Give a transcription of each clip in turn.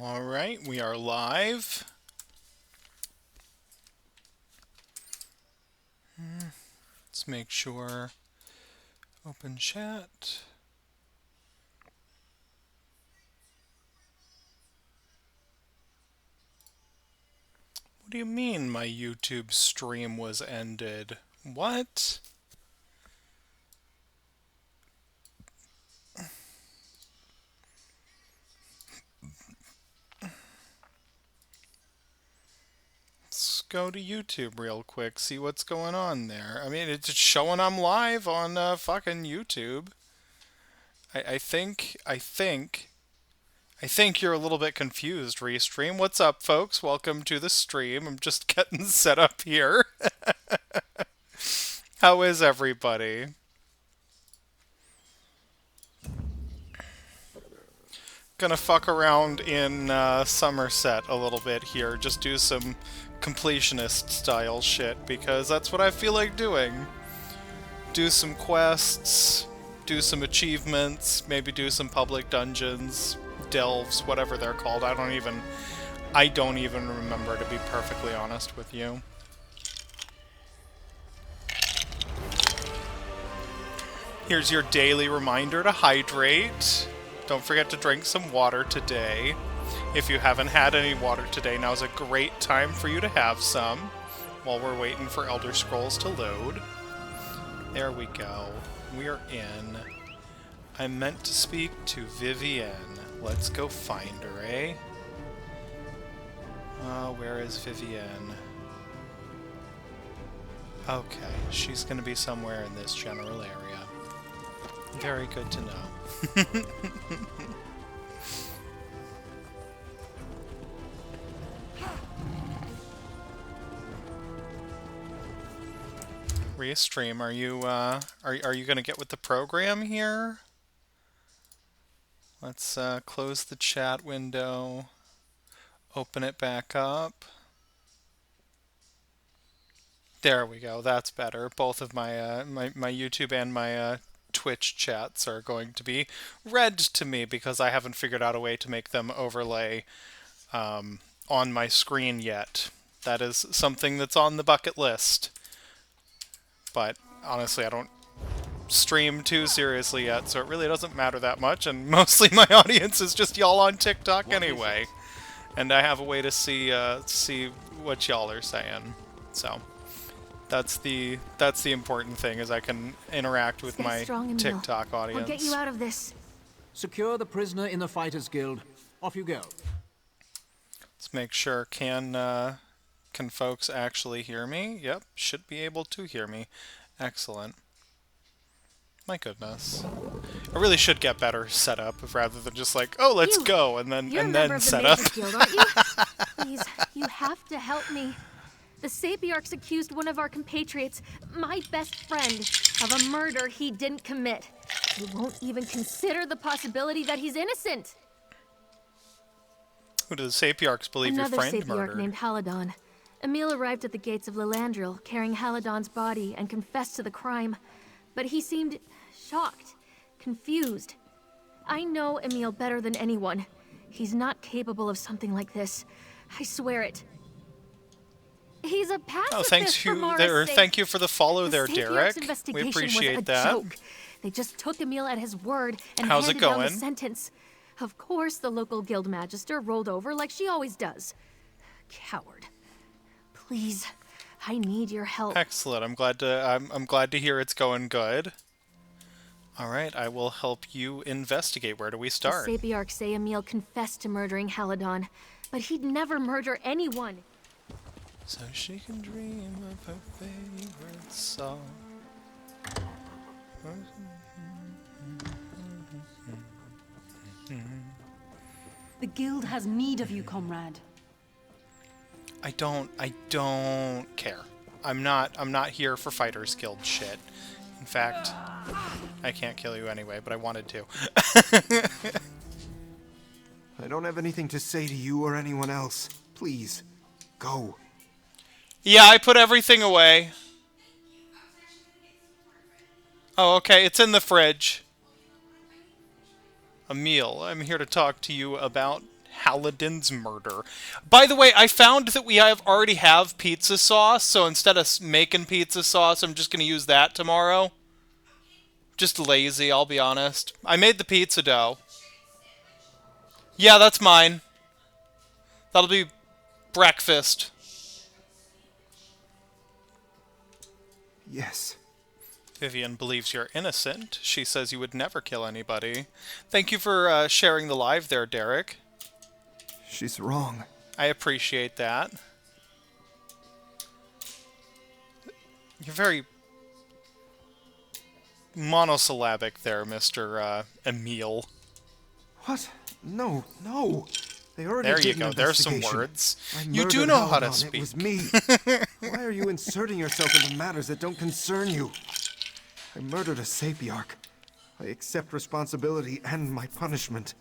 All right, we are live. Let's make sure. Open chat. What do you mean my YouTube stream was ended? What? Let's go to YouTube real quick, see what's going on there. I mean, it's showing I'm live on fucking YouTube. I think you're a little bit confused, Restream. What's up, folks? Welcome to the stream. I'm just getting set up here. How is everybody? Gonna fuck around in Somerset a little bit here. Just do some completionist style shit because that's what I feel like doing. Do some quests, do some achievements, maybe do some public dungeons, delves, whatever they're called. I don't even remember, to be perfectly honest with you. Here's your daily reminder to hydrate. Don't forget to drink some water today. If you haven't had any water today, now's a great time for you to have some while we're waiting for Elder Scrolls to load. There we go. We are in. I meant to speak to Vivienne. Let's go find her, eh? Where is Vivienne? Okay, she's gonna be somewhere in this general area. Very good to know. Restream, are you gonna get with the program here? Let's close the chat window, open it back up. There we go. That's better. Both of my my YouTube and my Twitch chats are going to be red to me because I haven't figured out a way to make them overlay on my screen yet. That is something that's on the bucket list. But honestly, I don't stream too seriously yet, so it really doesn't matter that much, and mostly my audience is just y'all on TikTok anyway. And I have a way to see what y'all are saying. So that's the important thing, is I can interact with my TikTok audience. I'll get you out of this. Secure the prisoner in the Fighters Guild. Off you go. Let's make sure, can folks actually hear me? Yep, should be able to hear me. Excellent. My goodness. I really should get better set up rather than just like, oh, let's go, and then set up. Guild, aren't you? Please, you have to help me. The Sapiarchs accused one of our compatriots, my best friend, of a murder he didn't commit. You won't even consider the possibility that he's innocent. Who do the Sapiarchs believe your friend murdered? Another Sapiarch named Haladon. Emil arrived at the gates of Lilandril, carrying Haladon's body, and confessed to the crime. But he seemed shocked, confused. I know Emil better than anyone. He's not capable of something like this. I swear it. He's a pacifist for Mara's sake. Thank you for the follow there, Derek. We Was appreciate a that. Joke. They just took Emil at his word and How's handed it down the going? sentence. Of course, the local guild magister rolled over like she always does. Coward. Please, I need your help. Excellent. I'm glad to hear it's going good. All right, I will help you investigate. Where do we start? The Sapiarchs say Emil confessed to murdering Haladon, but he'd never murder anyone. So she can dream of her favorite song. The guild has need of you, comrade. I don't care. I'm not here for Fighters Guild shit. In fact, I can't kill you anyway, but I wanted to. I don't have anything to say to you or anyone else. Please, go. Yeah, I put everything away. Oh, okay, it's in the fridge. Emil, I'm here to talk to you about Halidin's murder. By the way, I found that we already have pizza sauce, so instead of making pizza sauce, I'm just going to use that tomorrow. Just lazy, I'll be honest. I made the pizza dough. Yeah, that's mine. That'll be breakfast. Yes. Vivian believes you're innocent. She says you would never kill anybody. Thank you for sharing the live there, Derek. She's wrong. I appreciate that. You're very monosyllabic there, Mr. Emile. What? No, no. They already There did you an go. There's some investigation. words. I You do murdered know how to Haladon. speak. It was me. Why are you inserting yourself into matters that don't concern you? I murdered a Sapiarch. I accept responsibility and my punishment.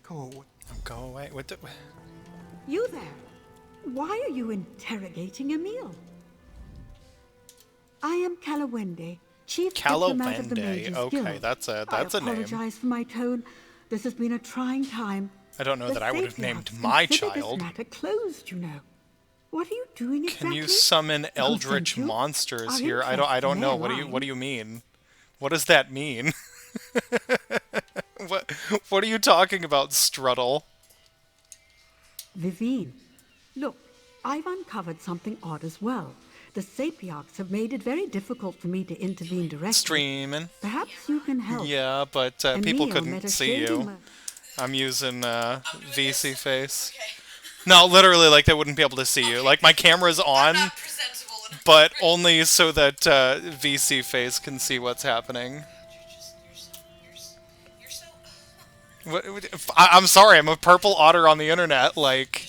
Go away. Go away. What the... You there? Why are you interrogating Emil? I am Kalawende, Chief Diplomat of the Mages Kalawende. Okay, Guild. that's a I name. apologize for my tone. This has been a trying time. I don't know The that I would have named Sapiarchs my consider child. This matter closed, you know. What are you doing exactly? Can you summon Those eldritch sent you monsters are here? I don't know. interested in What do you mean? What does that mean? What are you talking about, Struttle? Vivine, look, I've uncovered something odd as well. The Sapiarchs have made it very difficult for me to intervene directly. Streaming. Perhaps you can help. Yeah, but people Emil met couldn't a see shady you. I'm using VC face. No, literally, like, they wouldn't be able to see you. Like, my camera's on, but only so that VC face can see what's happening. I'm sorry, I'm a purple otter on the internet, like...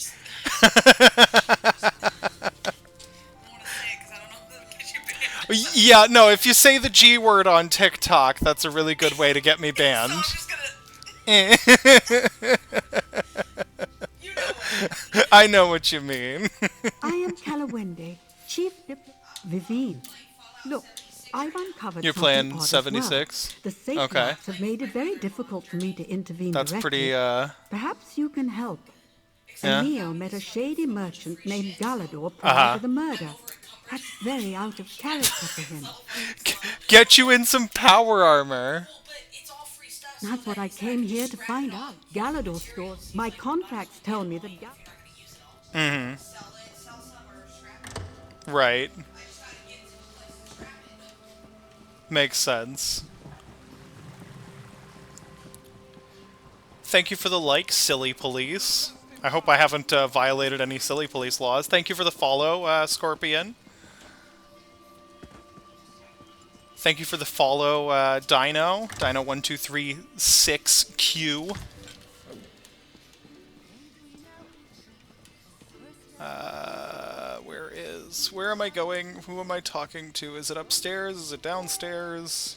Yeah, no, if you say the G word on TikTok, that's a really good way to get me banned. I know what you mean. I am Kalawende, Chief Vivine. Look, I've uncovered You're something playing odd as 76? well. The Sapiarchs Okay. have made it very difficult for me to intervene That's directly. pretty, Perhaps you can help. Yeah. Emil met a shady merchant named Galador prior to the murder. That's very out of character for him. Get you in some power armor. That's what I came here to find out. Galador stores. My contacts tell me that Right. Makes sense. Thank you for the like, silly police. I hope I haven't violated any silly police laws. Thank you for the follow, Scorpion. Thank you for the follow, Dino. Dino1236Q. Where am I going? Who am I talking to? Is it upstairs? Is it downstairs?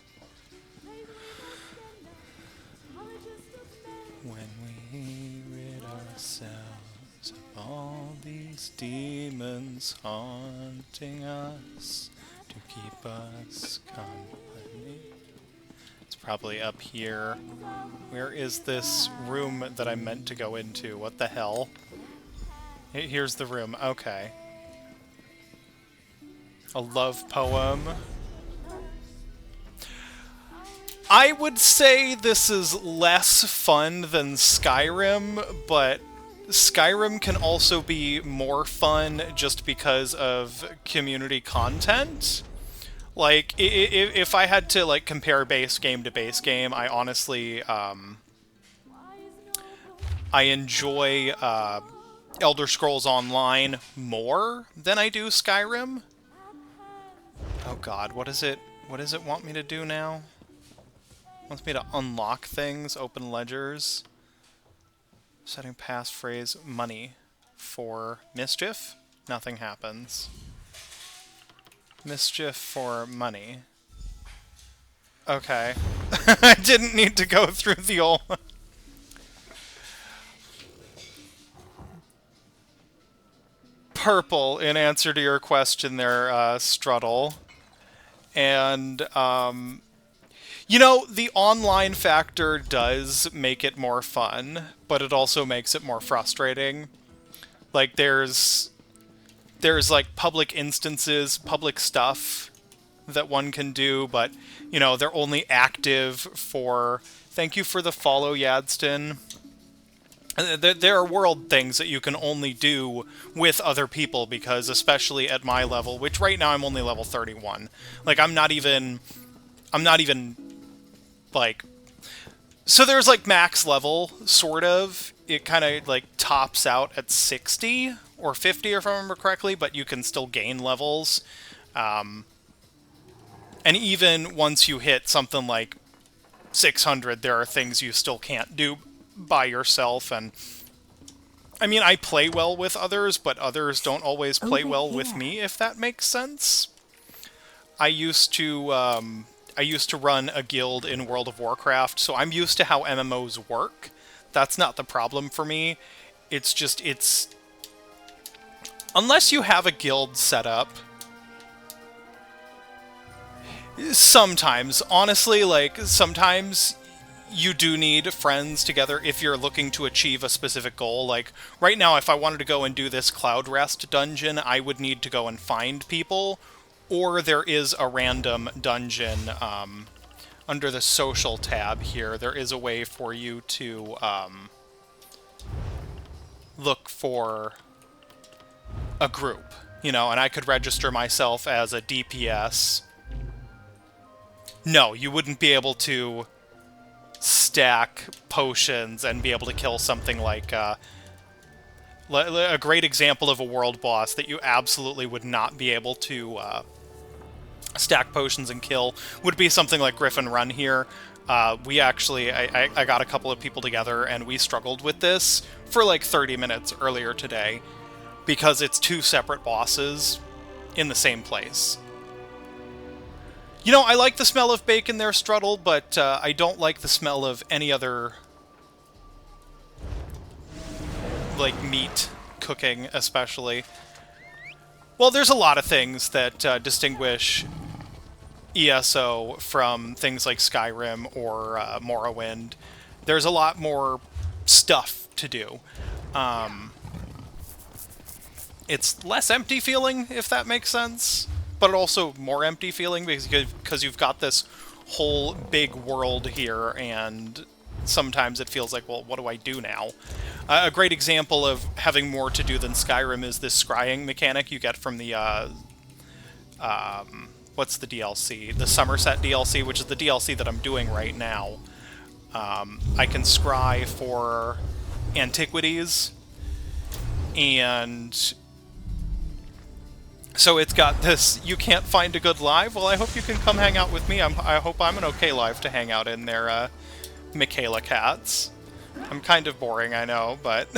When we rid ourselves of all these demons haunting us to keep us company. It's probably up here. Where is this room that I meant to go into? What the hell? Here's the room. Okay. A love poem. I would say this is less fun than Skyrim, but Skyrim can also be more fun just because of community content. Like, if I had to, like, compare base game to base game, I honestly, I enjoy, Elder Scrolls Online more than I do Skyrim. Oh god, what does it want me to do now? It wants me to unlock things, open ledgers. Setting passphrase money for mischief. Nothing happens. Mischief for money. Okay. I didn't need to go through the old... Purple, in answer to your question there, Struttle. And, You know, the online factor does make it more fun, but it also makes it more frustrating. Like, there's like public instances, public stuff that one can do, but, you know, they're only active for... Thank you for the follow, Yadston. There are world things that you can only do with other people, because especially at my level, which right now I'm only level 31. Like, I'm not even, like... So there's, like, max level, sort of. It kind of, like, tops out at 60 or 50, if I remember correctly, but you can still gain levels. And even once you hit something like 600, there are things you still can't do by yourself, and... I mean, I play well with others, but others don't always play well with me, if that makes sense. I used to run a guild in World of Warcraft, so I'm used to how MMOs work. That's not the problem for me. It's just, unless you have a guild set up... Sometimes, honestly, like, sometimes you do need friends together if you're looking to achieve a specific goal. Like, right now, if I wanted to go and do this Cloud Rest dungeon, I would need to go and find people, or there is a random dungeon under the social tab here. There is a way for you to look for a group, you know, and I could register myself as a DPS. No, you wouldn't be able to stack potions and be able to kill something like... a great example of a world boss that you absolutely would not be able to stack potions and kill would be something like Griffin Run here. We actually... I got a couple of people together and we struggled with this for like 30 minutes earlier today, because it's two separate bosses in the same place. You know, I like the smell of bacon there, Struttle, but I don't like the smell of any other, like, meat cooking, especially. Well, there's a lot of things that distinguish ESO from things like Skyrim or Morrowind. There's a lot more stuff to do. It's less empty feeling, if that makes sense, but also more empty feeling because you've got this whole big world here, and sometimes it feels like, well, what do I do now? A great example of having more to do than Skyrim is this scrying mechanic you get from the, what's the DLC? The Somerset DLC, which is the DLC that I'm doing right now. I can scry for antiquities, and so it's got this, you can't find a good live? Well, I hope you can come hang out with me. I hope I'm an okay live to hang out in there, Michaela Cats. I'm kind of boring, I know, but...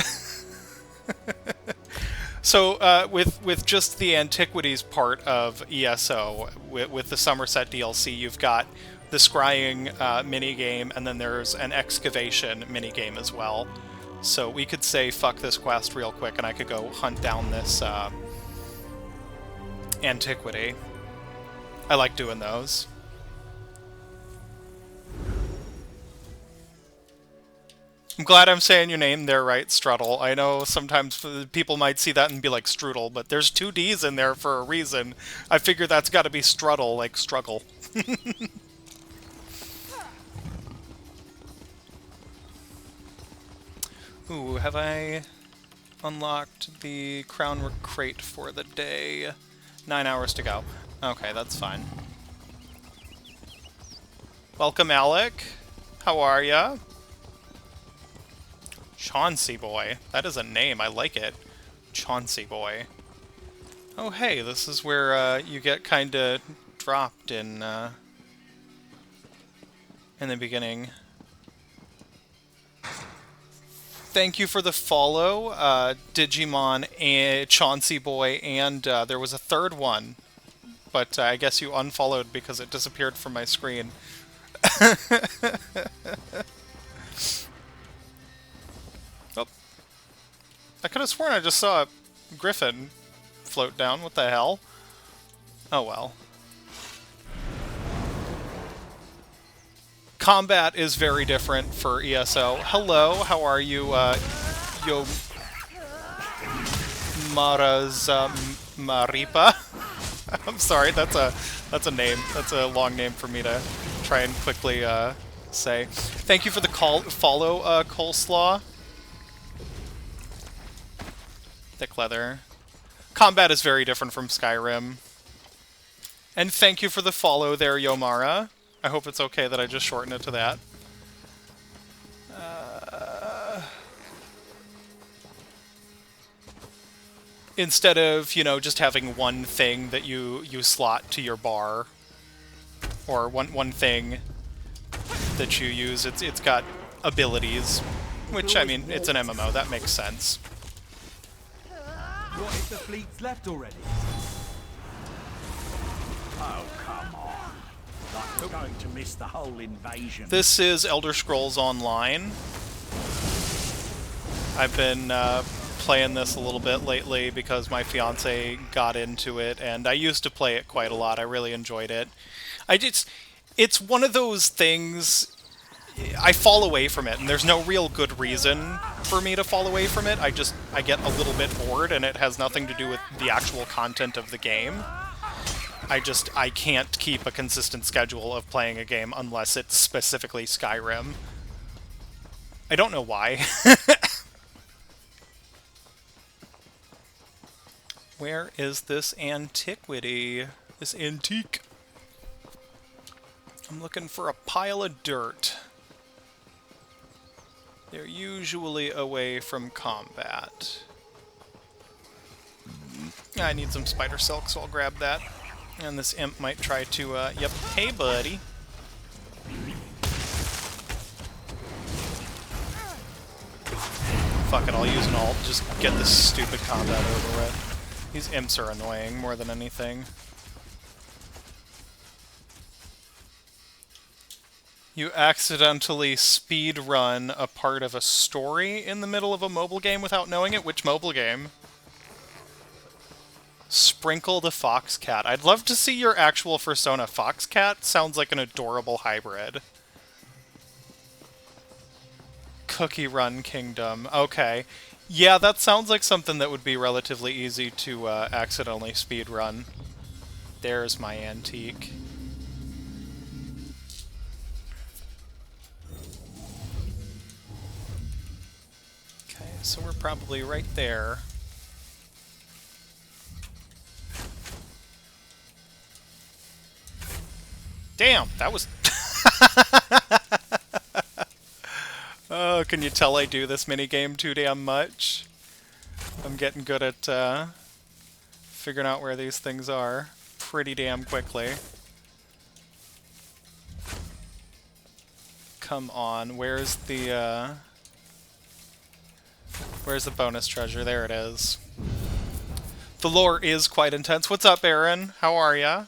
So, with just the antiquities part of ESO, with the Somerset DLC, you've got the scrying minigame, and then there's an excavation minigame as well. So we could say, fuck this quest real quick, and I could go hunt down this antiquity. I like doing those. I'm glad I'm saying your name there right, Struttle. I know sometimes people might see that and be like Strudel, but there's two D's in there for a reason. I figure that's got to be Struttle, like struggle. Ooh, have I unlocked the Crown Crate for the day? 9 hours to go. Okay, that's fine. Welcome, Alec. How are ya? Chauncey Boy. That is a name. I like it. Chauncey Boy. Oh, hey, this is where you get kind of dropped in the beginning. Thank you for the follow, Digimon and Chauncey Boy, and there was a third one, but I guess you unfollowed because it disappeared from my screen. Oh. I could have sworn I just saw a griffin float down. What the hell? Oh well. Combat is very different for ESO. Hello, how are you, Yo Maripa? I'm sorry, that's a name. That's a long name for me to try and quickly say. Thank you for the follow, Coleslaw. Thick leather. Combat is very different from Skyrim. And thank you for the follow there, Yomara. I hope it's okay that I just shorten it to that. Instead of, you know, just having one thing that you slot to your bar, or one thing that you use, it's got abilities, which, I mean, it's an MMO, that makes sense. What if the fleet's left already? Oh, come on. Like we're going to miss the whole invasion. This is Elder Scrolls Online. I've been playing this a little bit lately because my fiance got into it, and I used to play it quite a lot. I really enjoyed it. It's one of those things, I fall away from it, and there's no real good reason for me to fall away from it. I get a little bit bored, and it has nothing to do with the actual content of the game. I can't keep a consistent schedule of playing a game unless it's specifically Skyrim. I don't know why. Where is this antiquity? This antique? I'm looking for a pile of dirt. They're usually away from combat. I need some spider silk, so I'll grab that. And this imp might try to, yep. Hey, buddy. Fuck it, I'll use an ult. Just get this stupid combat over with. These imps are annoying more than anything. You accidentally speed run a part of a story in the middle of a mobile game without knowing it? Which mobile game? Sprinkle the Foxcat. I'd love to see your actual persona. Foxcat sounds like an adorable hybrid. Cookie Run Kingdom. Okay. Yeah, that sounds like something that would be relatively easy to accidentally speedrun. There's my antique. Okay, so we're probably right there. Damn, that was... Oh, can you tell I do this minigame too damn much? I'm getting good at figuring out where these things are pretty damn quickly. Come on, where's the bonus treasure? There it is. The lore is quite intense. What's up, Aaron? How are ya?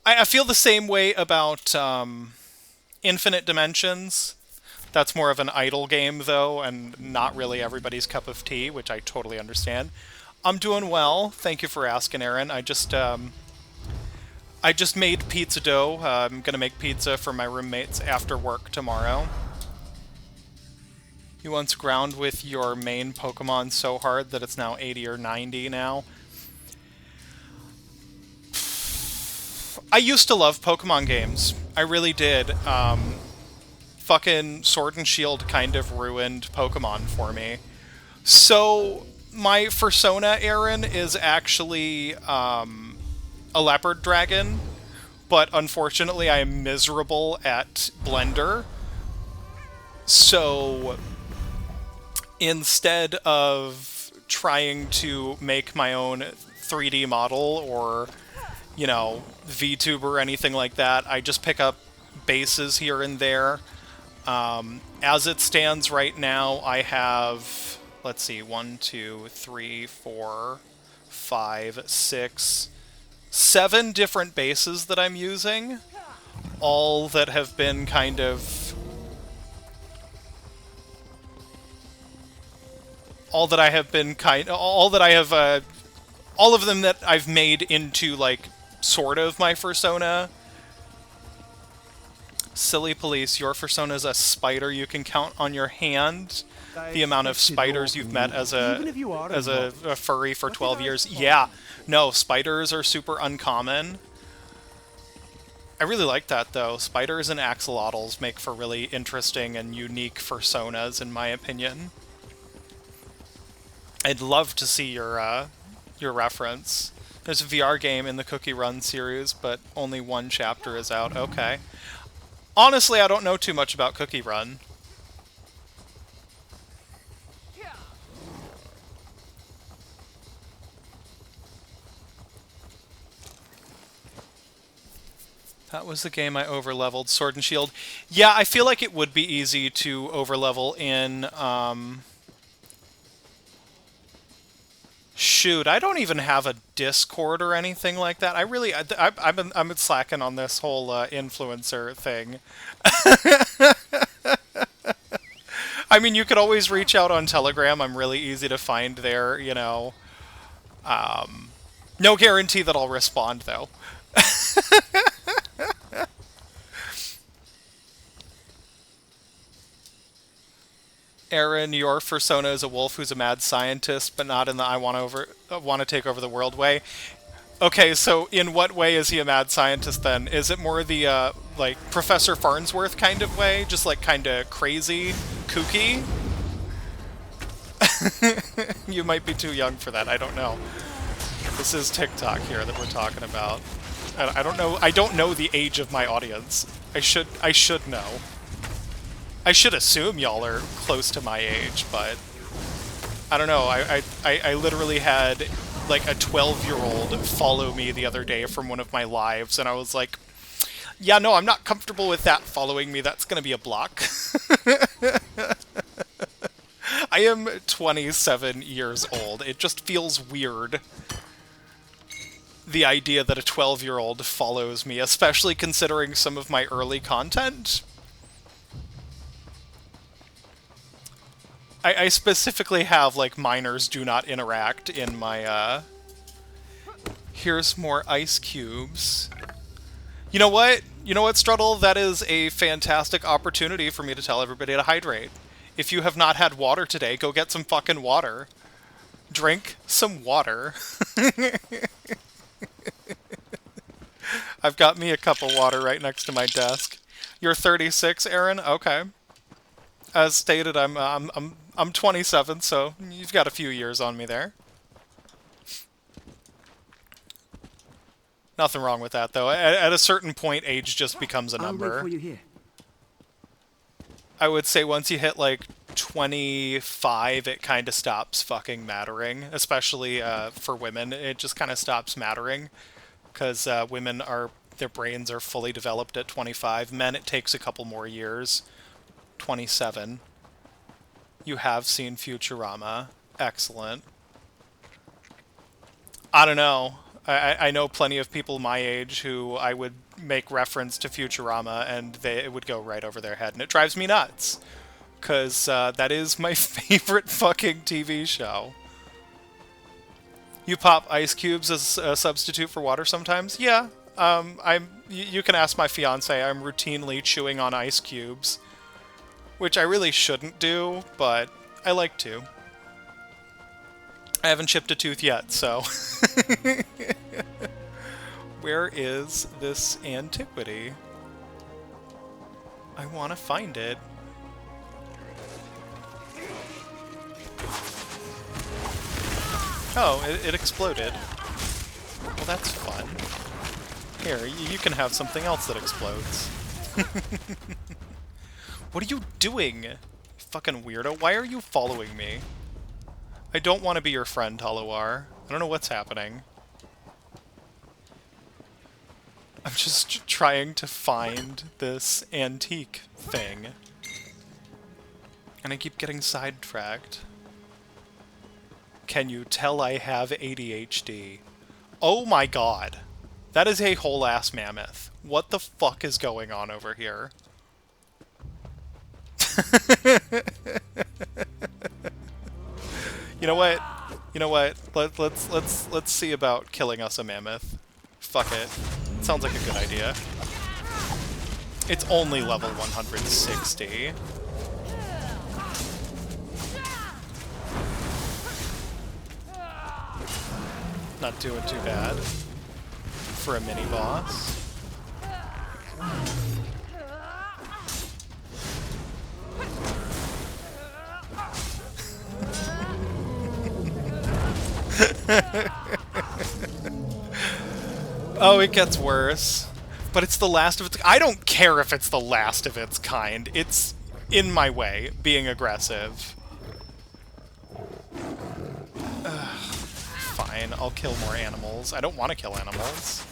I feel the same way about Infinite Dimensions. That's more of an idle game, though, and not really everybody's cup of tea, which I totally understand. I'm doing well. Thank you for asking, Aaron. I just made pizza dough. I'm gonna make pizza for my roommates after work tomorrow. You once ground with your main Pokemon so hard that it's now 80 or 90 now. I used to love Pokemon games. I really did. Fucking Sword and Shield kind of ruined Pokemon for me. So, my persona, Aaron, is actually a leopard dragon, but unfortunately I am miserable at Blender. So, instead of trying to make my own 3D model or, you know, VTuber or anything like that, I just pick up bases here and there. As it stands right now, I have, let's see, 1, 2, 3, 4, 5, 6, 7 different bases that I'm using, all that have been kind of... all of them that I've made into, like, sort of my persona. Silly police, your persona's a spider you can count on your hand. The amount of spiders you've met as a furry for 12 years. Yeah, no, spiders are super uncommon. I really like that, though. Spiders and axolotls make for really interesting and unique personas, in my opinion. I'd love to see your reference. There's a VR game in the Cookie Run series, but only one chapter is out. Okay. Honestly, I don't know too much about Cookie Run. That was the game I overleveled, Sword and Shield. Yeah, I feel like it would be easy to overlevel in, Shoot, I don't even have a Discord or anything like that. I've been slacking on this whole influencer thing. I mean, you could always reach out on Telegram. I'm really easy to find there, you know. No guarantee that I'll respond, though. Aaron, your persona is a wolf who's a mad scientist, but not in the I want to take over the world way. Okay, so in what way is he a mad scientist then? Is it more the like Professor Farnsworth kind of way, just like kind of crazy, kooky? You might be too young for that. I don't know. This is TikTok here that we're talking about. I don't know. I don't know the age of my audience. I should know. I should assume y'all are close to my age, but I don't know. I literally had like a 12-year-old follow me the other day from one of my lives, and I was like, yeah, no, I'm not comfortable with that following me. That's going to be a block. I am 27 years old. It just feels weird, the idea that a 12-year-old follows me, especially considering some of my early content. I specifically have, like, minors do not interact in my, Here's more ice cubes. You know what? You know what, Struttle? That is a fantastic opportunity for me to tell everybody to hydrate. If you have not had water today, go get some fucking water. Drink some water. I've got me a cup of water right next to my desk. You're 36, Aaron? Okay. As stated, I'm 27, so you've got a few years on me there. Nothing wrong with that, though. At a certain point, age just becomes a number. I'll wait for you here. I would say once you hit, like, 25, it kind of stops fucking mattering. Especially for women, it just kind of stops mattering. Because women their brains are fully developed at 25. Men, it takes a couple more years. 27. You have seen Futurama. Excellent. I don't know. I know plenty of people my age who I would make reference to Futurama and it would go right over their head, and it drives me nuts. Because that is my favorite fucking TV show. You pop ice cubes as a substitute for water sometimes? Yeah. You can ask my fiance. I'm routinely chewing on ice cubes. Which I really shouldn't do, but I like to. I haven't chipped a tooth yet, so... Where is this antiquity? I want to find it. Oh, it exploded. Well, that's fun. Here, you can have something else that explodes. What are you doing? You fucking weirdo. Why are you following me? I don't want to be your friend, Halowar. I don't know what's happening. I'm just trying to find this antique thing. And I keep getting sidetracked. Can you tell I have ADHD? Oh my god. That is a whole-ass mammoth. What the fuck is going on over here? You know what? You know what? Let's see about killing us a mammoth. Fuck it. Sounds like a good idea. It's only level 160. Not doing too bad for a mini boss. Oh, it gets worse. But it's the last of its... I don't care if it's the last of its kind. It's in my way, being aggressive. Fine, I'll kill more animals. I don't want to kill animals.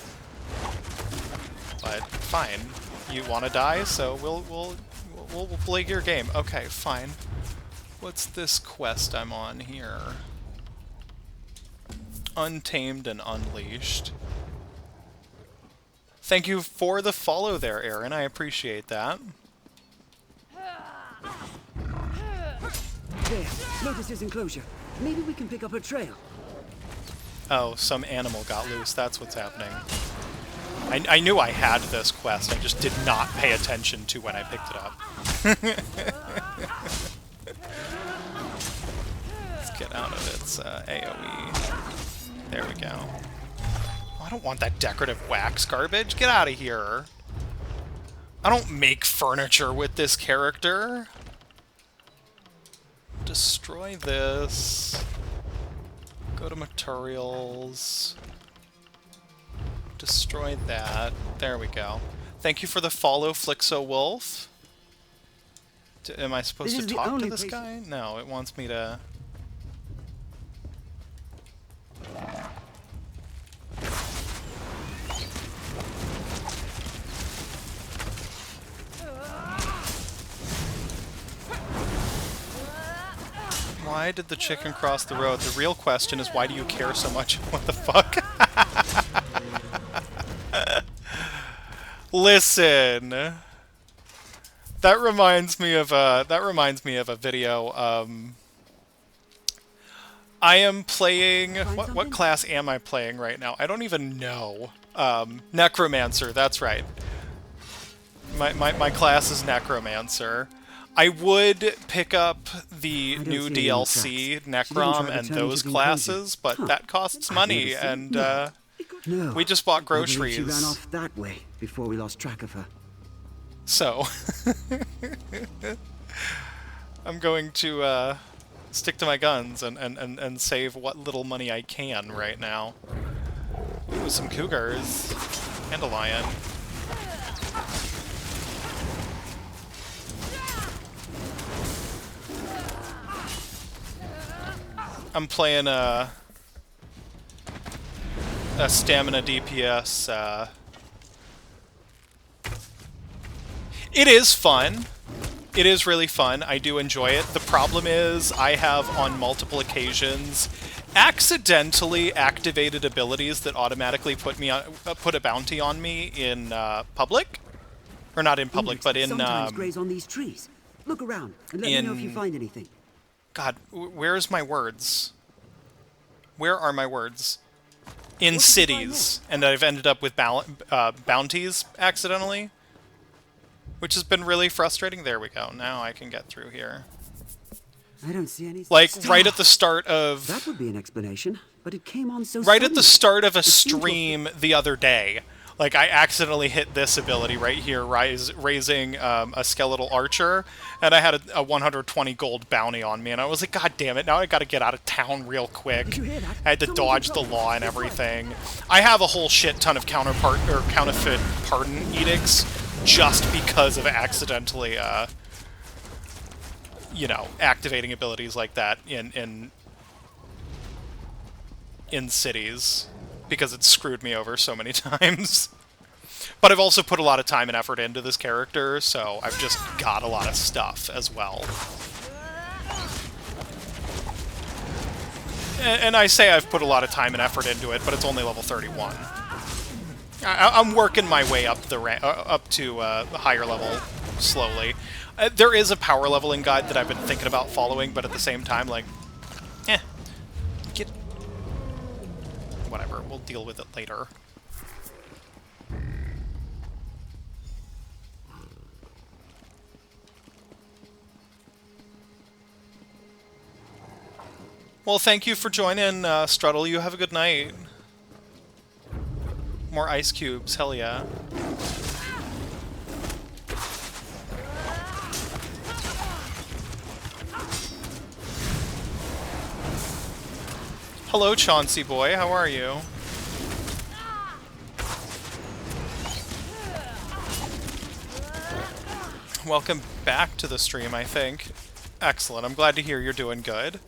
But fine. You want to die, so we'll play your game. Okay, fine. What's this quest I'm on here? Untamed and Unleashed. Thank you for the follow there, Aaron. I appreciate that. There, notice his enclosure. Maybe we can pick up a trail. Oh, some animal got loose. That's what's happening. I knew I had this quest. I just did not pay attention to when I picked it up. Let's get out of its AoE. There we go. Oh, I don't want that decorative wax garbage. Get out of here. I don't make furniture with this character. Destroy this. Go to materials. Destroy that. There we go. Thank you for the follow, Flixo Wolf. Am I supposed to talk to this guy? No, it wants me to... Why did the chicken cross the road? The real question is, why do you care so much? What the fuck? Listen. That reminds me of a video. I am playing... What class am I playing right now? I don't even know. Necromancer, that's right. My class is Necromancer. I would pick up the new DLC, Necrom, and those classes, but that costs money, and we just bought groceries. She ran off that way before we lost track of her. So, I'm going to stick to my guns and save what little money I can right now. Ooh, some cougars and a lion. I'm playing a stamina DPS. It is fun. It is really fun. I do enjoy it. The problem is I have on multiple occasions accidentally activated abilities that automatically put a bounty on me in public, or not in public, but in sometimes graze on these trees. Look around and let me know if you find anything. God, where's my words? Where are my words? In cities, and I've ended up with bounties accidentally, which has been really frustrating. There we go. Now I can get through here. I don't see any. Like right at the start of. That would be an explanation, but it came on so. Right suddenly. at the start of a stream the other day. Like, I accidentally hit this ability right here, raising a skeletal archer, and I had a 120 gold bounty on me, and I was like, God damn it, now I gotta get out of town real quick. Did you hear that? I had to dodge the law and everything. I have a whole shit ton of counterfeit pardon edicts just because of accidentally, you know, activating abilities like that in cities. Because it's screwed me over so many times. But I've also put a lot of time and effort into this character, so I've just got a lot of stuff as well. And I say I've put a lot of time and effort into it, but it's only level 31. I'm working my way up to a higher level slowly. There is a power leveling guide that I've been thinking about following, but at the same time, like, whatever, we'll deal with it later. Well, thank you for joining, Struttle. You have a good night. More ice cubes, hell yeah. Hello, Chauncey boy, how are you? Welcome back to the stream, I think. Excellent, I'm glad to hear you're doing good.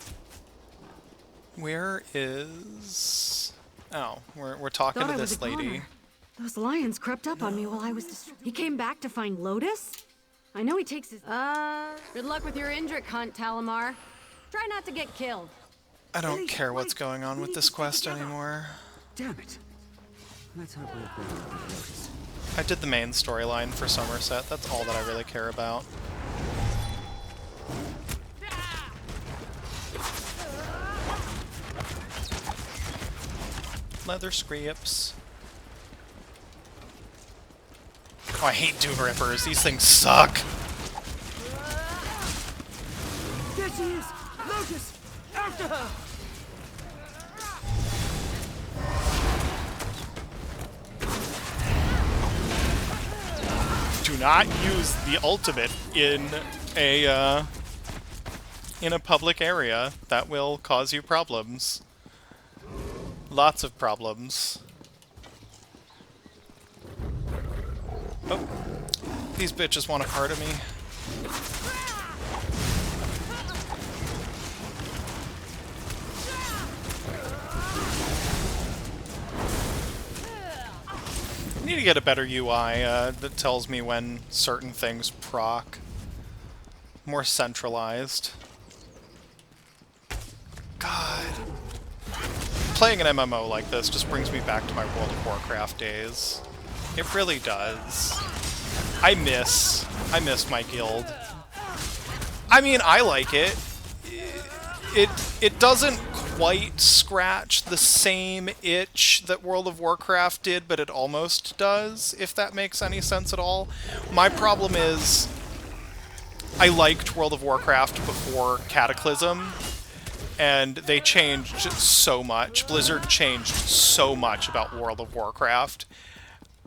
Where is... Oh, we're talking Thought to I was this a lady. goner. Those lions crept up on me while I was He came back to find Lotus? I know he takes his... Good luck with your Indrik hunt, Talamar. Try not to get killed. I don't care what's going on with this quest anymore. Damn it. Let's hope we'll bring up Lotus. I did the main storyline for Somerset, that's all that I really care about. Leather scraps. Oh, I hate Dune Rippers. These things suck. There she is! Lotus! After her! Do not use the ultimate in a public area. That will cause you problems. Lots of problems. Oh, these bitches want a part of me. I need to get a better UI that tells me when certain things proc. More centralized. God. Playing an MMO like this just brings me back to my World of Warcraft days. It really does. I miss my guild. I mean, I like it. It doesn't quite scratch the same itch that World of Warcraft did, but it almost does, if that makes any sense at all. My problem is, I liked World of Warcraft before Cataclysm, and they changed so much. Blizzard changed so much about World of Warcraft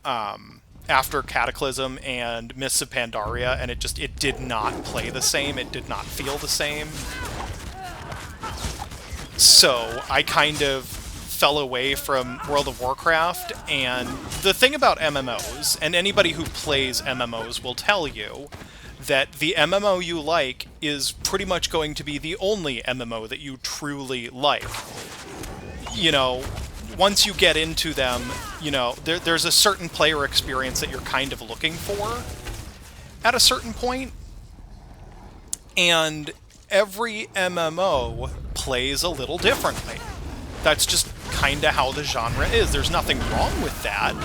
after Cataclysm and Mists of Pandaria, and it did not play the same. It did not feel the same. So I kind of fell away from World of Warcraft, and the thing about MMOs, and anybody who plays MMOs will tell you, that the MMO you like is pretty much going to be the only MMO that you truly like. You know, once you get into them, you know, there's a certain player experience that you're kind of looking for at a certain point, and every MMO plays a little differently. That's just kind of how the genre is. There's nothing wrong with that,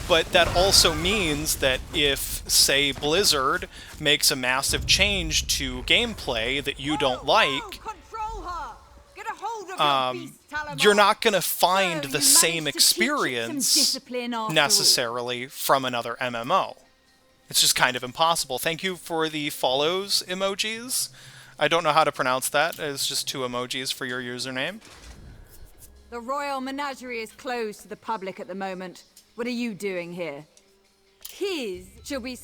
but that also means that if, say, Blizzard makes a massive change to gameplay that you don't like, you're not going to find the same experience necessarily from another MMO. It's just kind of impossible. Thank you for the follows emojis. I don't know how to pronounce that. It's just 2 emojis for your username. The Royal Menagerie is closed to the public at the moment. What are you doing here? His shall be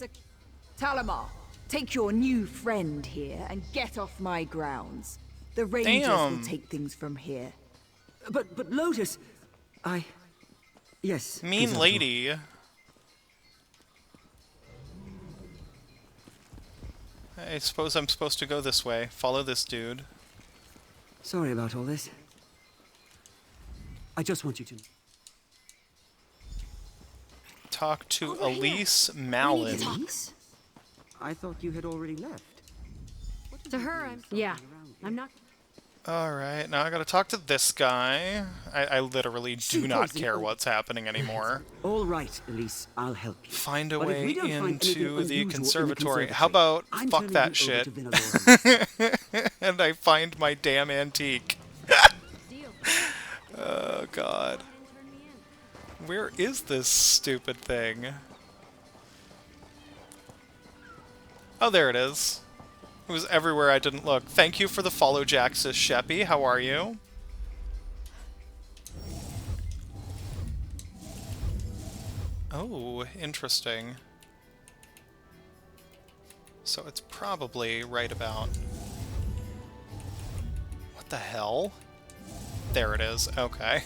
Talamar, take your new friend here and get off my grounds. The Rangers will take things from here. But Lotus... Yes. Mean lady. I suppose I'm supposed to go this way. Follow this dude. Sorry about all this. I just want you to... Talk to Elise Malin. I thought you had already left. To her, I'm not... Alright, now I gotta talk to this guy. I literally do not care what's happening anymore. All right, Elise, I'll help you. Find a But way if we don't find anything into the unusual in conservatory. How about I'm fuck turning that you over shit? to Vinalora. And I find my damn antique. Oh god. Where is this stupid thing? Oh, there it is. It was everywhere I didn't look. Thank you for the follow, Jaxus Sheppy. How are you? Oh, interesting. So it's probably right about... What the hell? There it is. Okay.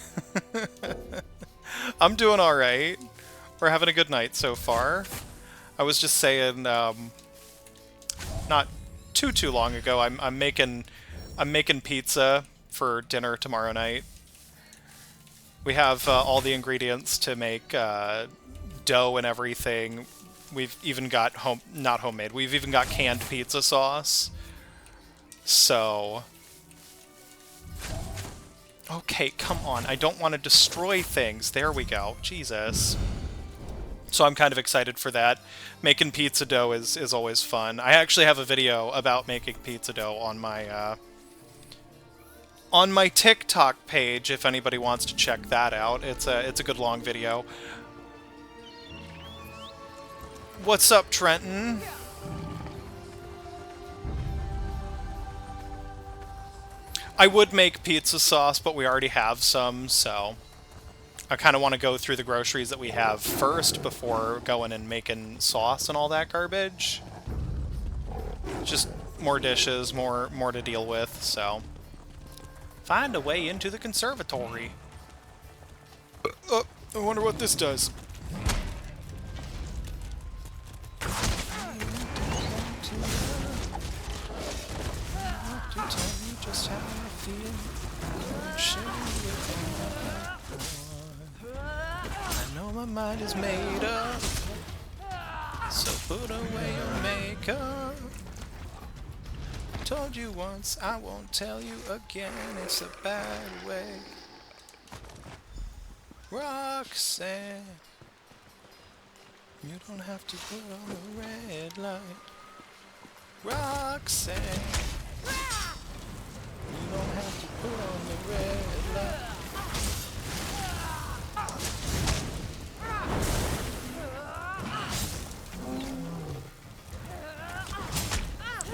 I'm doing alright. We're having a good night so far. I was just saying, not too long ago, I'm making pizza for dinner tomorrow night. We have all the ingredients to make dough and everything. We've even got not homemade. We've even got canned pizza sauce. So, okay, come on. I don't want to destroy things. There we go. Jesus. So I'm kind of excited for that. Making pizza dough is always fun. I actually have a video about making pizza dough on my TikTok page if anybody wants to check that out. It's a good long video. What's up, Trenton? I would make pizza sauce, but we already have some, so I kind of want to go through the groceries that we have first before going and making sauce and all that garbage. Just more dishes, more to deal with, so find a way into the conservatory. Oh, I wonder what this does. I know my mind is made up, so put away your makeup. Told you once, I won't tell you again, it's a bad way. Roxanne, you don't have to put on the red light. Roxanne, you don't have to put on the red light.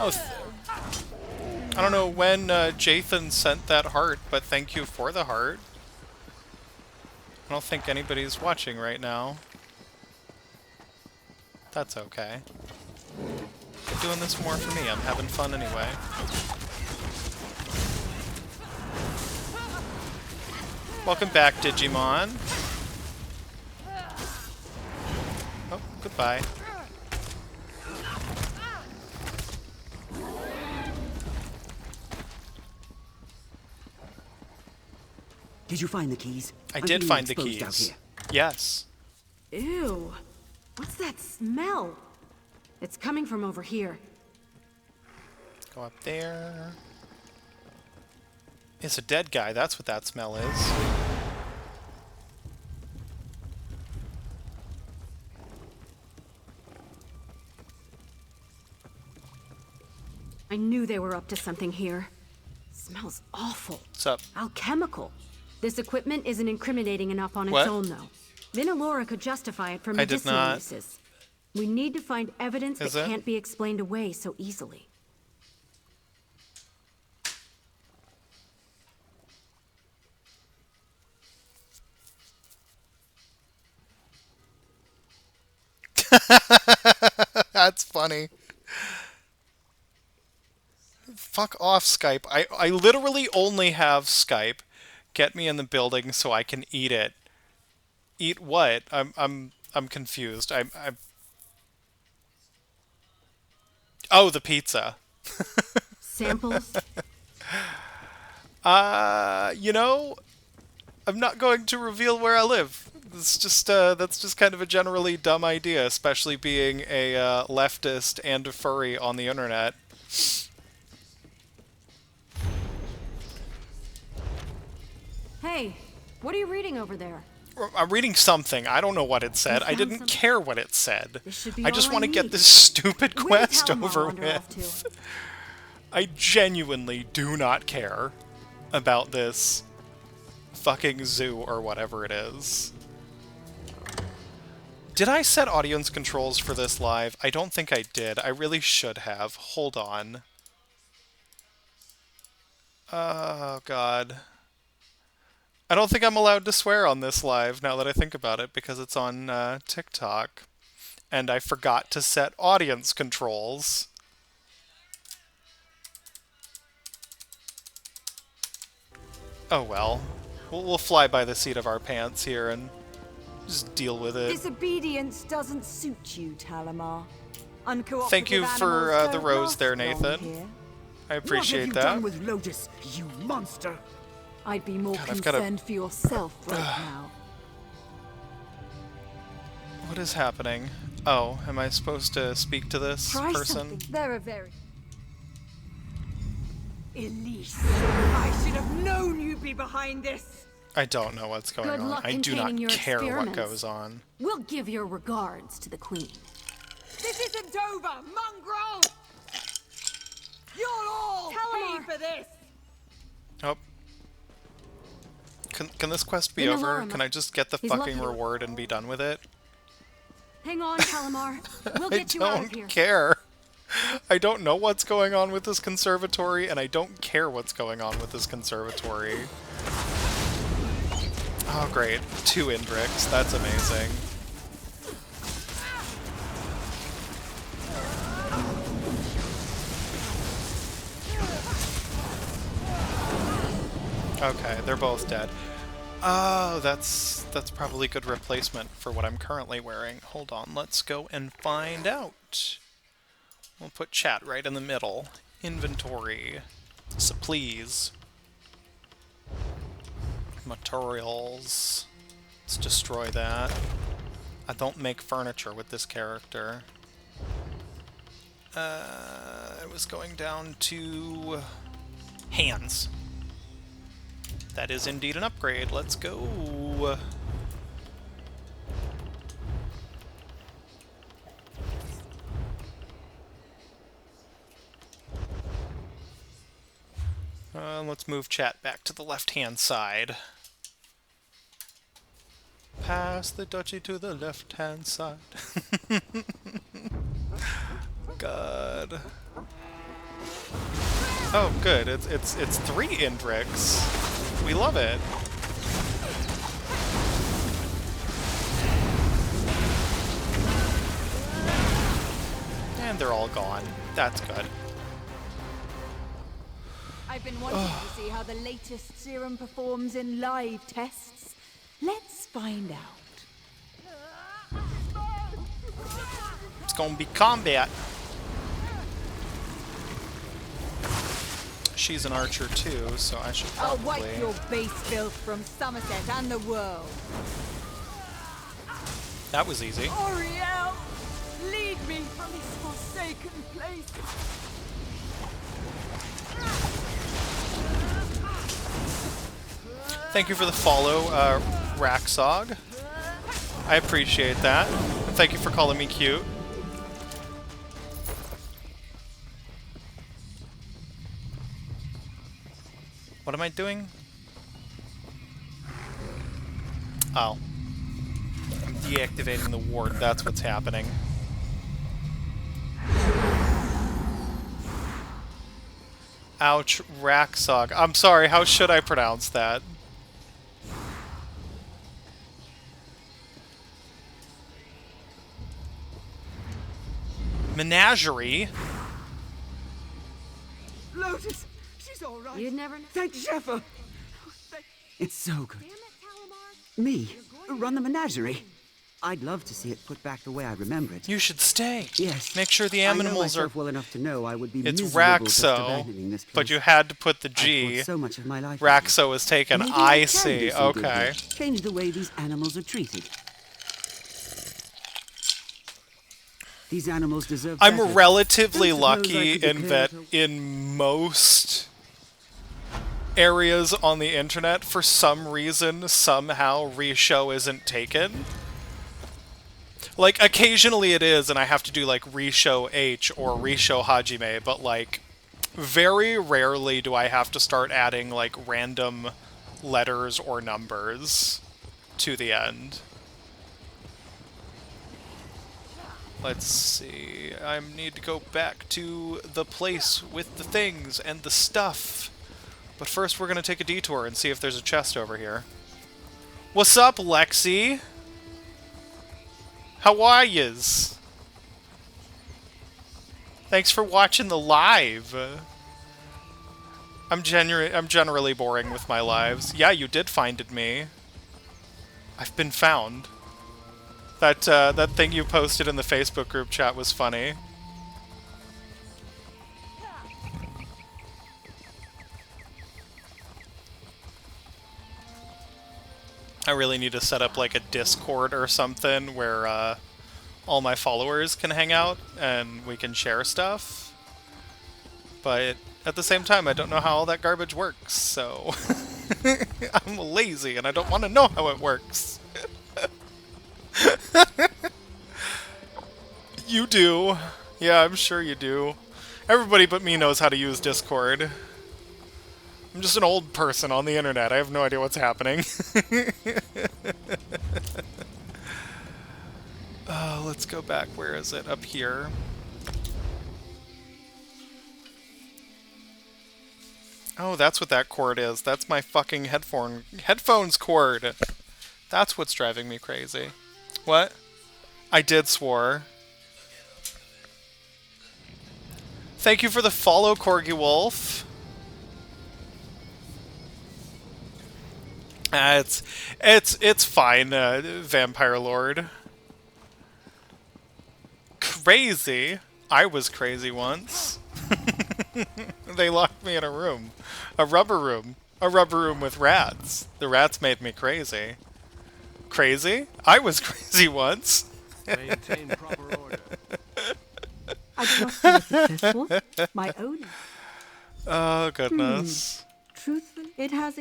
Oh, I don't know when Jathan sent that heart, but thank you for the heart. I don't think anybody's watching right now. That's okay. I'm doing this more for me. I'm having fun anyway. Welcome back, Digimon. Oh, goodbye. Did you find the keys? I did find the keys. Yes. Ew. What's that smell? It's coming from over here. Go up there. It's a dead guy. That's what that smell is. I knew they were up to something here. Smells awful. What's up? Alchemical. This equipment isn't incriminating enough on What? its own, though. Vinalora could justify it for I did medicinal not. uses. We need to find evidence Is that it? can't be explained away so easily. That's funny. Fuck off, Skype. I literally only have Skype. Get me in the building so I can eat it. Eat what? I'm confused. I'm Oh, the pizza. Samples? You know, I'm not going to reveal where I live. It's just that's just kind of a generally dumb idea, especially being a leftist and a furry on the internet. Hey, what are you reading over there? I'm reading something. I don't know what it said. I found didn't something? care what it said. This should be I just all want to I get need. this stupid Where did quest Talmar over wander off with. to? I genuinely do not care about this fucking zoo or whatever it is. Did I set audience controls for this live? I don't think I did. I really should have. Hold on. Oh, God. I don't think I'm allowed to swear on this live now that I think about it because it's on TikTok. And I forgot to set audience controls. Oh well. We'll fly by the seat of our pants here and just deal with it. Disobedience doesn't suit you, Talamar. Uncooperative Thank you for animals the don't rose last there, long Nathan. here. I appreciate What have you that. done with Lotus, you monster? I'd be more God, I've gotta- concerned for yourself right now. What is happening? Oh, am I supposed to speak to this Try person? something. They're a very... Elise, I should have known you'd be behind this. I don't know what's going Good on. luck I do not containing your care what experiments. goes on. We'll give your regards to the Queen. This isn't over, mongrel! You'll all Talamar. pay for this! Oh. Can this quest be In over? alarm. Can I just get the He's fucking lucky. reward and be done with it? Hang on, Talamar. We'll I get you out of don't here. care. I don't know what's going on with this conservatory, and I don't care what's going on with this conservatory. Oh, great. 2 Indrix. That's amazing. Okay, they're both dead. Oh, that's probably good replacement for what I'm currently wearing. Hold on, let's go and find out. We'll put chat right in the middle. Inventory. Supplies. Materials. Let's destroy that. I don't make furniture with this character. I was going down to hands. That is indeed an upgrade. Let's go. Let's move chat back to the left-hand side. Pass the duchy to the left-hand side. God. Oh, good. It's 3 Indrix. We love it. And they're all gone. That's good. I've been wanting to see how the latest serum performs in live tests. Let's find out. It's gonna be combat. She's an archer too, so I should I'll probably... wipe your base filth from Somerset and the world. That was easy. Oriel, lead me from this forsaken place. Thank you for the follow, Raxog. I appreciate that. And thank you for calling me cute. What am I doing? Oh. I'm deactivating the ward. That's what's happening. Ouch, Raxog. I'm sorry, how should I pronounce that? Menagerie? Lotus, she's all right. You'd never know. Thank Sheffer. It's so good. Damn it, Talamar. Me, run the menagerie. I'd love to see it put back the way I remember it. You should stay. Yes. Make sure the I know animals are... myself well enough to know I would be It's miserable just Raxo, abandoning this place. but you had to put the I've G. poured so much of my life into Raxo is taken. Maybe I can see. do some good Okay. here. Change the way these animals are treated. These animals deserve better. I'm relatively Don't suppose I lucky could in declare that it in most areas on the internet, for some reason, somehow, Risho isn't taken. Like, occasionally it is, and I have to do, like, Risho H or Risho Hajime, but, like, very rarely do I have to start adding, like, random letters or numbers to the end. Let's see. I need to go back to the place with the things and the stuff. But first, we're going to take a detour and see if there's a chest over here. What's up, Lexi? How are yous? Thanks for watching the live. I'm generally boring with my lives. Yeah, you did finded me. I've been found. That thing you posted in the Facebook group chat was funny. I really need to set up like a Discord or something where all my followers can hang out and we can share stuff. But at the same time, I don't know how all that garbage works, so I'm lazy and I don't want to know how it works. You do. Yeah, I'm sure you do. Everybody but me knows how to use Discord. I'm just an old person on the internet. I have no idea what's happening. Let's go back. Where is it? Up here. Oh, that's what that cord is. That's my fucking headphones cord. That's what's driving me crazy. What? I did swore. Thank you for the follow, Corgi Wolf. It's fine, Vampire Lord. Crazy? I was crazy once. They locked me in a room. A rubber room. A rubber room with rats. The rats made me crazy. Crazy? I was crazy once. Maintain proper order. I trust you were successful. My own. Oh, goodness. Truthfully, it has.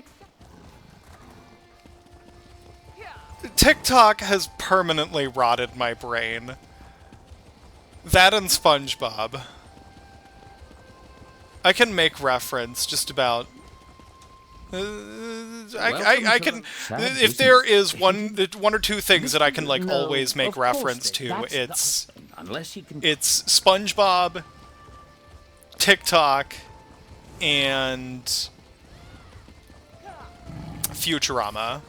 TikTok has permanently rotted my brain. That and SpongeBob. I can make reference just about. I can. If there is one or two things that I can like always make reference to, it's SpongeBob, TikTok, and Futurama.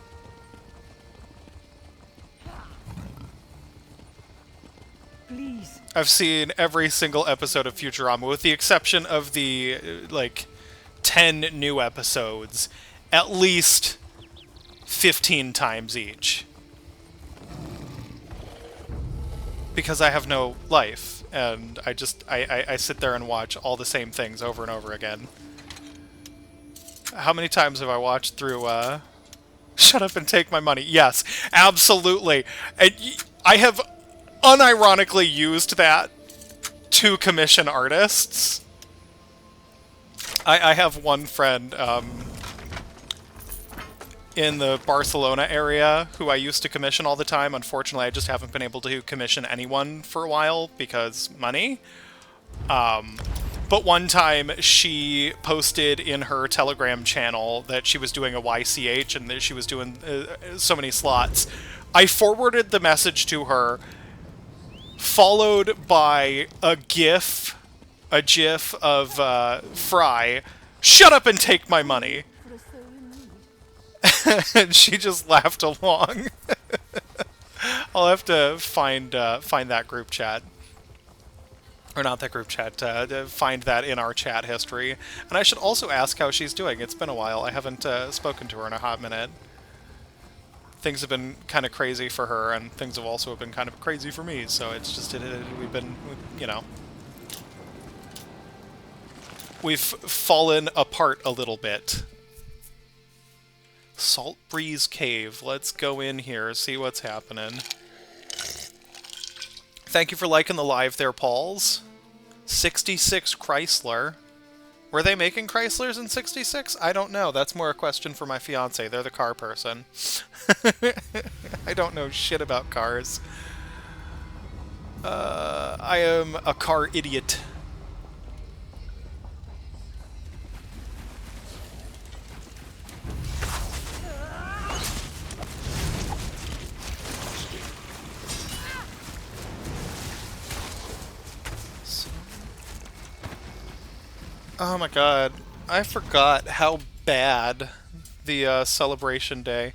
Please. I've seen every single episode of Futurama, with the exception of the, like, 10 new episodes, at least 15 times each. Because I have no life, and I sit there and watch all the same things over and over again. How many times have I watched through, Shut Up and Take My Money? Yes, absolutely. I have unironically used that to commission artists. I have one friend in the Barcelona area who I used to commission all the time. Unfortunately, I just haven't been able to commission anyone for a while because money. But one time she posted in her Telegram channel that she was doing a YCH and that she was doing so many slots. I forwarded the message to her, followed by a GIF of Fry, "Shut up and take my money." And she just laughed along. I'll have to find that group chat. Or not that group chat, find that in our chat history. And I should also ask how she's doing. It's been a while. I haven't spoken to her in a hot minute. Things have been kind of crazy for her, and things have also been kind of crazy for me, so it's just, we've been, you know. We've fallen apart a little bit. Salt Breeze Cave. Let's go in here, see what's happening. Thank you for liking the live there, Pauls. 66 Chrysler. Were they making Chryslers in 66? I don't know. That's more a question for my fiance. They're the car person. I don't know shit about cars. I am a car idiot. Oh my god. I forgot how bad, the celebration day.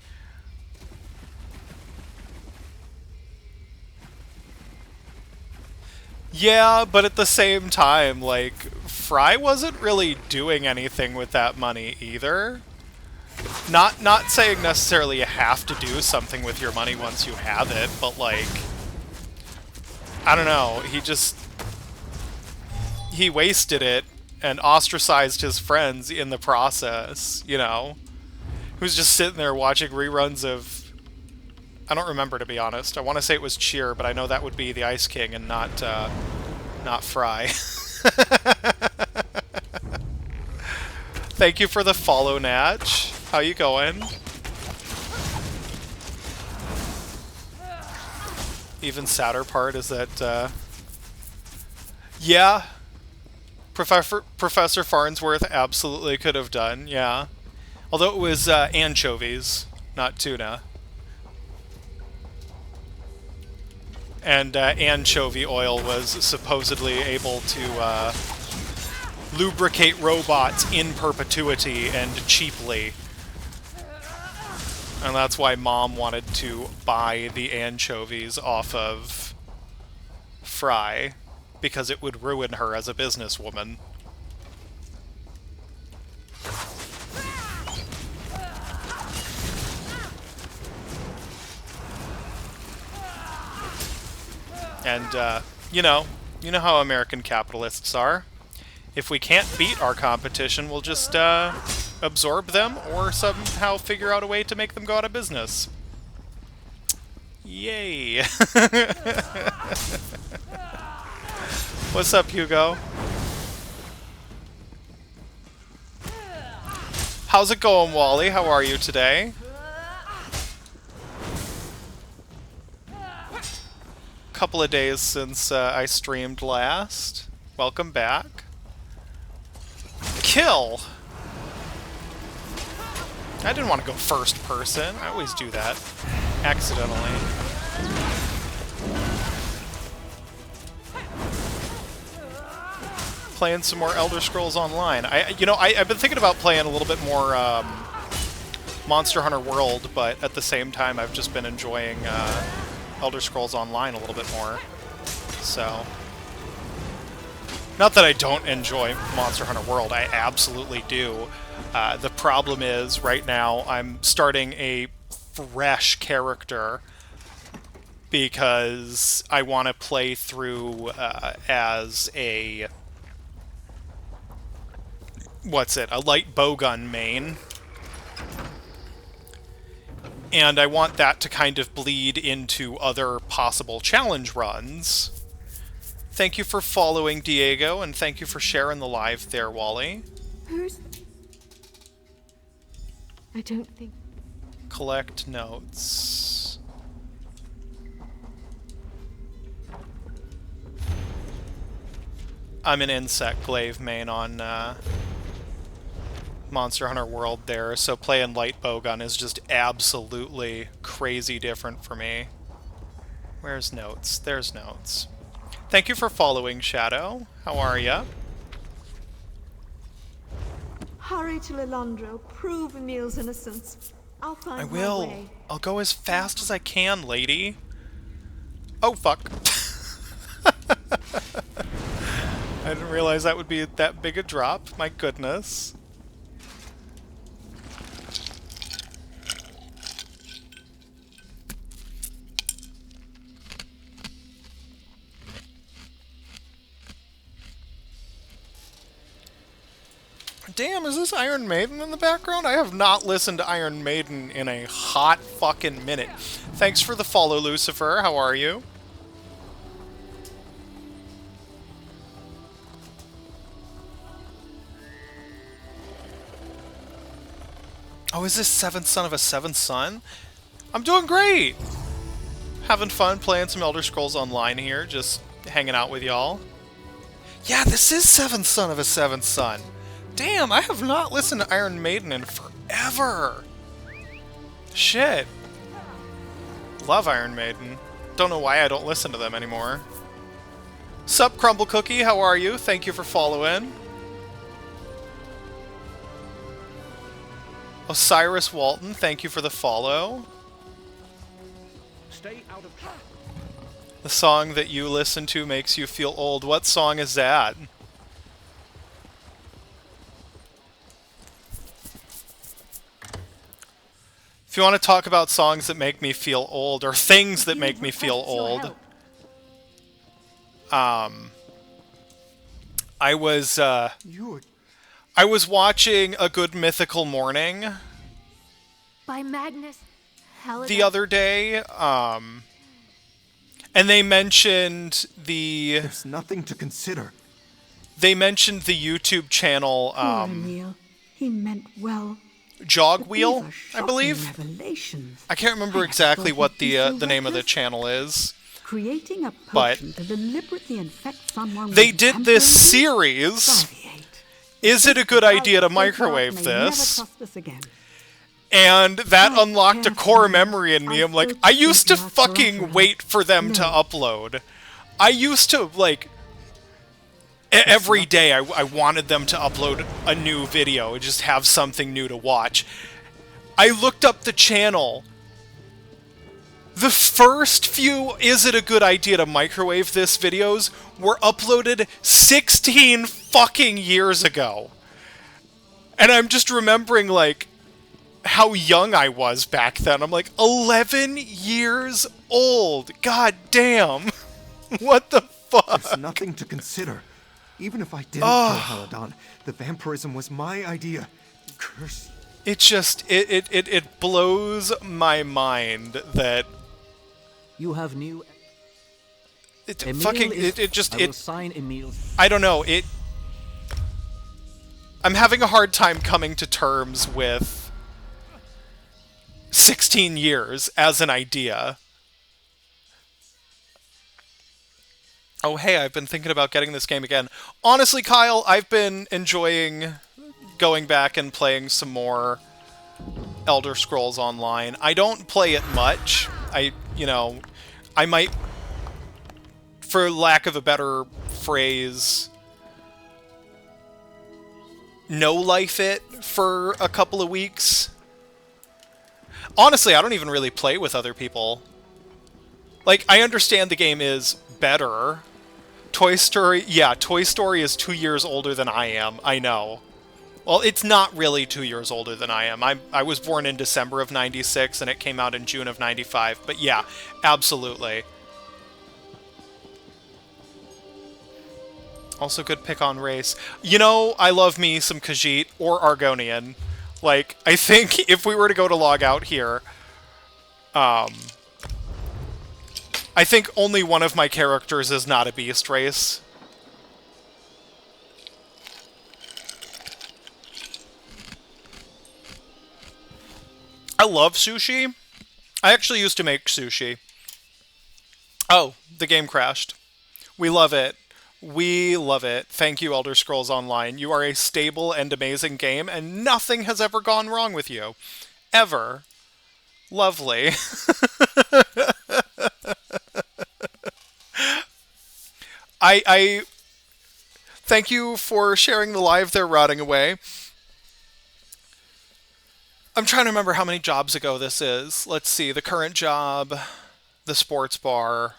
Yeah, but at the same time, like, Fry wasn't really doing anything with that money either. Not saying necessarily you have to do something with your money once you have it, but like, I don't know, he wasted it and ostracized his friends in the process, you know? He was just sitting there watching reruns of, I don't remember, to be honest. I want to say it was Cheer, but I know that would be the Ice King and not Fry. Thank you for the follow, Natch. How you going? Even sadder part is that, yeah, Professor Farnsworth absolutely could have done, yeah. Although it was anchovies, not tuna. And anchovy oil was supposedly able to lubricate robots in perpetuity and cheaply. And that's why Mom wanted to buy the anchovies off of Fry, because it would ruin her as a businesswoman. And, you know how American capitalists are. If we can't beat our competition, we'll just, absorb them or somehow figure out a way to make them go out of business. Yay! What's up, Hugo? How's it going, Wally? How are you today? Couple of days since I streamed last. Welcome back. Kill! I didn't want to go first person. I always do that. Accidentally. Playing some more Elder Scrolls Online. I've been thinking about playing a little bit more Monster Hunter World, but at the same time I've just been enjoying Elder Scrolls Online a little bit more. So, not that I don't enjoy Monster Hunter World, I absolutely do. The problem is, right now, I'm starting a fresh character because I want to play through as a... a light bowgun main. And I want that to kind of bleed into other possible challenge runs. Thank you for following, Diego, and thank you for sharing the live there, Wally. Who's... I don't think... Collect notes. I'm an insect glaive main on Monster Hunter World there, so playing light bowgun is just absolutely crazy different for me. Where's notes? There's notes. Thank you for following, Shadow. How are ya? Hurry to Lilandro. Prove Emil's innocence. I'll find I my will. way. I'll go as fast as I can, lady. Oh, fuck. I didn't realize that would be that big a drop. My goodness. Damn, is this Iron Maiden in the background? I have not listened to Iron Maiden in a hot fucking minute. Thanks for the follow, Lucifer. How are you? Oh, is this Seventh Son of a Seventh Son? I'm doing great! Having fun playing some Elder Scrolls Online here, just hanging out with y'all. Yeah, this is Seventh Son of a Seventh Son! Damn, I have not listened to Iron Maiden in forever! Shit. Love Iron Maiden. Don't know why I don't listen to them anymore. Sup, Crumble Cookie, how are you? Thank you for following. Osiris Walton, thank you for the follow. Stay out of trouble. The song that you listen to makes you feel old. What song is that? If you want to talk about songs that make me feel old, or things that make me feel old, I was watching A Good Mythical Morning By Magnus Halidon. the other day, and they mentioned the... There's nothing to consider. They mentioned the YouTube channel, Poor Emil. He meant well. Jogwheel, These I are believe. shocking revelations. I can't remember I exactly thought what he'd be so the name of the reckless. channel is. Creating a But potion to deliberately infect someone They with did this temporary series. Deviate. Is it a good idea to May microwave never this? trust us again. And that I unlocked a can't core believe memory in me. I I'm like, spoke I to used to Cynthia fucking correctly. wait for them to No. upload. I used to, like, every day I wanted them to upload a new video, just have something new to watch. I looked up the channel. The first few Is It a Good Idea to Microwave This videos were uploaded 16 fucking years ago. And I'm just remembering, like, how young I was back then. I'm like, 11 years old. God damn. What the fuck? There's nothing to consider. Even if I didn't kill Halidon, the vampirism was my idea. Curse. It just, it blows my mind that You have new... it Emil fucking, is... it just, I will it, sign Emil's... I don't know, it, I'm having a hard time coming to terms with 16 years as an idea. Oh, hey, I've been thinking about getting this game again. Honestly, Kyle, I've been enjoying going back and playing some more Elder Scrolls Online. I don't play it much. I might, for lack of a better phrase, no-life it for a couple of weeks. Honestly, I don't even really play with other people. Like, I understand the game is better. Toy Story is 2 years older than I am, I know. Well, it's not really 2 years older than I am. I was born in December of 96, and it came out in June of 95. But yeah, absolutely. Also good pick on race. You know, I love me some Khajiit or Argonian. Like, I think if we were to go to log out here, I think only one of my characters is not a beast race. I love sushi. I actually used to make sushi. Oh, the game crashed. We love it. We love it. Thank you, Elder Scrolls Online. You are a stable and amazing game, and nothing has ever gone wrong with you. Ever. Lovely. I thank you for sharing the live there, rotting away. I'm trying to remember how many jobs ago this is. Let's see. The current job, the sports bar,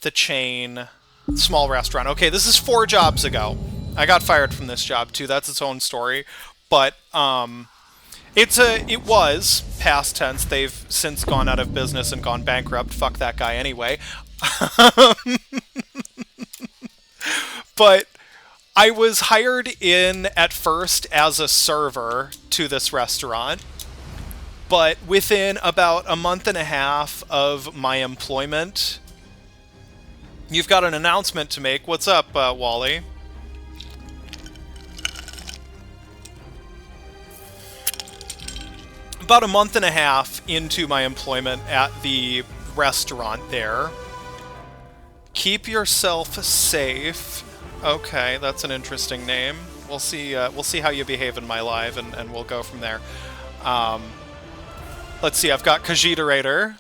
the chain, small restaurant. Okay, this is 4 jobs ago. I got fired from this job too. That's its own story. But it was past tense. They've since gone out of business and gone bankrupt. Fuck that guy anyway. But I was hired in at first as a server to this restaurant, but within about a month and a half of my employment, you've got an announcement to make. What's up, Wally? About a month and a half into my employment at the restaurant there. Keep yourself safe. Okay, that's an interesting name. We'll see how you behave in my live, and we'll go from there. Let's see, I've got Khajiiterator,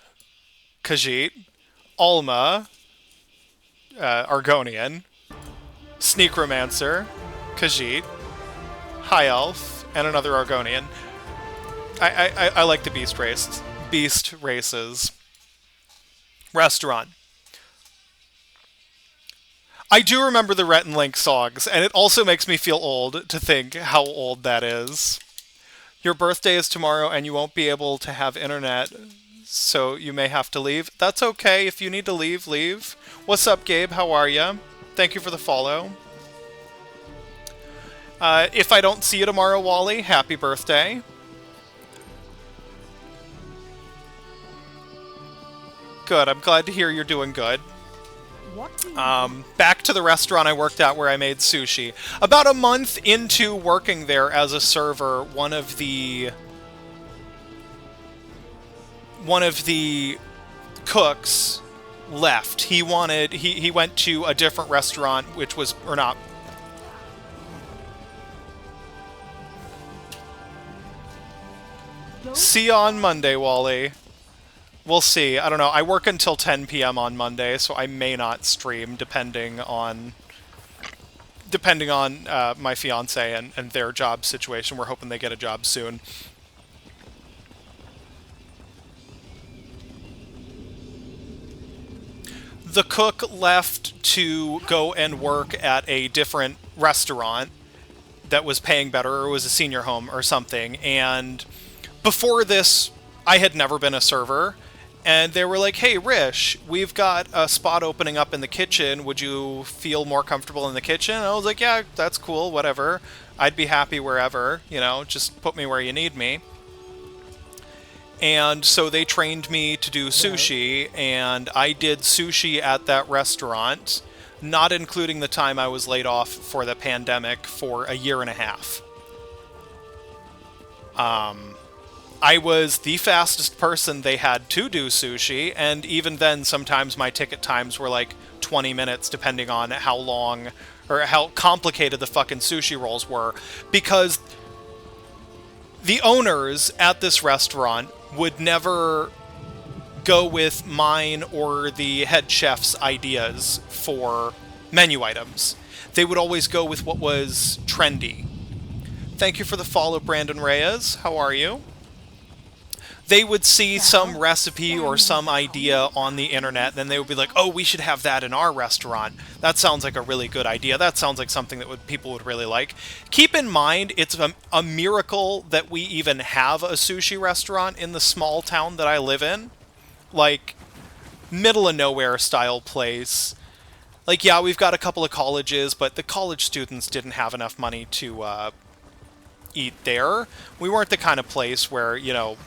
Khajiit, Alma, Argonian, Sneakromancer, Khajiit, High Elf, And another Argonian. I like the beast races. Beast races. Restaurant. I do remember the Rhett and Link songs, and it also makes me feel old to think how old that is. Your birthday is tomorrow, and you won't be able to have internet, so you may have to leave. That's okay. If you need to leave, leave. What's up, Gabe? How are you? Thank you for the follow. If I don't see you tomorrow, Wally, happy birthday. Good. I'm glad to hear you're doing good. Back to the restaurant I worked at where I made sushi. About a month into working there as a server, one of the cooks left. He went to a different restaurant, which was, or not. See you on Monday, Wally. We'll see. I don't know. I work until 10 p.m. on Monday, so I may not stream depending on my fiance and their job situation. We're hoping they get a job soon. The cook left to go and work at a different restaurant that was paying better, or was a senior home or something. And before this, I had never been a server. And they were like, hey, Rish, we've got a spot opening up in the kitchen. Would you feel more comfortable in the kitchen? And I was like, yeah, that's cool, whatever. I'd be happy wherever, you know, just put me where you need me. And so they trained me to do sushi, and I did sushi at that restaurant, not including the time I was laid off for the pandemic for a year and a half. I was the fastest person they had to do sushi, and even then, sometimes my ticket times were like 20 minutes, depending on how long or how complicated the fucking sushi rolls were. Because the owners at this restaurant would never go with mine or the head chef's ideas for menu items. They would always go with what was trendy. Thank you for the follow, Brandon Reyes. How are you? They would see some recipe or some idea on the internet, then they would be like, oh, we should have that in our restaurant. That sounds like a really good idea. That sounds like something that people would really like. Keep in mind, it's a miracle that we even have a sushi restaurant in the small town that I live in. Like, middle of nowhere style place. Like, yeah, we've got a couple of colleges, but the college students didn't have enough money to eat there. We weren't the kind of place where, you know,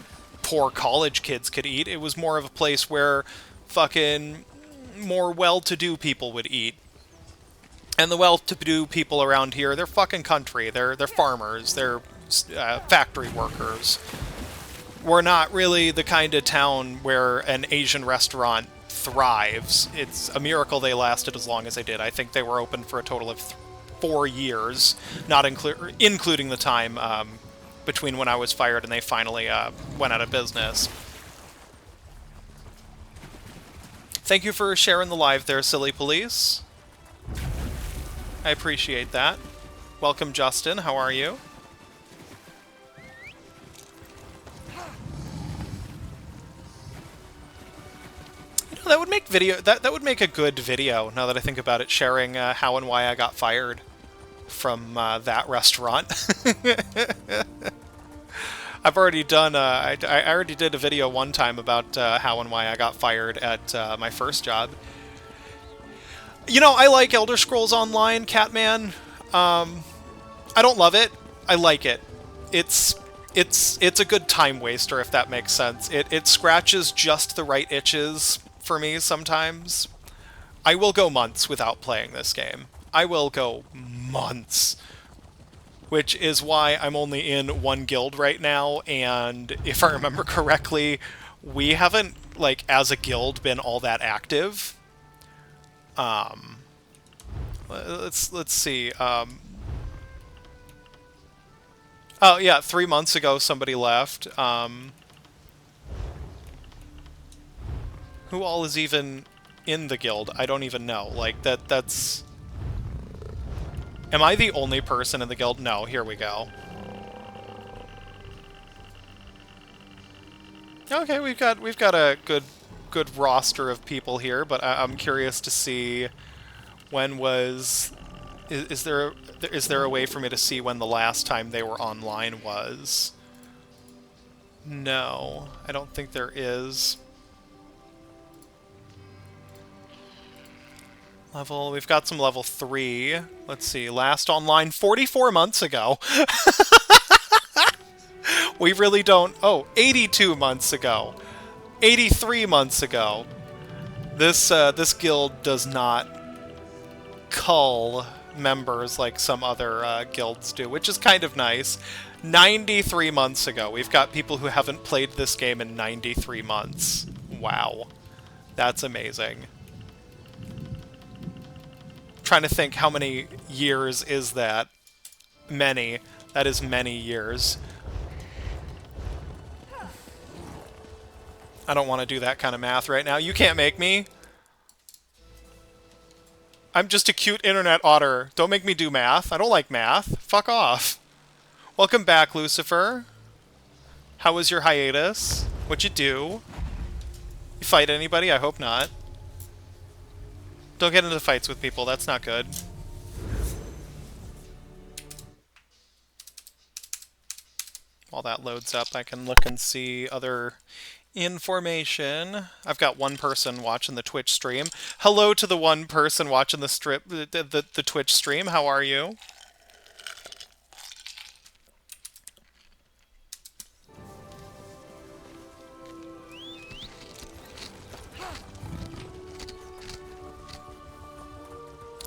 poor college kids could eat. It was more of a place where fucking more well-to-do people would eat. And the well-to-do people around here, they're fucking country. They're farmers. They're factory workers. We're not really the kind of town where an Asian restaurant thrives. It's a miracle they lasted as long as they did. I think they were open for a total of 4 years, not including the time between when I was fired and they finally went out of business. Thank you for sharing the live there, Silly Police. I appreciate that. Welcome, Justin. How are you? You know, that would make that would make a good video, now that I think about it, sharing how and why I got fired from that restaurant. I've already done, I already did a video one time about how and why I got fired at my first job. You know, I like Elder Scrolls Online, Catman. I don't love it. I like it. It's a good time waster, if that makes sense. It scratches just the right itches for me sometimes. I will go months without playing this game. I will go months. Which is why I'm only in one guild right now, and if I remember correctly, we haven't, like, as a guild, been all that active. Let's see. Oh yeah, 3 months ago somebody left. Who all is even in the guild? I don't even know. Like, that's... Am I the only person in the guild? No, here we go. Okay, we've got a good roster of people here, but I'm curious to see when was is there a way for me to see when the last time they were online was? No, I don't think there is. We've got some level 3. Let's see, last online 44 months ago. We really don't... Oh, 82 months ago. 83 months ago. This guild does not cull members like some other guilds do, which is kind of nice. 93 months ago. We've got people who haven't played this game in 93 months. Wow. That's amazing. Trying to think how many years is that? Many. That is many years. I don't want to do that kind of math right now. You can't make me. I'm just a cute internet otter. Don't make me do math. I don't like math. Fuck off. Welcome back, Lucifer. How was your hiatus? What'd you do? You fight anybody? I hope not. Don't get into fights with people. That's not good. While that loads up, I can look and see other information. I've got one person watching the Twitch stream. Hello to the one person watching the Twitch stream. How are you?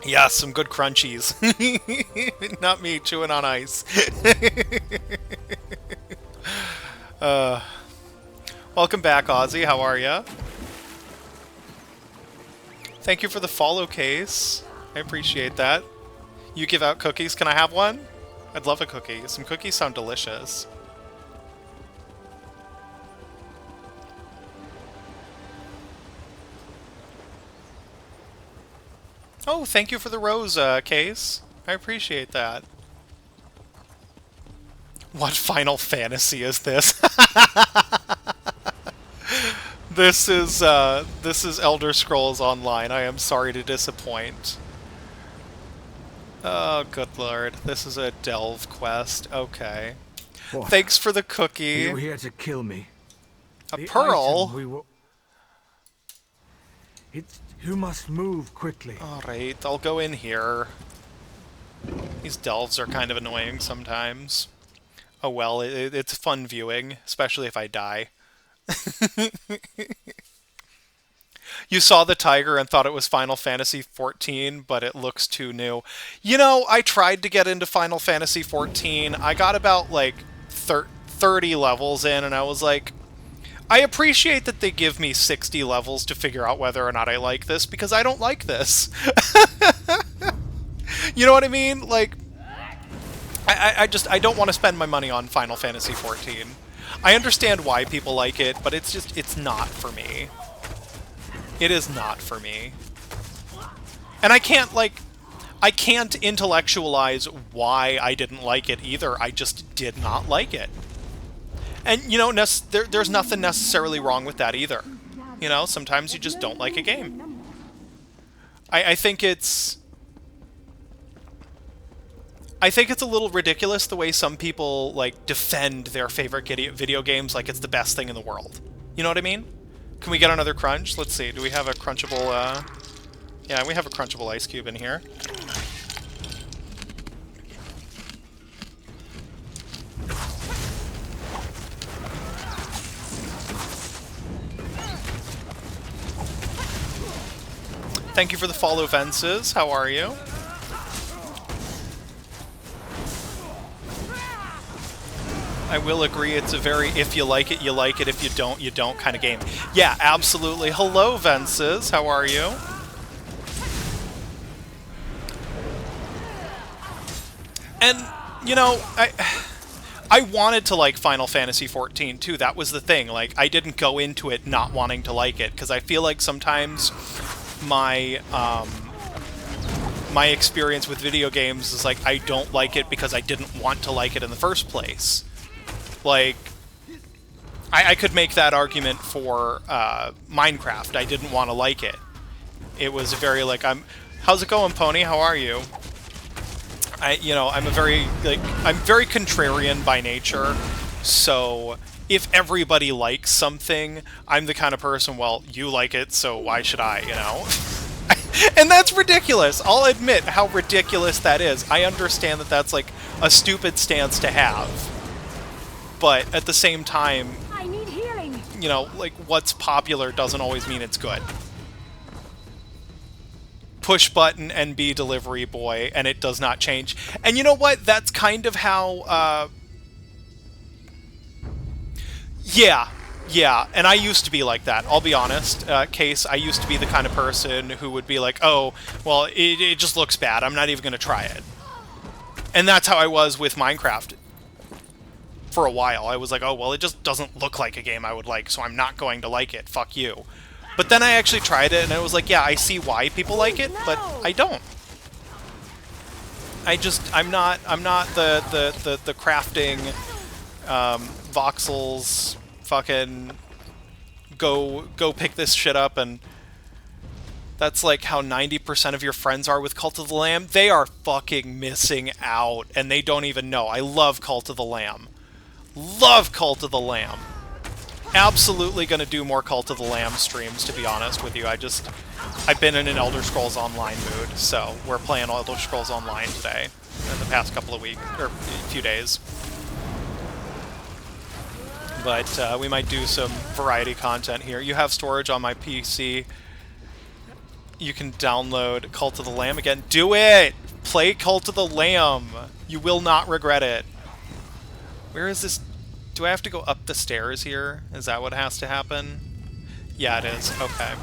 Yeah, some good crunchies. Not me chewing on ice. Welcome back, Ozzy. How are ya? Thank you for the follow case. I appreciate that. You give out cookies. Can I have one? I'd love a cookie. Some cookies sound delicious. Oh, thank you for the rose case. I appreciate that. What Final Fantasy is this? This is Elder Scrolls Online. I am sorry to disappoint. Oh, good lord. This is a delve quest. Okay. What? Thanks for the cookie. You were here to kill me. A The pearl? item we were... You must move quickly. Alright, I'll go in here. These delves are kind of annoying sometimes. Oh well, it's fun viewing, especially if I die. You saw the tiger and thought it was Final Fantasy XIV, but it looks too new. You know, I tried to get into Final Fantasy XIV. I got about, like, 30 levels in, and I was like, I appreciate that they give me 60 levels to figure out whether or not I like this, because I don't like this. You know what I mean? Like, I don't want to spend my money on Final Fantasy XIV. I understand why people like it, but it's not for me. It is not for me. And I can't intellectualize why I didn't like it either. I just did not like it. And, you know, there's nothing necessarily wrong with that either. You know, sometimes you just don't like a game. I think it's a little ridiculous the way some people, like, defend their favorite video games like it's the best thing in the world. You know what I mean? Can we get another crunch? Let's see. Do we have a crunchable, Yeah, we have a crunchable ice cube in here. Thank you for the follow, Vences. How are you? I will agree, it's a very if you like it, you like it, if you don't kind of game. Yeah, absolutely. Hello, Vences. How are you? And, you know, I wanted to like Final Fantasy XIV, too. That was the thing. Like, I didn't go into it not wanting to like it, because I feel like sometimes my experience with video games is like, I don't like it because I didn't want to like it in the first place. Like, I could make that argument for Minecraft. I didn't want to like it. It was very like, how's it going, Pony? How are you? I'm I'm very contrarian by nature, so if everybody likes something, I'm the kind of person, well, you like it, so why should I, you know? And that's ridiculous. I'll admit how ridiculous that is. I understand that that's like a stupid stance to have. But at the same time, I need healing. you know, like what's popular doesn't always mean it's good. Push button NB delivery boy, and it does not change. And you know what? That's kind of how, yeah, and I used to be like that. I'll be honest, Case, I used to be the kind of person who would be like, oh, well, it just looks bad. I'm not even going to try it. And that's how I was with Minecraft. For a while, I was like, oh, well, it just doesn't look like a game I would like, so I'm not going to like it. Fuck you. But then I actually tried it, and I was like, yeah, I see why people like it, but I don't. I'm not the crafting, voxels, fucking go pick this shit up, and that's like how 90% of your friends are with Cult of the Lamb. They are fucking missing out, and they don't even know. I love Cult of the Lamb. Love Cult of the Lamb. Absolutely gonna do more Cult of the Lamb streams, to be honest with you. I've been in an Elder Scrolls Online mood, so we're playing Elder Scrolls Online today, in the past couple of weeks, or few days. But we might do some variety content here. You have storage on my PC. You can download Cult of the Lamb again. Do it! Play Cult of the Lamb! You will not regret it. Where is this? Do I have to go up the stairs here? Is that what has to happen? Yeah, it is. Okay.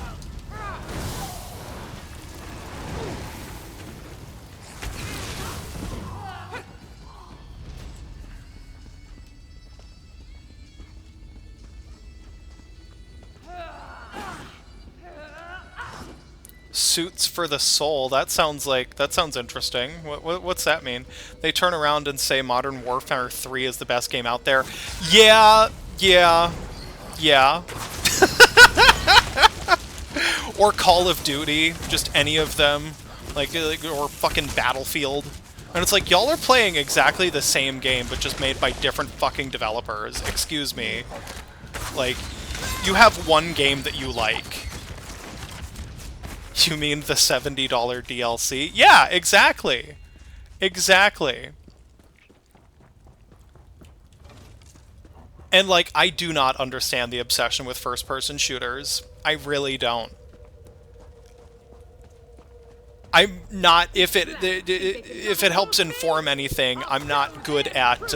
Suits for the soul. That sounds interesting. What's that mean? They turn around and say Modern Warfare 3 is the best game out there. Yeah. Or Call of Duty, just any of them, like or fucking Battlefield. And it's like, y'all are playing exactly the same game, but just made by different fucking developers. Excuse me. Like, you have one game that you like. You mean the $70 DLC? Yeah, exactly. Exactly. And, like, I do not understand the obsession with first-person shooters. I really don't. I'm not, if it helps inform anything, I'm not good at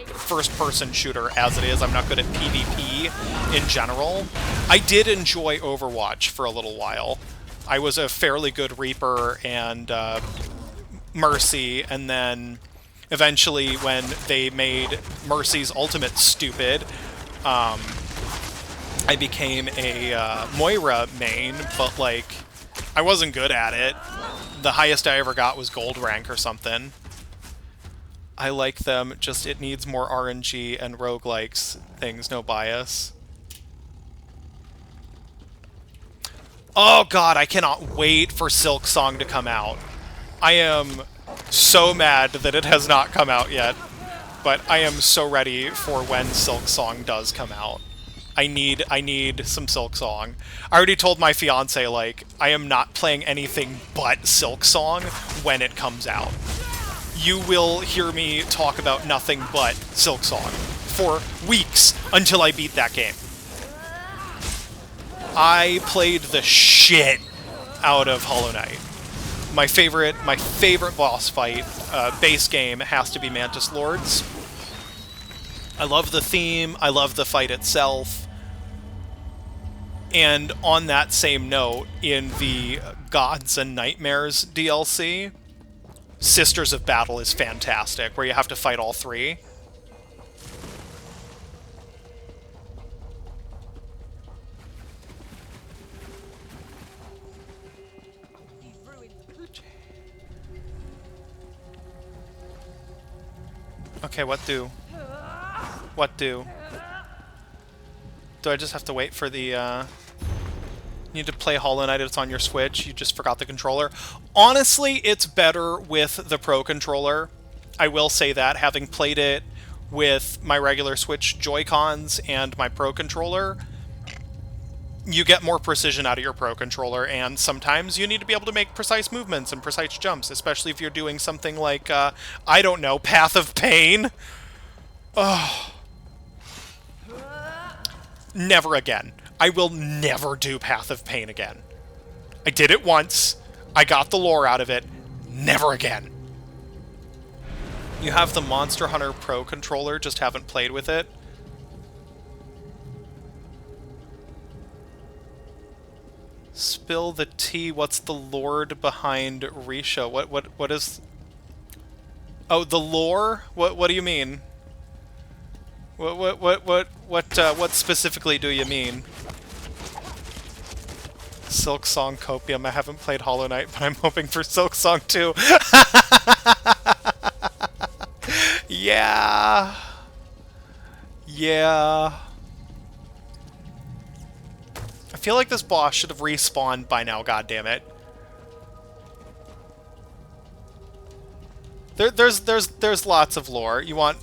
first-person shooter as it is. I'm not good at PvP in general. I did enjoy Overwatch for a little while. I was a fairly good Reaper and Mercy, and then eventually when they made Mercy's ultimate stupid, I became a Moira main, but like, I wasn't good at it. The highest I ever got was gold rank or something. I like them, just it needs more RNG and roguelikes things, no bias. Oh god, I cannot wait for Silk Song to come out. I am so mad that it has not come out yet, but I am so ready for when Silk Song does come out. I need some Silk Song. I already told my fiance, like, I am not playing anything but Silk Song when it comes out. You will hear me talk about nothing but Silk Song for weeks until I beat that game. I played the shit out of Hollow Knight. My favorite boss fight, base game, has to be Mantis Lords. I love the theme, I love the fight itself. And on that same note, in the Gods and Nightmares DLC, Sisters of Battle is fantastic, where you have to fight all three. Okay, what do? What do? Do I just have to wait for the, need to play Hollow Knight, it's on your Switch, you just forgot the controller? Honestly, it's better with the Pro Controller. I will say that, having played it with my regular Switch Joy-Cons and my Pro Controller, you get more precision out of your Pro Controller, and sometimes you need to be able to make precise movements and precise jumps, especially if you're doing something like, I don't know, Path of Pain. Oh. Never again. I will never do Path of Pain again. I did it once. I got the lore out of it. Never again. You have the Monster Hunter Pro Controller, just haven't played with it. Spill the tea. What's the lord behind Risho? What is? Oh, the lore? What do you mean? What specifically do you mean? Silk Song Copium. I haven't played Hollow Knight, but I'm hoping for Silk Song too. Yeah. Yeah. I feel like this boss should have respawned by now, goddammit. There's lots of lore. You want...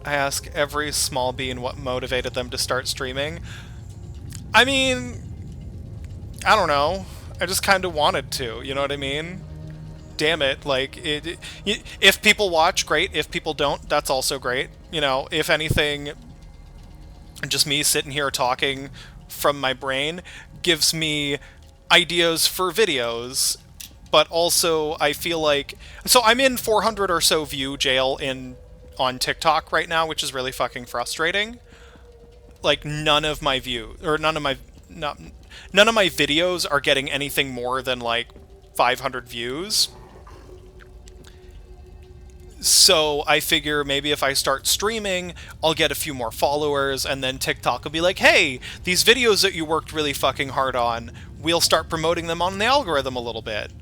I ask every small bean what motivated them to start streaming. I mean... I don't know. I just kind of wanted to, you know what I mean? Damn it, like, if people watch, great. If people don't, that's also great. You know, if anything... just me sitting here talking from my brain gives me ideas for videos, but also I feel like... So I'm in 400 or so view jail on TikTok right now, which is really fucking frustrating. Like, none of my videos are getting anything more than, like, 500 views. So I figure maybe if I start streaming, I'll get a few more followers, and then TikTok will be like, hey, these videos that you worked really fucking hard on, we'll start promoting them on the algorithm a little bit.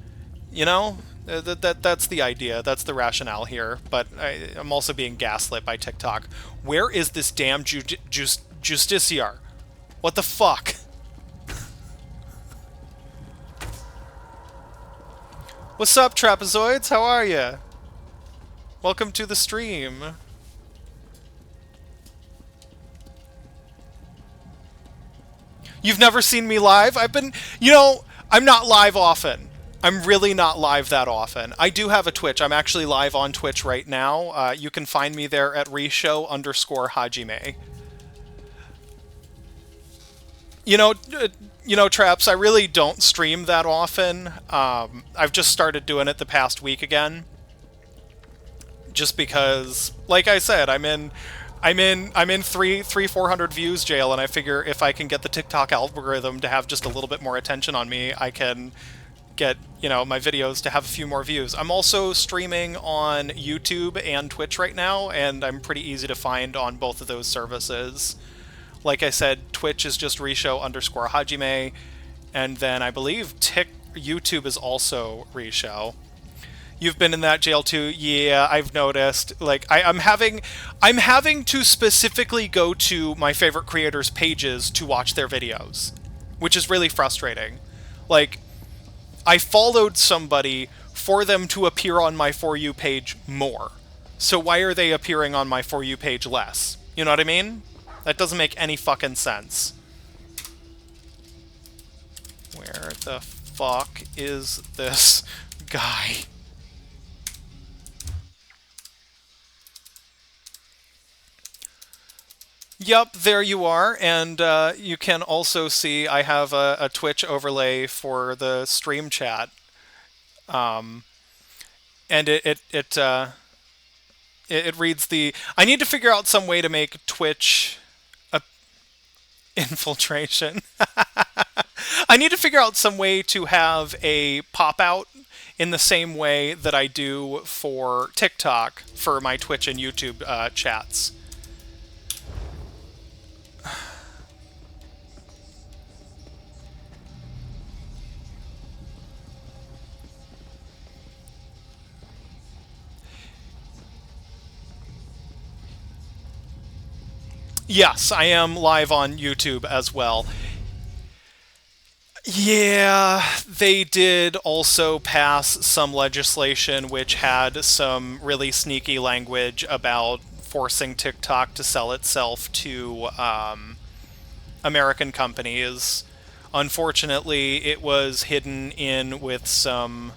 You know? That's the idea. That's the rationale here. But I'm also being gaslit by TikTok. Where is this damn Justiciar? What the fuck? What's up, Trapezoids? How are ya? Welcome to the stream. You've never seen me live? I've been... You know, I'm not live often. I'm really not live that often. I do have a Twitch. I'm actually live on Twitch right now. You can find me there at Risho_Hajime. You know, Traps, I really don't stream that often. I've just started doing it the past week again. Just because, like I said, I'm in 400 views jail, and I figure if I can get the TikTok algorithm to have just a little bit more attention on me, I can get, you know, my videos to have a few more views. I'm also streaming on YouTube and Twitch right now, and I'm pretty easy to find on both of those services. Like I said, Twitch is just Risho_Hajime, and then I believe YouTube is also Risho. You've been in that jail too? Yeah, I've noticed. Like, I'm having to specifically go to my favorite creators' pages to watch their videos, which is really frustrating. Like, I followed somebody for them to appear on my For You page more. So why are they appearing on my For You page less? You know what I mean? That doesn't make any fucking sense. Where the fuck is this guy? Yep, there you are, and you can also see I have a Twitch overlay for the stream chat, and it reads the... I need to figure out some way to make Twitch a infiltration. I need to figure out some way to have a pop-out in the same way that I do for TikTok for my Twitch and YouTube chats. Yes, I am live on YouTube as well. Yeah, they did also pass some legislation which had some really sneaky language about forcing TikTok to sell itself to American companies. Unfortunately, it was hidden in with some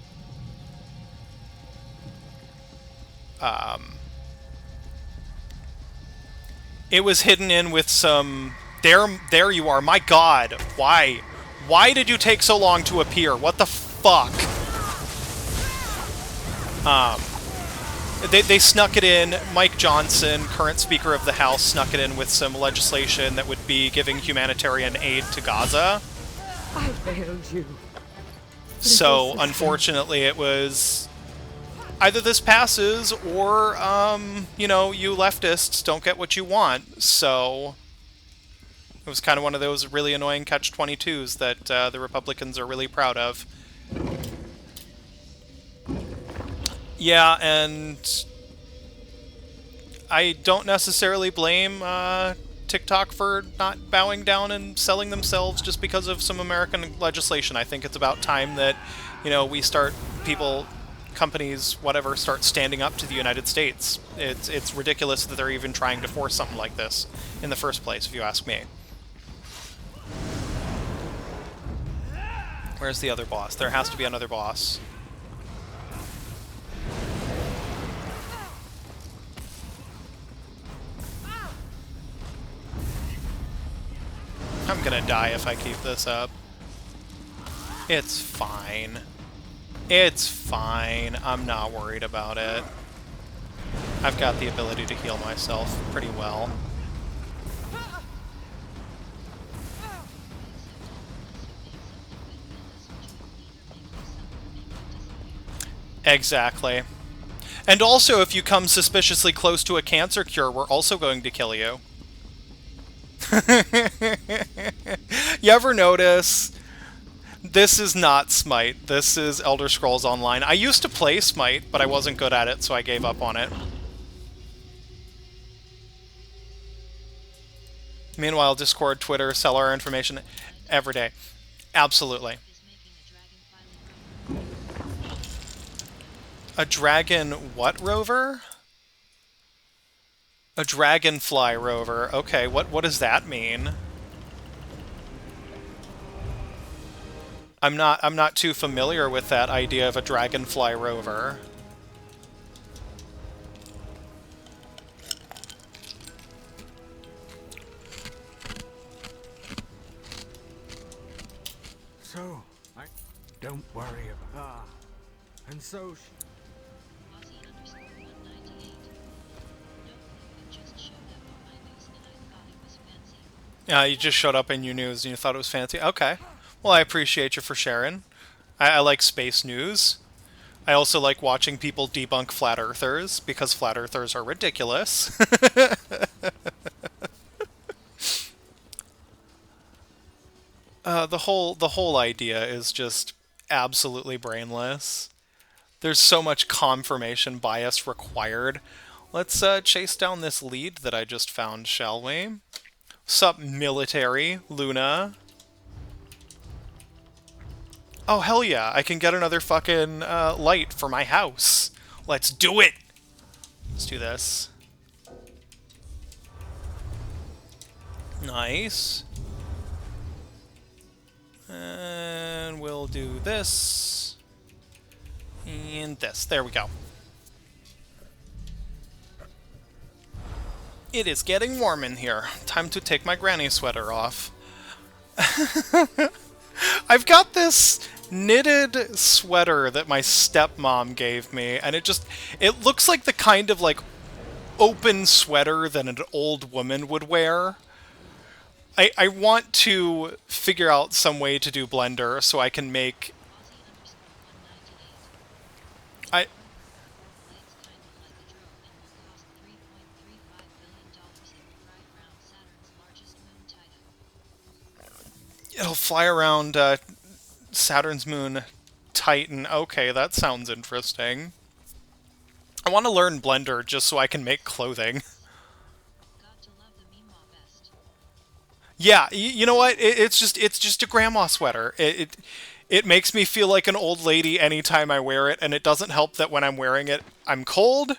it was hidden in with some there you are. My god. Why? Why did you take so long to appear? What the fuck? They snuck it in. Mike Johnson, current Speaker of the House, snuck it in with some legislation that would be giving humanitarian aid to Gaza. I failed you. So, unfortunately, it was either this passes or, you know, you leftists don't get what you want. So, it was kind of one of those really annoying catch-22s that the Republicans are really proud of. Yeah, and I don't necessarily blame TikTok for not bowing down and selling themselves just because of some American legislation. I think it's about time that, you know, we start, companies, whatever, start standing up to the United States. It's ridiculous that they're even trying to force something like this in the first place, if you ask me. Where's the other boss? There has to be another boss. I'm gonna die if I keep this up. It's fine. It's fine. I'm not worried about it. I've got the ability to heal myself pretty well. Exactly. And also, if you come suspiciously close to a cancer cure, we're also going to kill you. You ever notice? This is not Smite. This is Elder Scrolls Online. I used to play Smite, but I wasn't good at it, so I gave up on it. Meanwhile, Discord, Twitter, sell our information every day. Absolutely. A dragon what rover? A dragonfly rover. Okay, what does that mean? I'm not too familiar with that idea of a dragonfly rover. So, don't worry about... and so... Yeah, you just showed up in your news and you thought it was fancy. Okay. Well, I appreciate you for sharing. I like space news. I also like watching people debunk flat earthers, because flat earthers are ridiculous. The whole idea is just absolutely brainless. There's so much confirmation bias required. Let's chase down this lead that I just found, shall we? Sup, military, Luna? Oh, hell yeah, I can get another fucking light for my house. Let's do it! Let's do this. Nice. And we'll do this. And this. There we go. It is getting warm in here. Time to take my granny sweater off. I've got this knitted sweater that my stepmom gave me, and it looks like the kind of, like, open sweater that an old woman would wear. I want to figure out some way to do Blender so I can make... It'll fly around Saturn's moon, Titan. Okay, that sounds interesting. I want to learn Blender just so I can make clothing. Yeah, you know what? It's just a grandma sweater. It makes me feel like an old lady anytime I wear it, and it doesn't help that when I'm wearing it, I'm cold,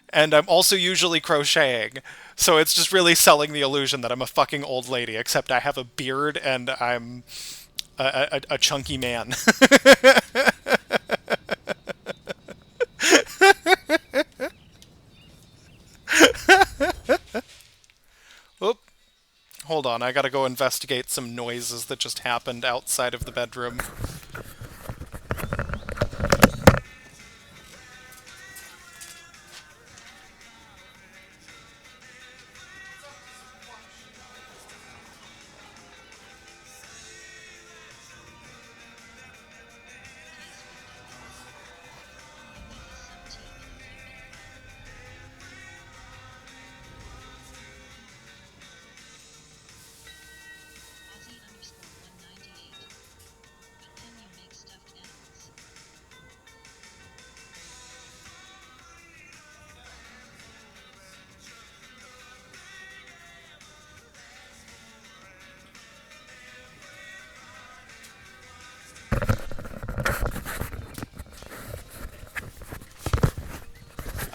and I'm also usually crocheting. So it's just really selling the illusion that I'm a fucking old lady, except I have a beard and I'm a chunky man. Oop, hold on, I gotta go investigate some noises that just happened outside of the bedroom.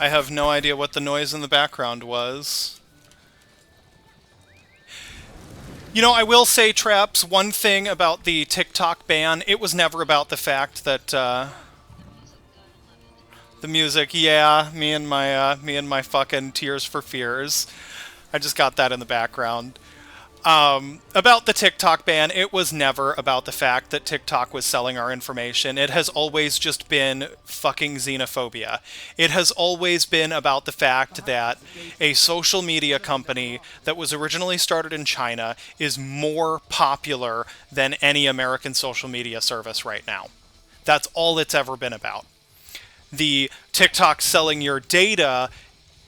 I have no idea what the noise in the background was. You know, I will say, Traps, one thing about the TikTok ban, it was never about the fact that, the music, yeah, me and my fucking Tears for Fears. I just got that in the background. About the TikTok ban, it was never about the fact that TikTok was selling our information. It has always just been fucking xenophobia. It has always been about the fact that a social media company that was originally started in China is more popular than any American social media service right now. That's all it's ever been about. The TikTok selling your data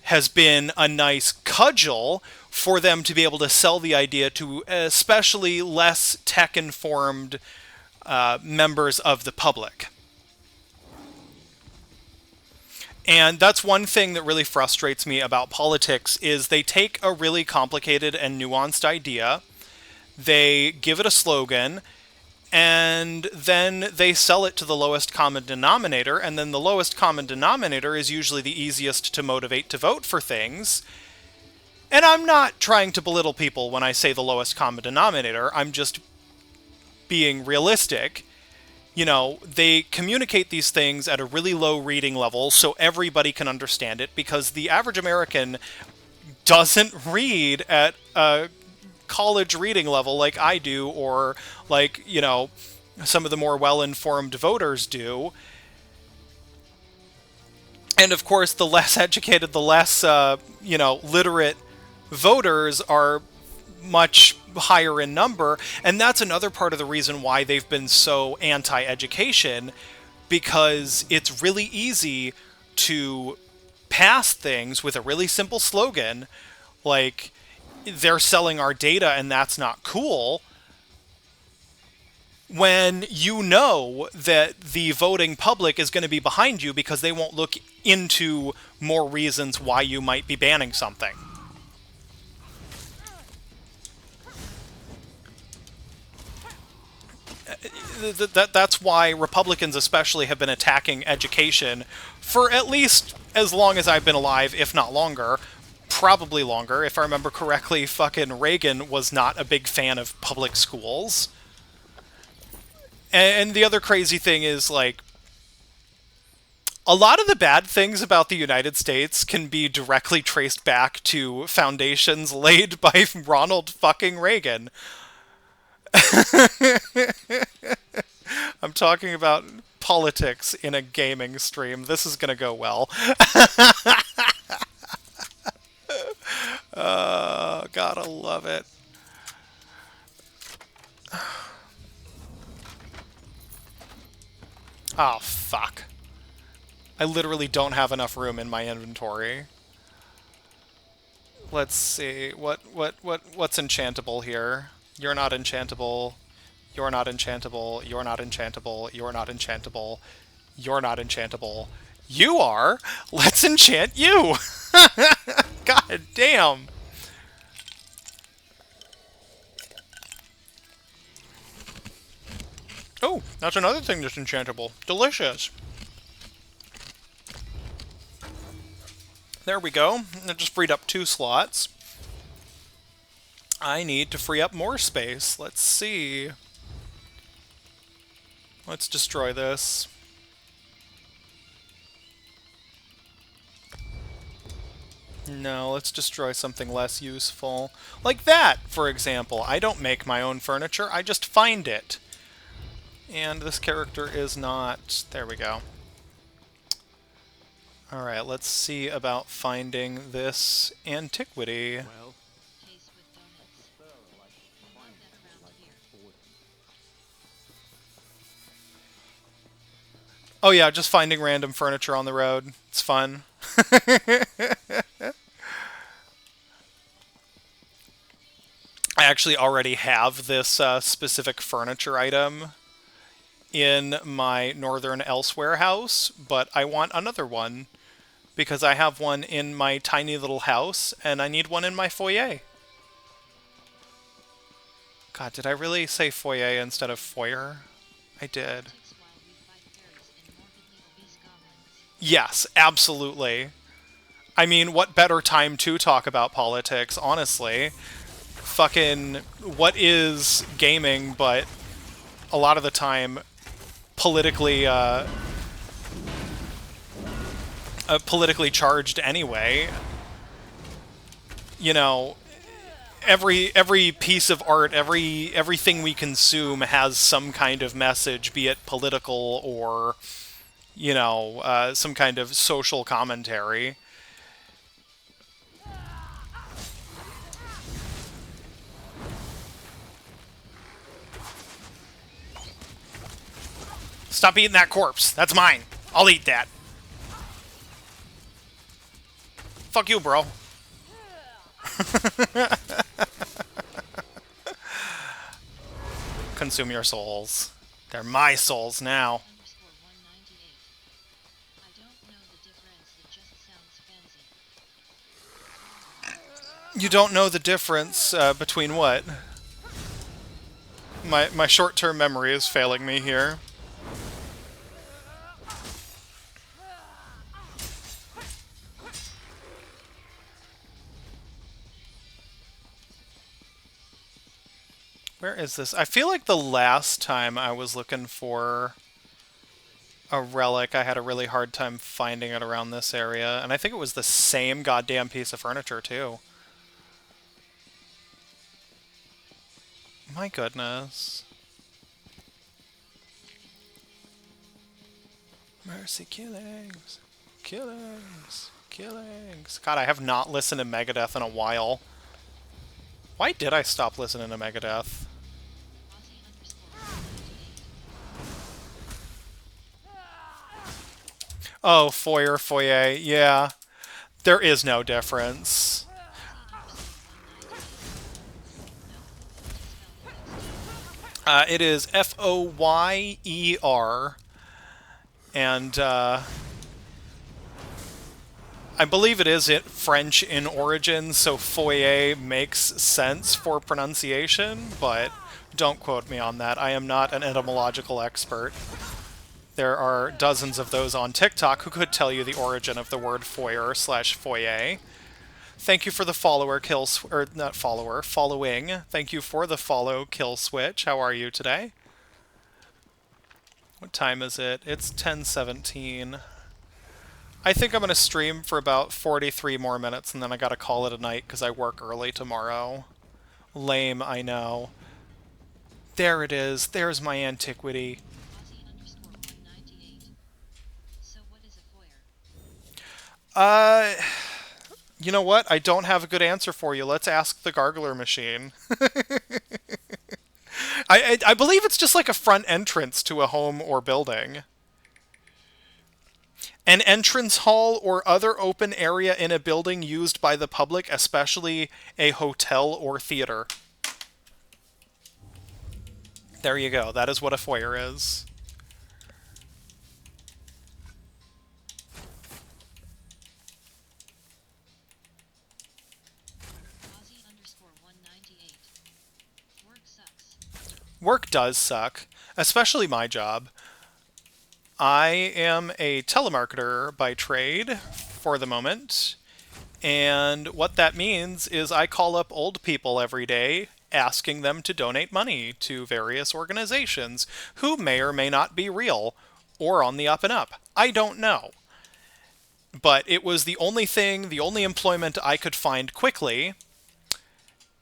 has been a nice cudgel for them to be able to sell the idea to especially less tech-informed members of the public. And that's one thing that really frustrates me about politics is they take a really complicated and nuanced idea, they give it a slogan, and then they sell it to the lowest common denominator, and then the lowest common denominator is usually the easiest to motivate to vote for things. And I'm not trying to belittle people when I say the lowest common denominator, I'm just being realistic. You know, they communicate these things at a really low reading level so everybody can understand it, because the average American doesn't read at a college reading level like I do, or like, you know, some of the more well-informed voters do. And of course, the less educated, the less, literate voters are much higher in number. And that's another part of the reason why they've been so anti-education, because it's really easy to pass things with a really simple slogan, like, they're selling our data and that's not cool, when you know that the voting public is going to be behind you because they won't look into more reasons why you might be banning something. That's why Republicans especially have been attacking education for at least as long as I've been alive, if not longer. Probably longer. If I remember correctly, fucking Reagan was not a big fan of public schools. And the other crazy thing is, like, a lot of the bad things about the United States can be directly traced back to foundations laid by Ronald fucking Reagan. I'm talking about politics in a gaming stream. This is gonna go well. Gotta love it. Oh, fuck. I literally don't have enough room in my inventory. Let's see. What's enchantable here? You're not enchantable. You're not enchantable. You're not enchantable. You're not enchantable. You're not enchantable. You are. Let's enchant you. God damn. Oh, that's another thing that's enchantable. Delicious. There we go. I just freed up 2 slots. I need to free up more space. Let's see. Let's destroy this. No, let's destroy something less useful. Like that, for example. I don't make my own furniture, I just find it. And this character is not... There we go. Alright, let's see about finding this antiquity. Well, Oh yeah, just finding random furniture on the road. It's fun. I actually already have this specific furniture item in my Northern Elsewhere house, but I want another one because I have one in my tiny little house and I need one in my foyer. God, did I really say foyer instead of foyer? I did. Yes, absolutely. I mean, what better time to talk about politics, honestly? Fucking, what is gaming but a lot of the time politically charged anyway? You know, every piece of art, everything we consume has some kind of message, be it political or, you know, some kind of social commentary. Stop eating that corpse. That's mine. I'll eat that. Fuck you, bro. Consume your souls. They're my souls now. You don't know the difference between what? My short-term memory is failing me here. Where is this? I feel like the last time I was looking for a relic, I had a really hard time finding it around this area. And I think it was the same goddamn piece of furniture, too. My goodness. Mercy killings. Killings. Killings. God, I have not listened to Megadeth in a while. Why did I stop listening to Megadeth? Oh, foyer. Yeah. There is no difference. It is Foyer. And, I believe it is French in origin, so foyer makes sense for pronunciation, but don't quote me on that. I am not an etymological expert. There are dozens of those on TikTok who could tell you the origin of the word foyer/foyer. Thank you for the following. Thank you for the follow, Kill Switch. How are you today? What time is it? It's 10:17. I think I'm going to stream for about 43 more minutes, and then I gotta call it a night because I work early tomorrow. Lame, I know. There it is. There's my antiquity. Uh... You know what? I don't have a good answer for you. Let's ask the Gargler machine. I believe it's just like a front entrance to a home or building. An entrance hall or other open area in a building used by the public, especially a hotel or theater. There you go. That is what a foyer is. Work does suck, especially my job. I am a telemarketer by trade for the moment, and what that means is I call up old people every day asking them to donate money to various organizations who may or may not be real or on the up and up. I don't know. But it was the only thing, the only employment I could find quickly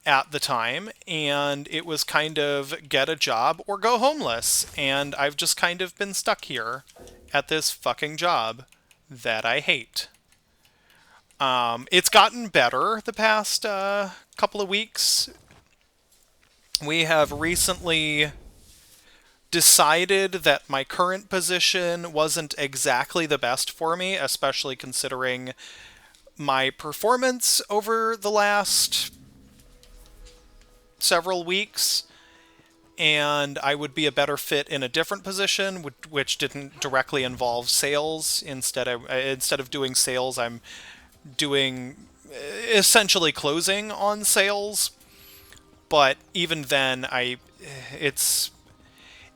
at the time, and it was kind of get a job or go homeless, and I've just kind of been stuck here at this fucking job that I hate. It's gotten better the past couple of weeks. We have recently decided that my current position wasn't exactly the best for me, especially considering my performance over the last several weeks, and I would be a better fit in a different position, which didn't directly involve sales. Instead of doing sales, I'm doing essentially closing on sales. But even then, it's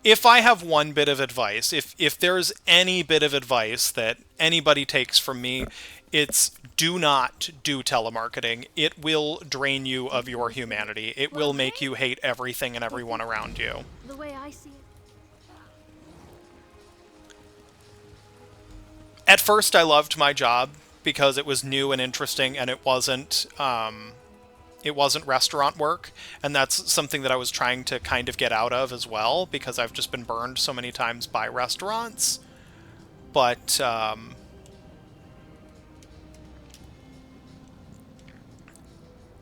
if I have one bit of advice, if there's any bit of advice that anybody takes from me, it's do not do telemarketing. It will drain you of your humanity. It will make you hate everything and everyone around you. The way I see it. At first, I loved my job because it was new and interesting, and it wasn't restaurant work, and that's something that I was trying to kind of get out of as well, because I've just been burned so many times by restaurants. But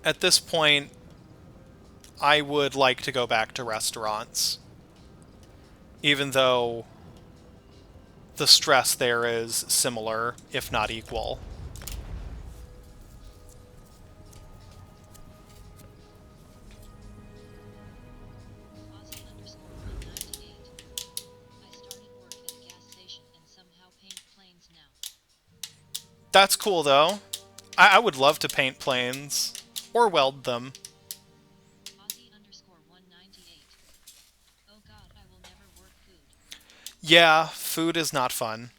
at this point, I would like to go back to restaurants, even though the stress there is similar, if not equal. That's cool, though. I would love to paint planes. Or weld them. Yeah, food is not fun.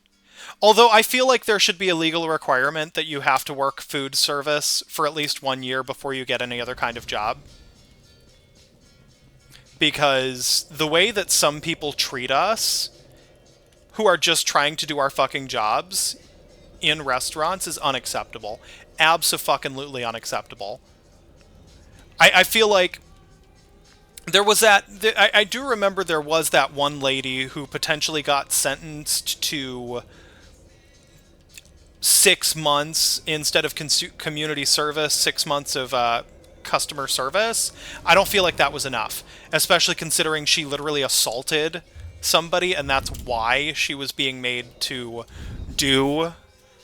Although I feel like there should be a legal requirement that you have to work food service for at least 1 year before you get any other kind of job. Because the way that some people treat us, who are just trying to do our fucking jobs in restaurants, is unacceptable. Abso-fucking-lutely unacceptable. I feel like there was that... I do remember there was that one lady who potentially got sentenced to 6 months instead of community service, 6 months of customer service. I don't feel like that was enough, especially considering she literally assaulted somebody, and that's why she was being made to do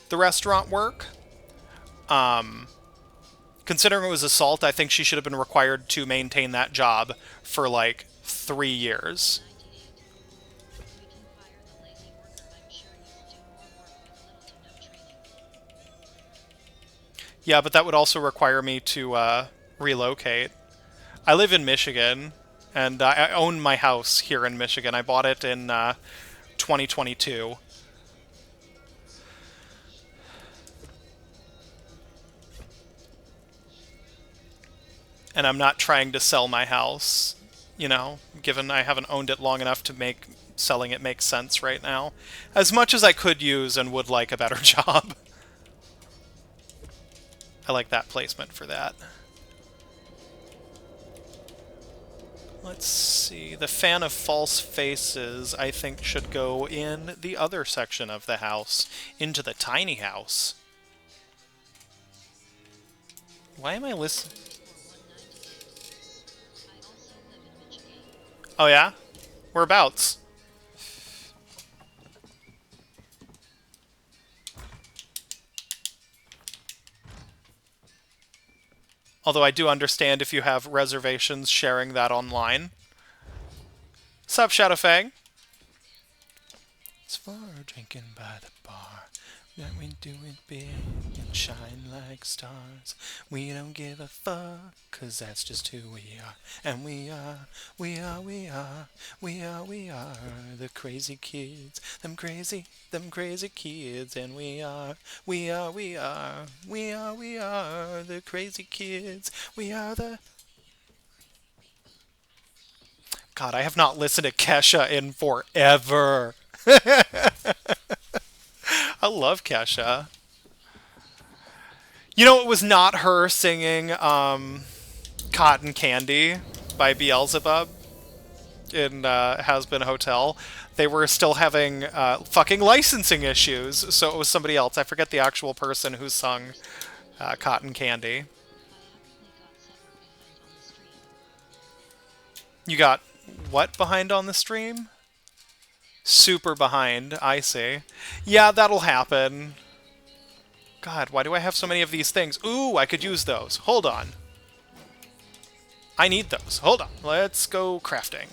the restaurant work. Considering it was assault, I think she should have been required to maintain that job for like 3 years. Yeah, but that would also require me to relocate. I live in Michigan, and I own my house here in Michigan. I bought it in 2022. And I'm not trying to sell my house, you know, given I haven't owned it long enough to make selling it make sense right now. As much as I could use and would like a better job. I like that placement for that. Let's see. The fan of false faces, I think, should go in the other section of the house, into the tiny house. Why am I listening? Oh yeah? Whereabouts? Although I do understand if you have reservations sharing that online. Sup, Shadowfang? It's for drinking by the bar. That we do it big and shine like stars. We don't give a fuck, 'cause that's just who we are. And we are the crazy kids. Them crazy kids. And we are the crazy kids. We are the... God, I have not listened to Kesha in forever. I love Kesha. You know, it was not her singing Cotton Candy by Beelzebub in Has Been Hotel. They were still having fucking licensing issues, so it was somebody else. I forget the actual person who sung Cotton Candy. You got what behind on the stream? Super behind, I see. Yeah, that'll happen. God, why do I have so many of these things? Ooh, I could use those. Hold on. I need those. Hold on. Let's go crafting.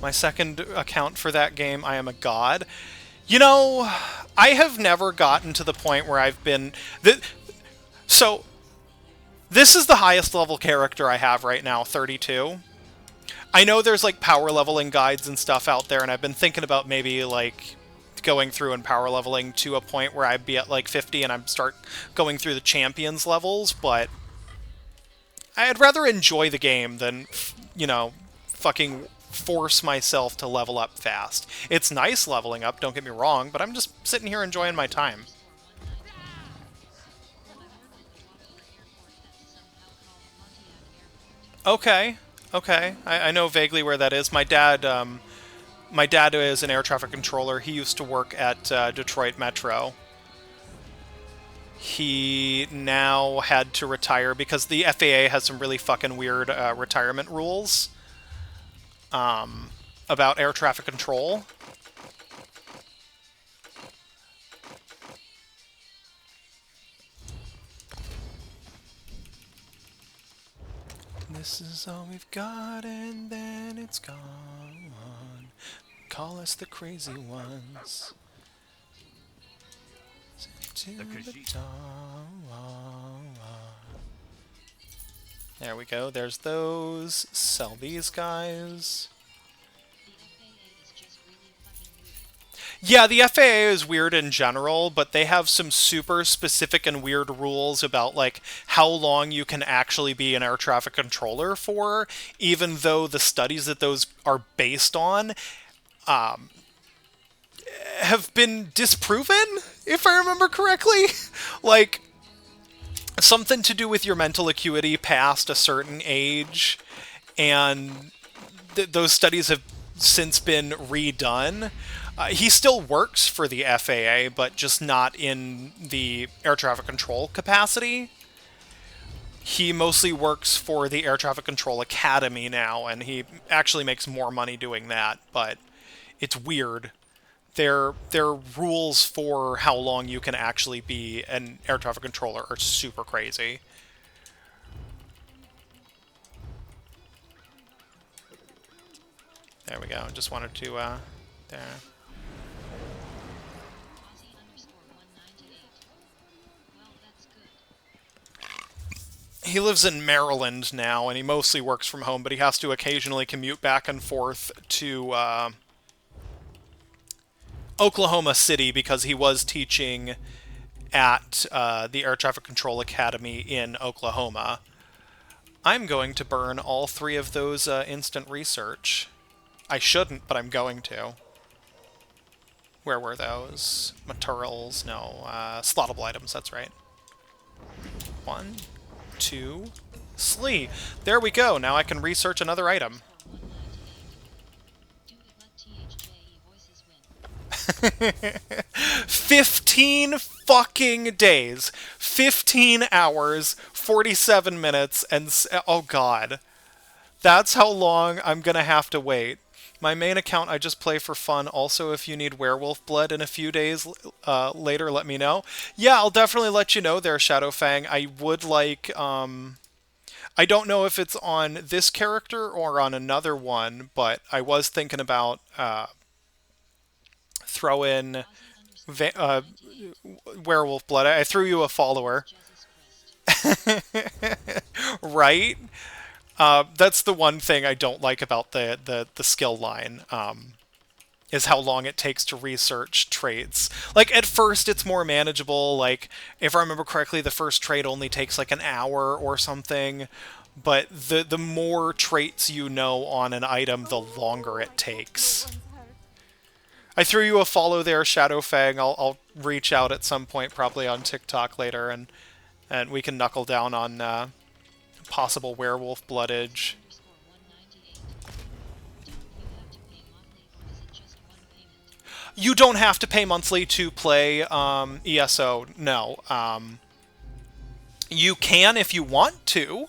My second account for that game, I am a god. You know, I have never gotten to the point where I've been... So, this is the highest level character I have right now, 32. I know there's, like, power leveling guides and stuff out there, and I've been thinking about maybe, like, going through and power leveling to a point where I'd be at, like, 50 and I'd start going through the champions levels, but I'd rather enjoy the game than, you know, fucking force myself to level up fast. It's nice leveling up, don't get me wrong, but I'm just sitting here enjoying my time. Okay, okay. I know vaguely where that is. My dad is an air traffic controller. He used to work at Detroit Metro. He now had to retire because the FAA has some really fucking weird retirement rules about air traffic control. This is all we've got, and then it's gone. Call us the crazy ones. To the dawn. There we go. There's those. Sell these guys. Yeah, the FAA is weird in general, but they have some super specific and weird rules about, like, how long you can actually be an air traffic controller for, even though the studies that those are based on have been disproven, if I remember correctly. Like, something to do with your mental acuity past a certain age, and those studies have since been redone. He still works for the FAA, but just not in the air traffic control capacity. He mostly works for the Air Traffic Control Academy now, and he actually makes more money doing that, but it's weird. Their rules for how long you can actually be an air traffic controller are super crazy. There we go. Just wanted to, there. He lives in Maryland now, and he mostly works from home, but he has to occasionally commute back and forth to Oklahoma City because he was teaching at the Air Traffic Control Academy in Oklahoma. I'm going to burn all 3 of those instant research. I shouldn't, but I'm going to. Where were those? Materials? No. Slottable items, that's right. 1, 2, Slee. There we go. Now I can research another item. 15 fucking days. 15 hours, 47 minutes, and... oh god. That's how long I'm gonna have to wait. My main account I just play for fun. Also, if you need werewolf blood in a few days later, let me know. Yeah, I'll definitely let you know there, Shadowfang. I would like... I don't know if it's on this character or on another one, but I was thinking about... throw in werewolf blood. I threw you a follower. Right? That's the one thing I don't like about the skill line, is how long it takes to research traits. Like, at first it's more manageable. Like, if I remember correctly, the first trait only takes like an hour or something. But the more traits you know on an item, the longer it takes. I threw you a follow there, Shadowfang. I'll reach out at some point, probably on TikTok later, and we can knuckle down on possible werewolf bloodage. You don't have to pay monthly to play ESO, no. You can if you want to,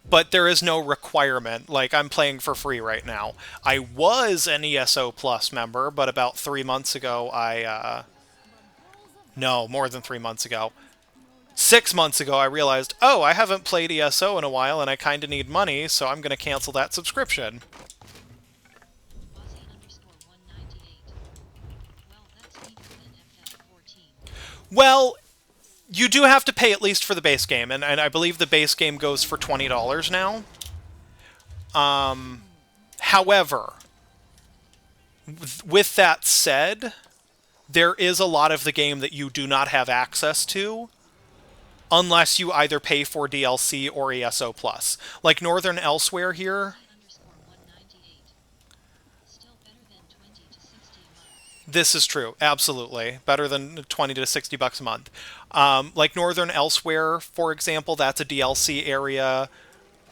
but there is no requirement. Like, I'm playing for free right now. I was an ESO Plus member, but about 3 months ago, no, more than 3 months ago. 6 months ago, I realized, oh, I haven't played ESO in a while, and I kind of need money, so I'm going to cancel that subscription. Well, you do have to pay at least for the base game, and I believe the base game goes for $20 now. However, with that said, there is a lot of the game that you do not have access to unless you either pay for DLC or ESO Plus. Like Northern Elsewhere here. This is true, absolutely. Better than 20 to 60 bucks a month. Like Northern Elsewhere, for example, that's a DLC area.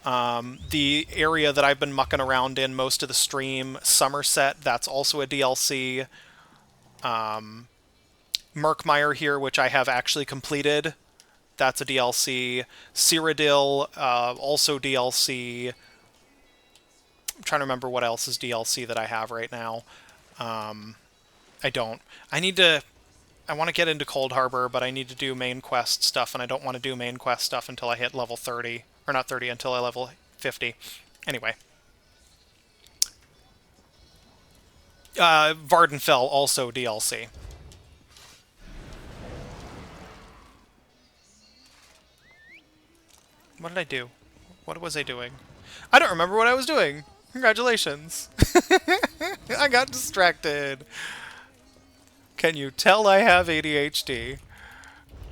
The area that I've been mucking around in most of the stream, Somerset, that's also a DLC. Murkmire here, which I have actually completed, that's a DLC. Cyrodiil, also DLC. I'm trying to remember what else is DLC that I have right now. I don't. I want to get into Cold Harbor, but I need to do main quest stuff, and I don't want to do main quest stuff until I hit level 30. Or not 30, until I level 50. Anyway. Vardenfell, also DLC. What did I do? What was I doing? I don't remember what I was doing. Congratulations. I got distracted. Can you tell I have ADHD?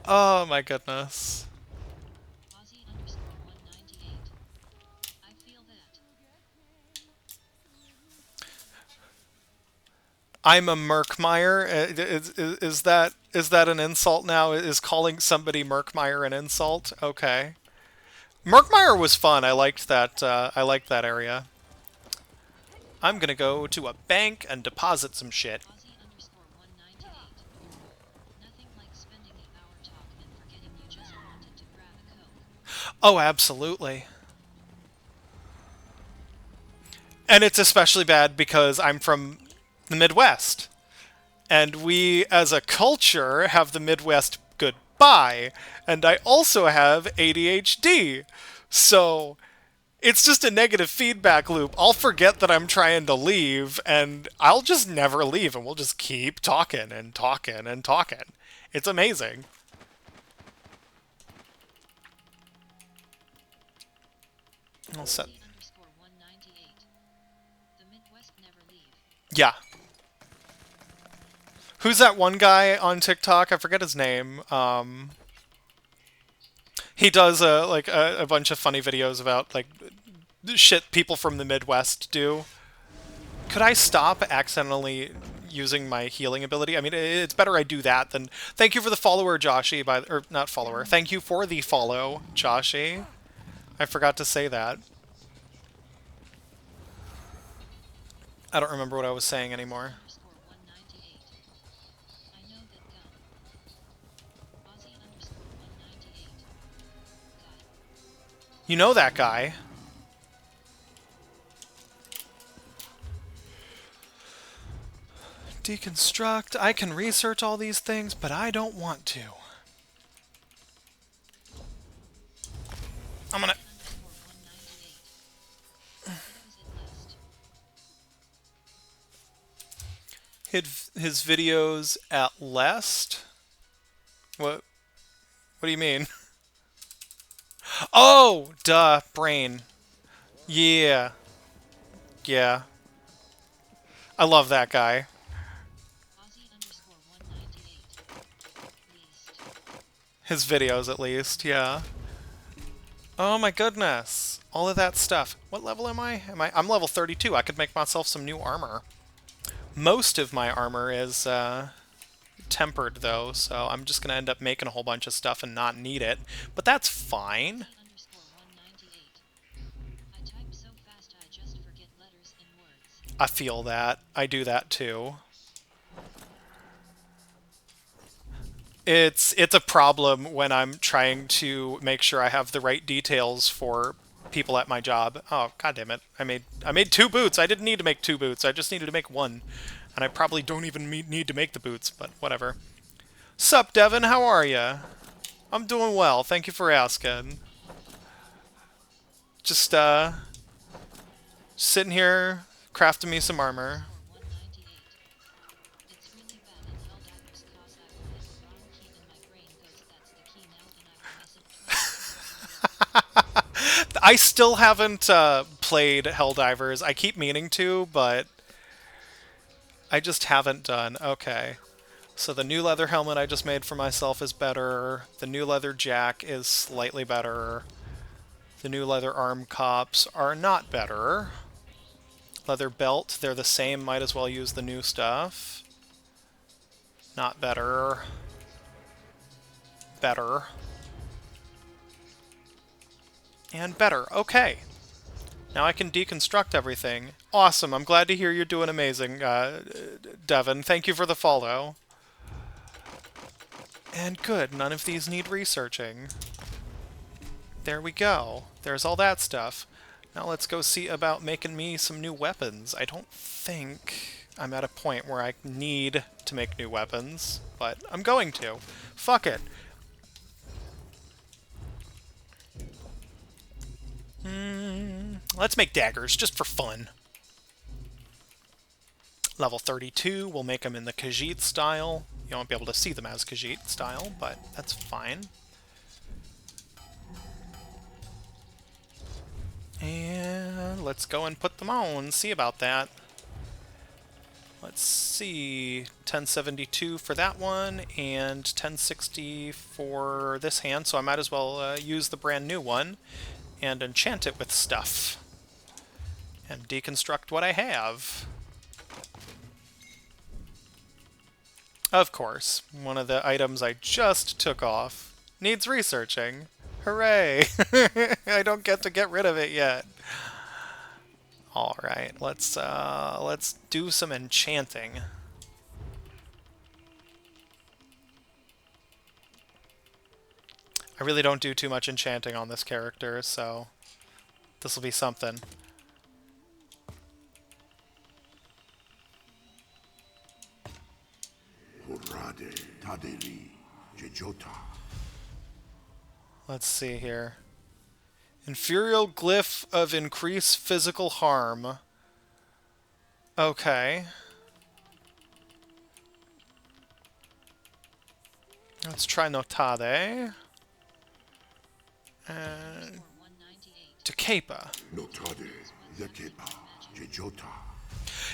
Oh my goodness. I'm a Murkmire. Is that an insult now? Is calling somebody Murkmire an insult? Okay. Murkmire was fun. I liked that. I liked that area. I'm gonna go to a bank and deposit some shit. Oh, absolutely. And it's especially bad because I'm from the Midwest. And we, as a culture, have the Midwest goodbye. And I also have ADHD. So it's just a negative feedback loop. I'll forget that I'm trying to leave, and I'll just never leave, and we'll just keep talking and talking and talking. It's amazing. I'll set. Yeah. Who's that one guy on TikTok? I forget his name. He does like a bunch of funny videos about like shit people from the Midwest do. Could I stop accidentally using my healing ability? I mean, it's better I do that than... Thank you for the follower, Joshi, or not follower. Thank you for the follow, Joshi. I forgot to say that. I don't remember what I was saying anymore. You know that guy. Deconstruct. I can research all these things, but I don't want to. I'm gonna... His videos at lest? What do you mean? Oh, duh, brain. Yeah. Yeah. I love that guy. His videos, at least, yeah. Oh my goodness. All of that stuff. What level am I? I'm level 32. I could make myself some new armor. Most of my armor is tempered, though, so I'm just going to end up making a whole bunch of stuff and not need it. But that's fine. I feel that. I do that, too. It's a problem when I'm trying to make sure I have the right details for people at my job. Oh, god damn it. I made 2 boots. I didn't need to make 2 boots. I just needed to make 1. And I probably don't even need to make the boots, but whatever. Sup, Devin? How are ya? I'm doing well. Thank you for asking. Just, sitting here, crafting me some armor. I still haven't played Helldivers. I keep meaning to, but I just haven't done. Okay. So the new leather helmet I just made for myself is better. The new leather jack is slightly better. The new leather arm cops are not better. Leather belt, they're the same. Might as well use the new stuff. Not better. Better. And better. Okay. Now I can deconstruct everything. Awesome. I'm glad to hear you're doing amazing, Devin. Thank you for the follow. And good. None of these need researching. There we go. There's all that stuff. Now let's go see about making me some new weapons. I don't think I'm at a point where I need to make new weapons, but I'm going to. Fuck it. Let's make daggers, just for fun. Level 32, we'll make them in the Khajiit style. You won't be able to see them as Khajiit style, but that's fine. And let's go and put them on, see about that. Let's see, 1072 for that one, and 1060 for this hand, so I might as well use the brand new one and enchant it with stuff. And deconstruct what I have. Of course, one of the items I just took off needs researching. Hooray! I don't get to get rid of it yet. All right, let's do some enchanting. I really don't do too much enchanting on this character, so this will be something. Let's see here. Inferior glyph of increased physical harm. Okay. Let's try Notade. Tekepa.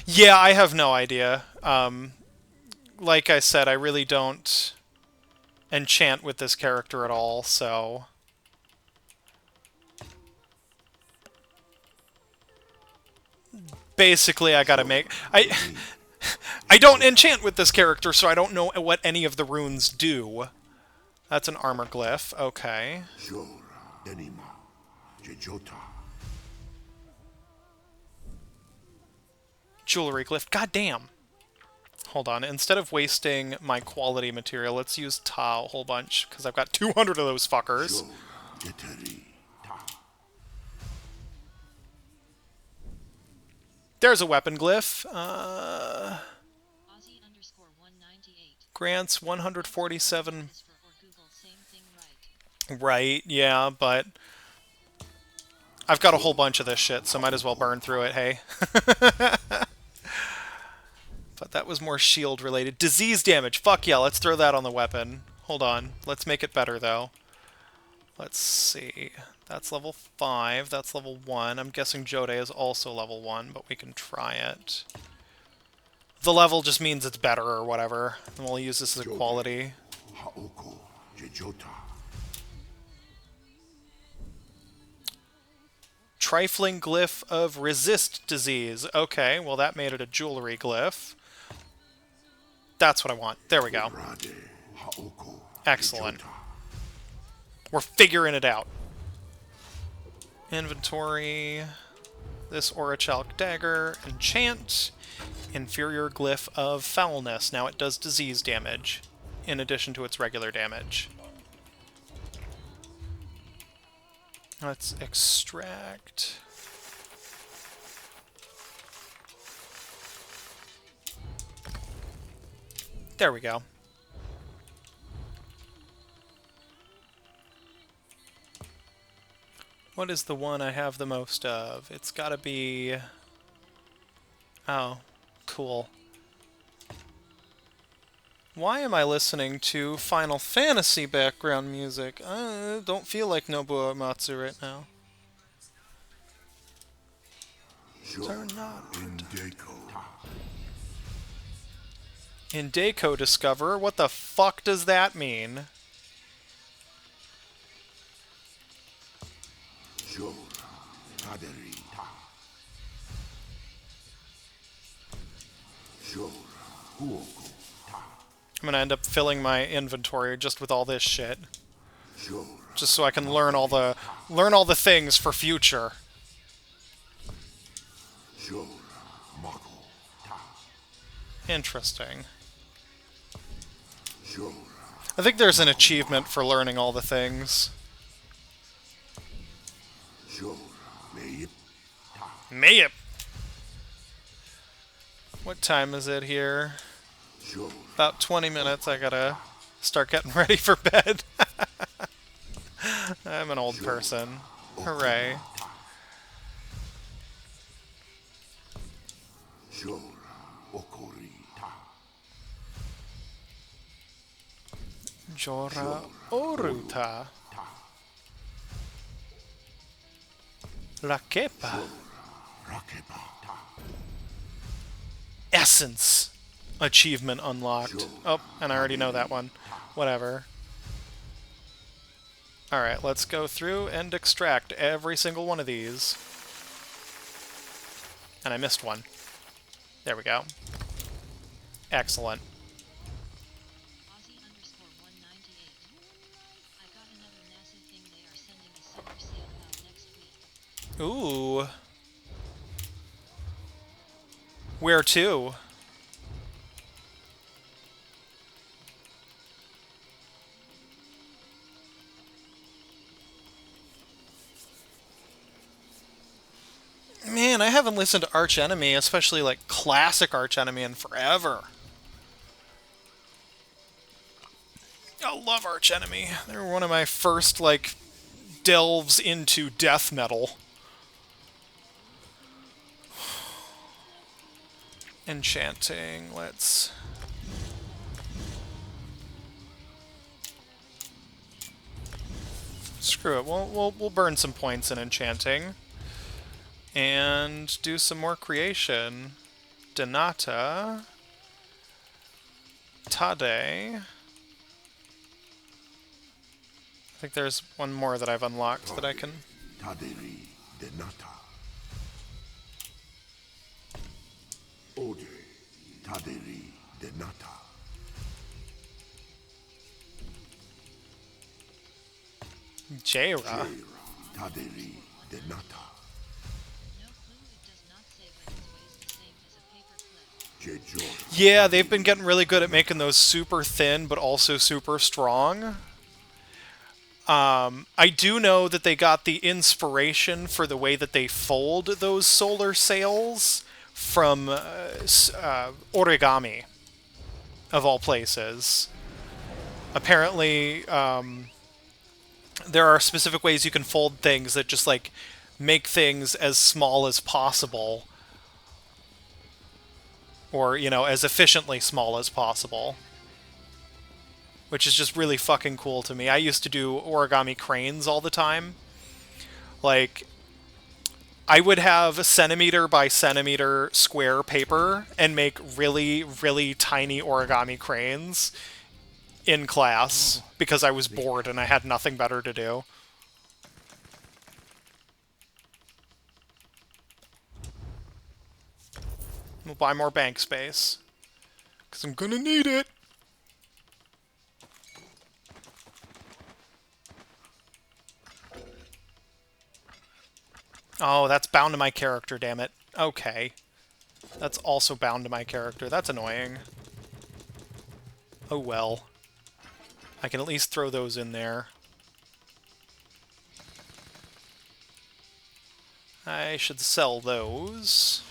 Yeah, I have no idea. Like I said, I really don't enchant with this character at all, so... Basically, I gotta make... I don't enchant with this character, so I don't know what any of the runes do. That's an armor glyph, okay. Jewelry glyph, goddamn! Hold on, instead of wasting my quality material, let's use Ta a whole bunch, because I've got 200 of those fuckers. There's a weapon glyph. Grants 147. Right, yeah, but I've got a whole bunch of this shit, so might as well burn through it, hey? But that was more shield related. Disease damage. Fuck yeah, let's throw that on the weapon. Hold on. Let's make it better, though. Let's see. That's level 5. That's level 1. I'm guessing Jode is also level 1, but we can try it. The level just means it's better or whatever. And we'll use this as a quality. Trifling glyph of resist disease. Okay, well that made it a jewelry glyph. That's what I want. There we go. Excellent. We're figuring it out. Inventory. This Orichalk dagger. Enchant. Inferior glyph of foulness. Now it does disease damage, in addition to its regular damage. Let's extract. There we go. What is the one I have the most of? It's gotta be... Oh, cool. Why am I listening to Final Fantasy background music? I don't feel like Nobuo Uematsu right now. Turn not. Indeko Discover? What the fuck does that mean? I'm gonna end up filling my inventory just with all this shit. Just so I can learn all the things for future. Interesting. I think there's an achievement for learning all the things. Mayep. What time is it here? About 20 minutes. I gotta start getting ready for bed. I'm an old person. Hooray. Jora Oruta. Rakepa. Essence. Achievement unlocked. Oh, and I already know that one. Whatever. Alright, let's go through and extract every single one of these. And I missed one. There we go. Excellent. Ooh. Where to? Man, I haven't listened to Arch Enemy, especially like classic Arch Enemy, in forever. I love Arch Enemy. They were one of my first, like, delves into death metal. Enchanting, let's... Screw it, we'll burn some points in enchanting. And do some more creation. Donata. Tade. I think there's one more that I've unlocked that I can... Taderi Denata. Ode Taderi Denata. Jaira. Taderi Denata. Yeah, they've been getting really good at making those super thin, but also super strong. I do know that they got the inspiration for the way that they fold those solar sails from origami, of all places. Apparently, there are specific ways you can fold things that just, like, make things as small as possible. or, you know, as efficiently small as possible. Which is just really fucking cool to me. I used to do origami cranes all the time. Like, I would have centimeter by centimeter square paper and make really, really tiny origami cranes in class because I was bored and I had nothing better to do. We'll buy more bank space because I'm gonna need it. Oh, that's bound to my character, damn it. Okay. That's also bound to my character. That's annoying. Oh well. I can at least throw those in there. I should sell those.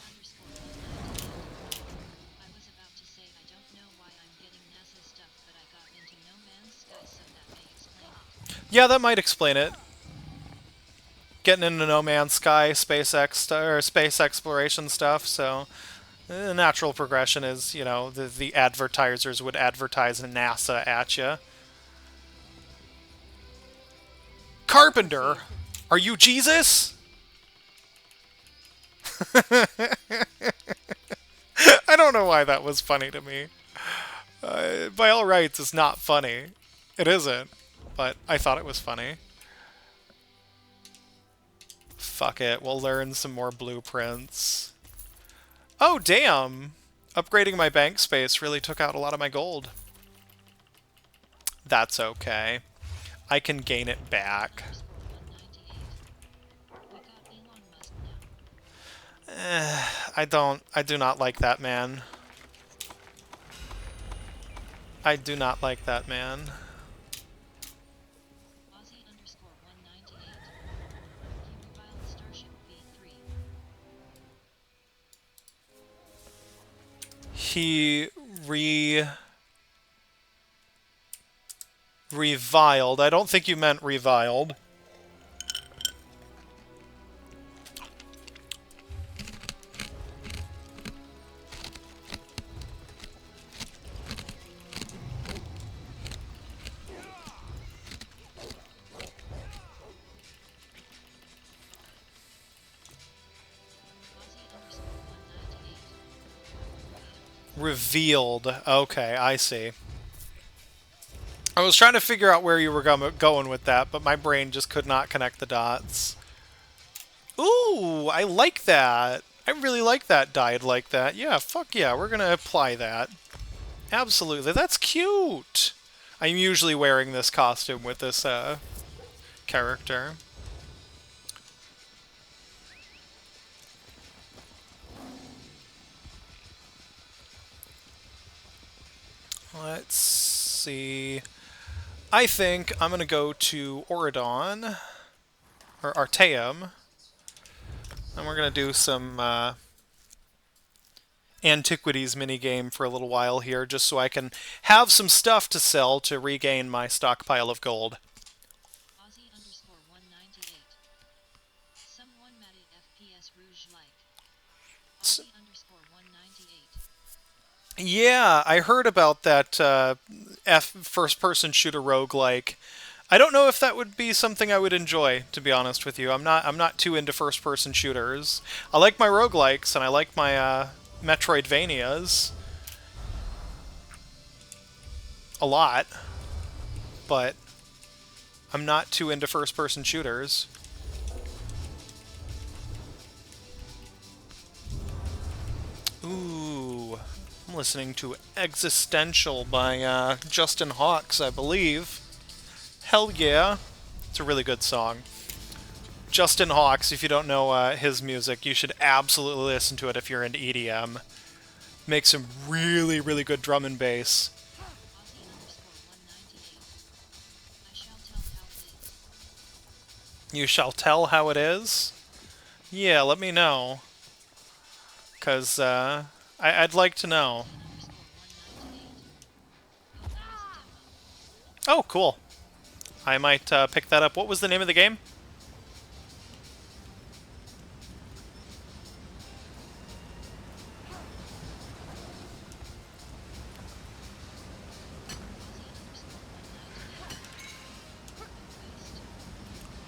Yeah, that might explain it. Getting into No Man's Sky, or space exploration stuff, so the natural progression is, you know, the advertisers would advertise NASA at you. Carpenter, are you Jesus? I don't know why that was funny to me. By all rights, it's not funny. It isn't, but I thought it was funny. Fuck it, we'll learn some more blueprints. Oh, damn! Upgrading my bank space really took out a lot of my gold. That's okay. I can gain it back. I do not like that man. I do not like that man. He reviled. I don't think you meant reviled. Revealed. Okay, I see. I was trying to figure out where you were going with that, but my brain just could not connect the dots. Ooh, I like that. I really like that dyed like that. Yeah, fuck yeah, we're gonna apply that. Absolutely, that's cute! I'm usually wearing this costume with this, character. Let's see. I think I'm gonna go to Auridon, or Arteum, and we're gonna do some Antiquities minigame for a little while here, just so I can have some stuff to sell to regain my stockpile of gold. Yeah, I heard about that first-person shooter roguelike. I don't know if that would be something I would enjoy, to be honest with you. I'm not too into first-person shooters. I like my roguelikes and I like my Metroidvanias a lot, but I'm not too into first-person shooters. Ooh, I'm listening to Existential by Justin Hawkes, I believe. Hell yeah. It's a really good song. Justin Hawkes, if you don't know his music, you should absolutely listen to it if you're into EDM. Makes some really, really good drum and bass. You shall tell how it is? Yeah, let me know. Because I'd like to know. Oh, cool. I might pick that up. What was the name of the game?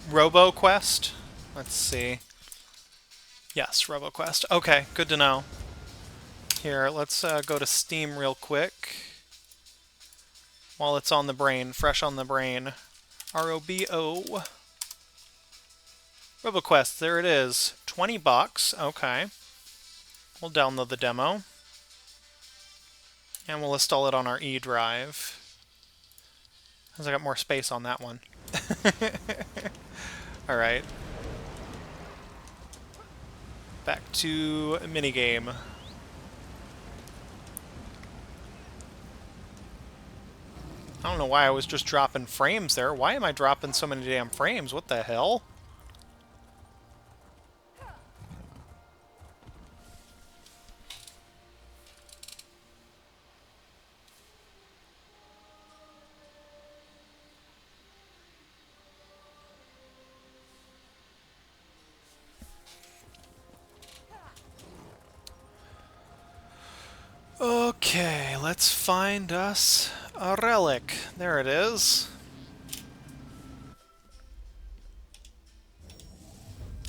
RoboQuest? Let's see. Yes, RoboQuest. Okay, good to know. Here, let's go to Steam real quick. While it's on the brain, fresh on the brain. ROBO. RoboQuest, there it is. 20 bucks. Okay. We'll download the demo. And we'll install it on our E drive. Because I got more space on that one. Alright. Back to minigame. I don't know why I was just dropping frames there. Why am I dropping so many damn frames? What the hell? Okay, let's find us a relic. There it is.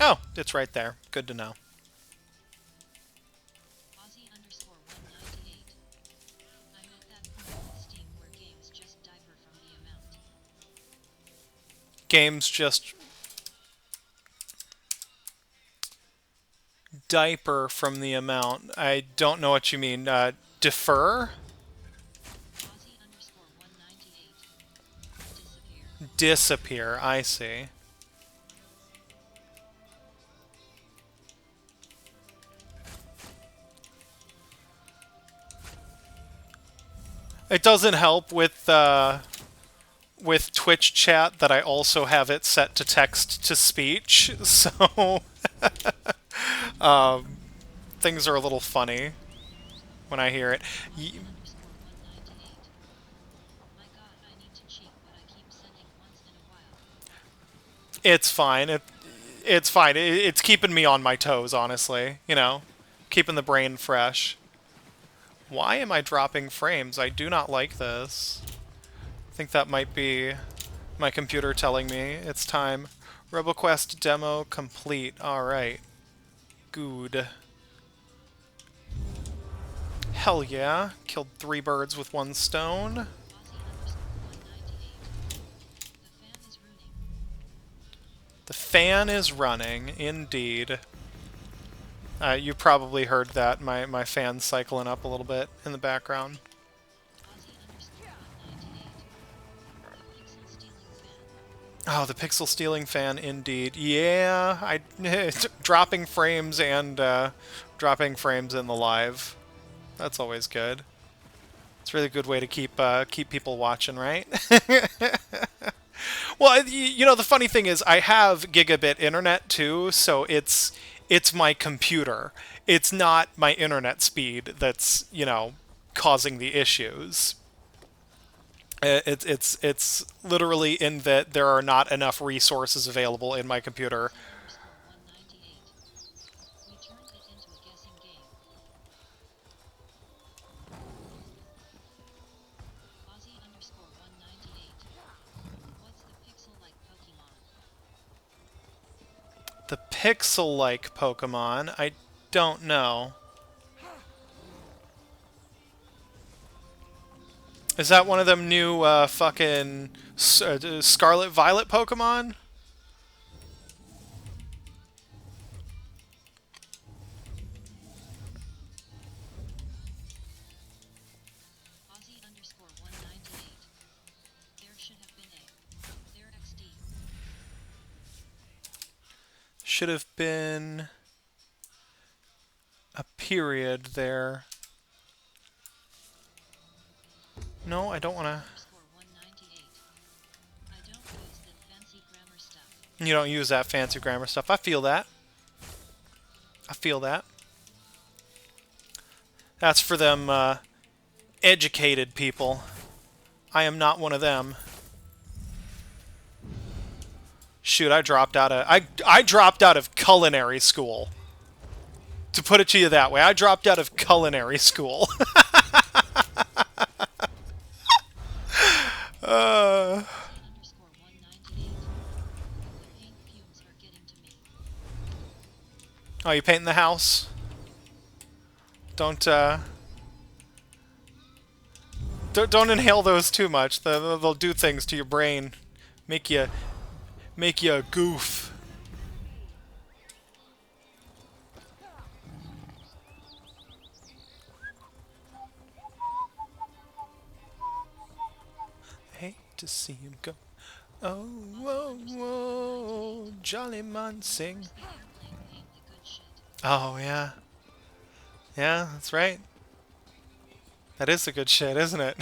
Oh, it's right there. Good to know. Games just diaper from the amount. I don't know what you mean. Defer? Disappear, I see. It doesn't help with Twitch chat that I also have it set to text to speech, so things are a little funny when I hear it. It's fine. It's fine. It's keeping me on my toes, honestly. You know, keeping the brain fresh. Why am I dropping frames? I do not like this. I think that might be my computer telling me it's time. RoboQuest demo complete. Alright. Good. Hell yeah. Killed 3 birds with 1 stone. The fan is running, indeed. You probably heard that, my fan's cycling up a little bit in the background. Oh, the pixel stealing fan, indeed. Yeah, dropping frames and dropping frames in the live. That's always good. It's a really good way to keep people watching, right? Well, you know, the funny thing is I have gigabit internet too, so it's my computer. It's not my internet speed that's, you know, causing the issues. It's literally in that there are not enough resources available in my computer. The pixel-like Pokemon? I don't know. Is that one of them new fucking Scarlet Violet Pokemon? Should have been a period there. No, I don't want to. You don't use that fancy grammar stuff. I feel that. I feel that. That's for them educated people. I am not one of them. Shoot, I dropped out of I dropped out of culinary school. To put it to you that way, I dropped out of culinary school. Oh, you painting the house? Don't don't inhale those too much. They'll do things to your brain, make you a goof. Hate to see him go. Oh, whoa, whoa, jolly man sing. Oh, yeah. Yeah, that's right. That is the good shit, isn't it?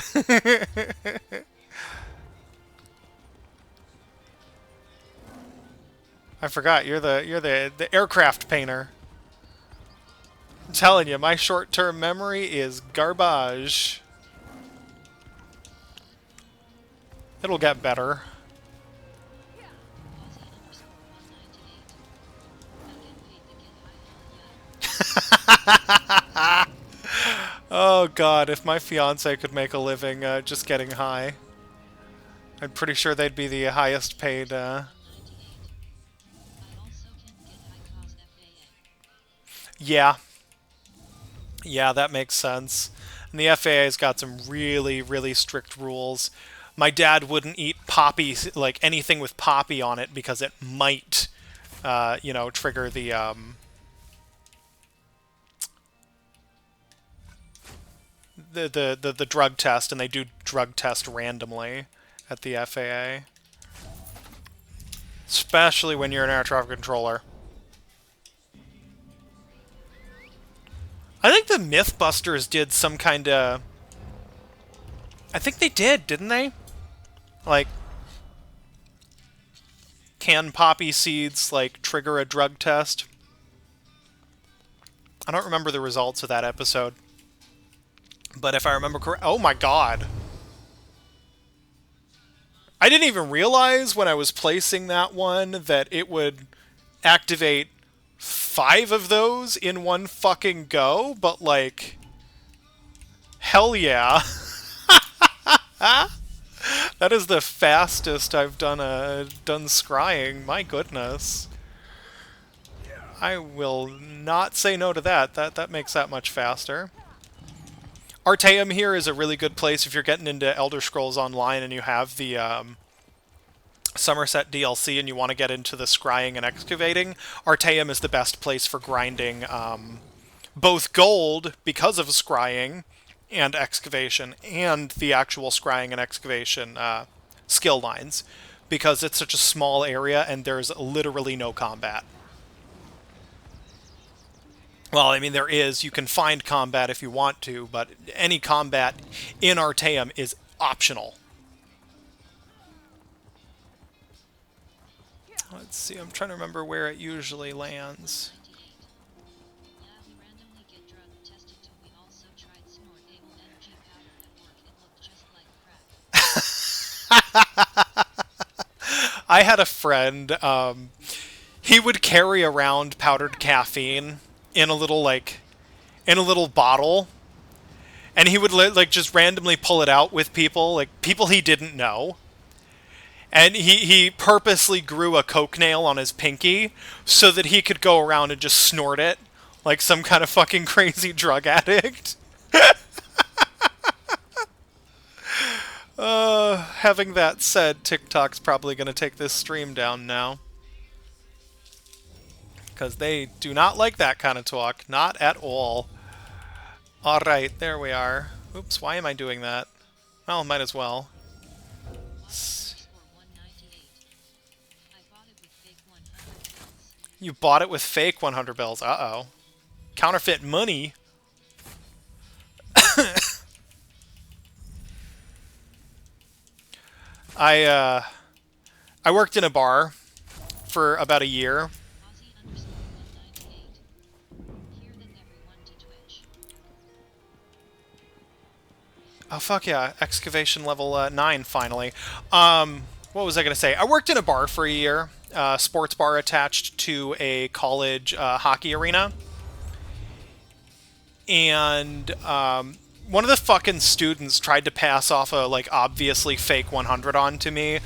I forgot, you're the aircraft painter. I'm telling you, my short-term memory is garbage. It'll get better. Oh god, if my fiance could make a living just getting high, I'm pretty sure they'd be the highest paid. Yeah. Yeah, that makes sense. And the FAA's got some really, really strict rules. My dad wouldn't eat poppy, like anything with poppy on it, because it might, you know, trigger the drug test, and they do drug test randomly at the FAA. Especially when you're an air traffic controller. I think the Mythbusters did some kind of... I think they did, didn't they? Like, can poppy seeds, like, trigger a drug test? I don't remember the results of that episode. But if I remember correct... Oh my god! I didn't even realize when I was placing that one that it would activate 5 of those in one fucking go, but like... Hell yeah! That is the fastest I've done scrying. My goodness. I will not say no to that. That makes that much faster. Artaeum here is a really good place if you're getting into Elder Scrolls Online and you have the Somerset DLC and you want to get into the scrying and excavating. Artaeum is the best place for grinding both gold because of scrying and excavation, and the actual scrying and excavation skill lines, because it's such a small area and there's literally no combat. Well, I mean, there is. You can find combat if you want to, but any combat in Artaeum is optional. Let's see, I'm trying to remember where it usually lands. I had a friend, he would carry around powdered caffeine in a little, like, in a little bottle, and he would, like, just randomly pull it out with people, like, people he didn't know. And he purposely grew a coke nail on his pinky so that he could go around and just snort it like some kind of fucking crazy drug addict. Having that said, TikTok's probably going to take this stream down now. Because they do not like that kind of talk. Not at all. Alright, there we are. Oops, why am I doing that? Well, might as well. You bought it with fake 100 bills. Uh-oh. Counterfeit money? I worked in a bar for about a year. Oh, fuck yeah. Excavation level 9, finally. What was I going to say? I worked in a bar for a year. Sports bar attached to a college hockey arena. And one of the fucking students tried to pass off a, like, obviously fake 100 onto me.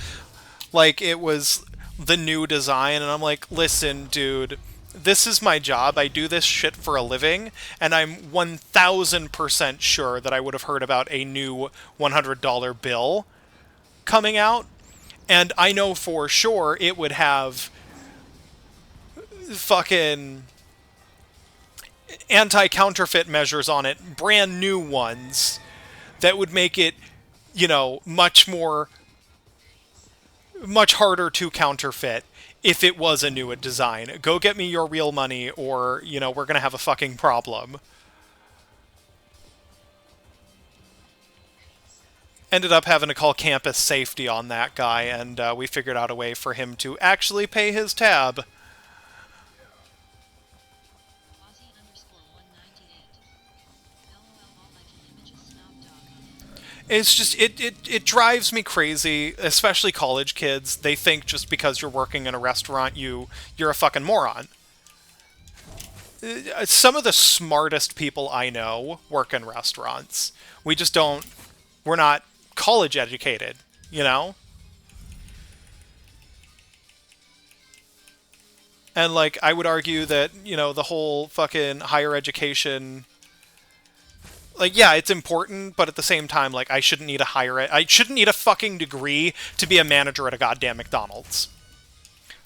Like, it was the new design. And I'm like, listen, dude, This is my job. I do this shit for a living, and I'm 1000% sure that I would have heard about a new $100 bill coming out, and I know for sure it would have fucking anti-counterfeit measures on it, brand new ones, that would make it, you know, much harder to counterfeit if it was a new design. Go get me your real money, or, you know, we're gonna have a fucking problem. Ended up having to call campus safety on that guy, and we figured out a way for him to actually pay his tab. It's just, it drives me crazy, especially college kids. They think just because you're working in a restaurant, you're a fucking moron. Some of the smartest people I know work in restaurants. We're not college educated, you know? And, like, I would argue that, you know, the whole fucking higher education, like, yeah, it's important, but at the same time, like, I shouldn't need a fucking degree to be a manager at a goddamn McDonald's.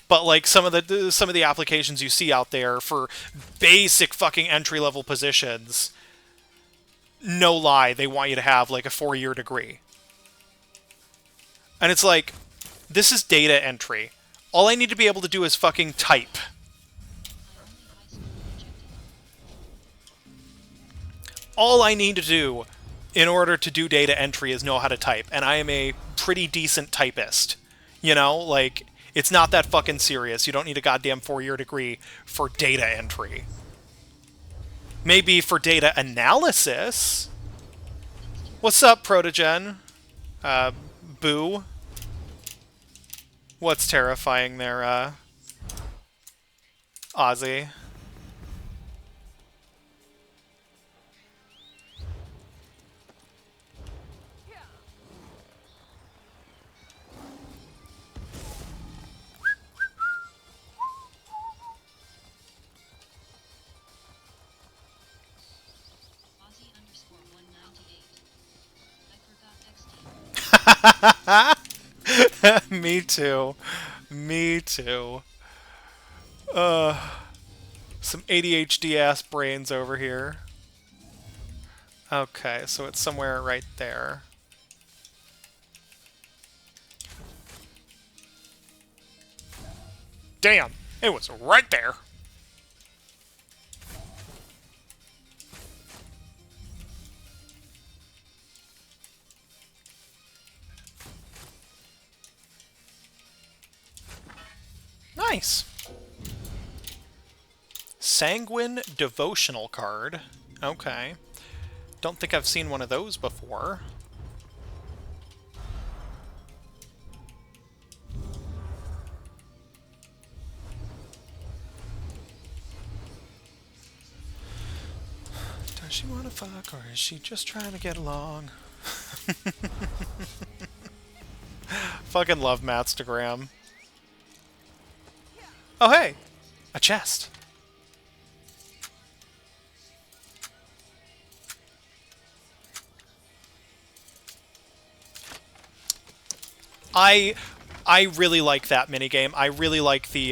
But, like, some of the applications you see out there for basic fucking entry-level positions, no lie, they want you to have, like, a 4-year degree. And it's like, this is data entry. All I need to be able to do is fucking type. All I need to do in order to do data entry is know how to type, and I am a pretty decent typist. You know, like, it's not that fucking serious. You don't need a goddamn 4-year degree for data entry. Maybe for data analysis. What's up, Protogen? Boo? What's terrifying there, Ozzy? Me too. Me too. Some ADHD ass brains over here. Okay, so it's somewhere right there. Damn, it was right there. Nice. Sanguine Devotional card. Okay. Don't think I've seen one of those before. Does she want to fuck, or is she just trying to get along? Fucking love Matstagram. Oh, hey! A chest. I really like that minigame. I really like the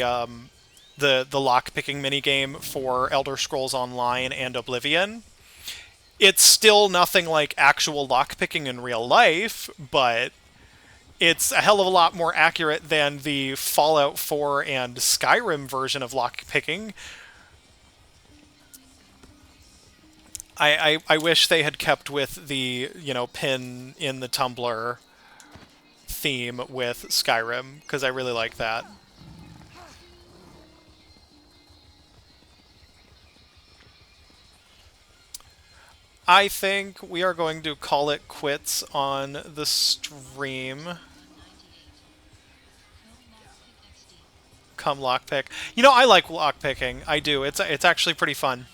lockpicking minigame for Elder Scrolls Online and Oblivion. It's still nothing like actual lockpicking in real life, but it's a hell of a lot more accurate than the Fallout 4 and Skyrim version of lockpicking. I wish they had kept with the, you know, pin in the tumbler theme with Skyrim, because I really like that. I think we are going to call it quits on the stream. Come lockpick. You know, I like lockpicking. I do. It's actually pretty fun.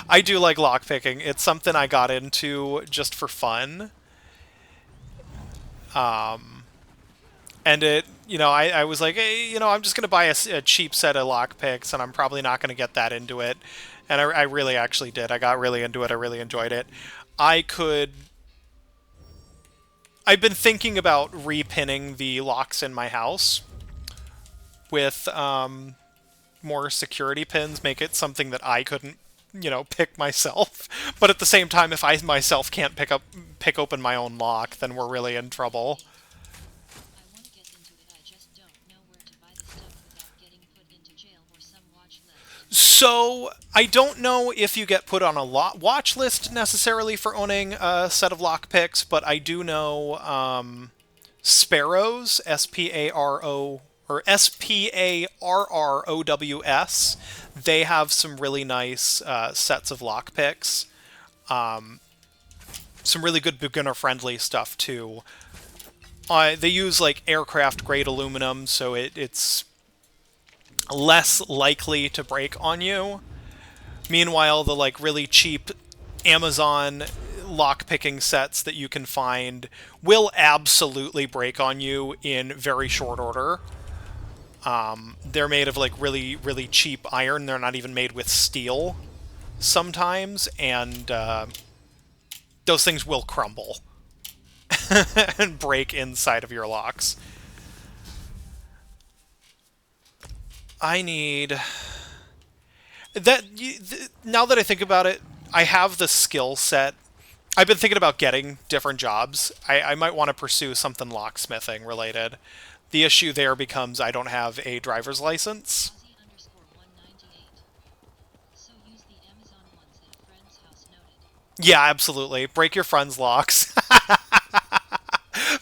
I do like lockpicking. It's something I got into just for fun. And I was like, hey, I'm just going to buy a cheap set of lockpicks, and I'm probably not going to get that into it. And I really actually did. I got really into it. I really enjoyed it. I've been thinking about repinning the locks in my house with more security pins, make it something that I couldn't, pick myself. But at the same time, if I myself can't pick open my own lock, then we're really in trouble. So, I don't know if you get put on a watch list necessarily for owning a set of lockpicks, but I do know Sparrows, S-P-A-R-O, or Sparrows, they have some really nice sets of lockpicks. Some really good beginner-friendly stuff, too. They use, like, aircraft-grade aluminum, so it's less likely to break on you. Meanwhile, the like really cheap Amazon lock-picking sets that you can find will absolutely break on you in very short order. They're made of like really, really cheap iron. They're not even made with steel sometimes, and those things will crumble and break inside of your locks. I need that. Now that I think about it, I have the skill set. I've been thinking about getting different jobs. I might want to pursue something locksmithing related. The issue there becomes I don't have a driver's license. Yeah, absolutely. Break your friend's locks.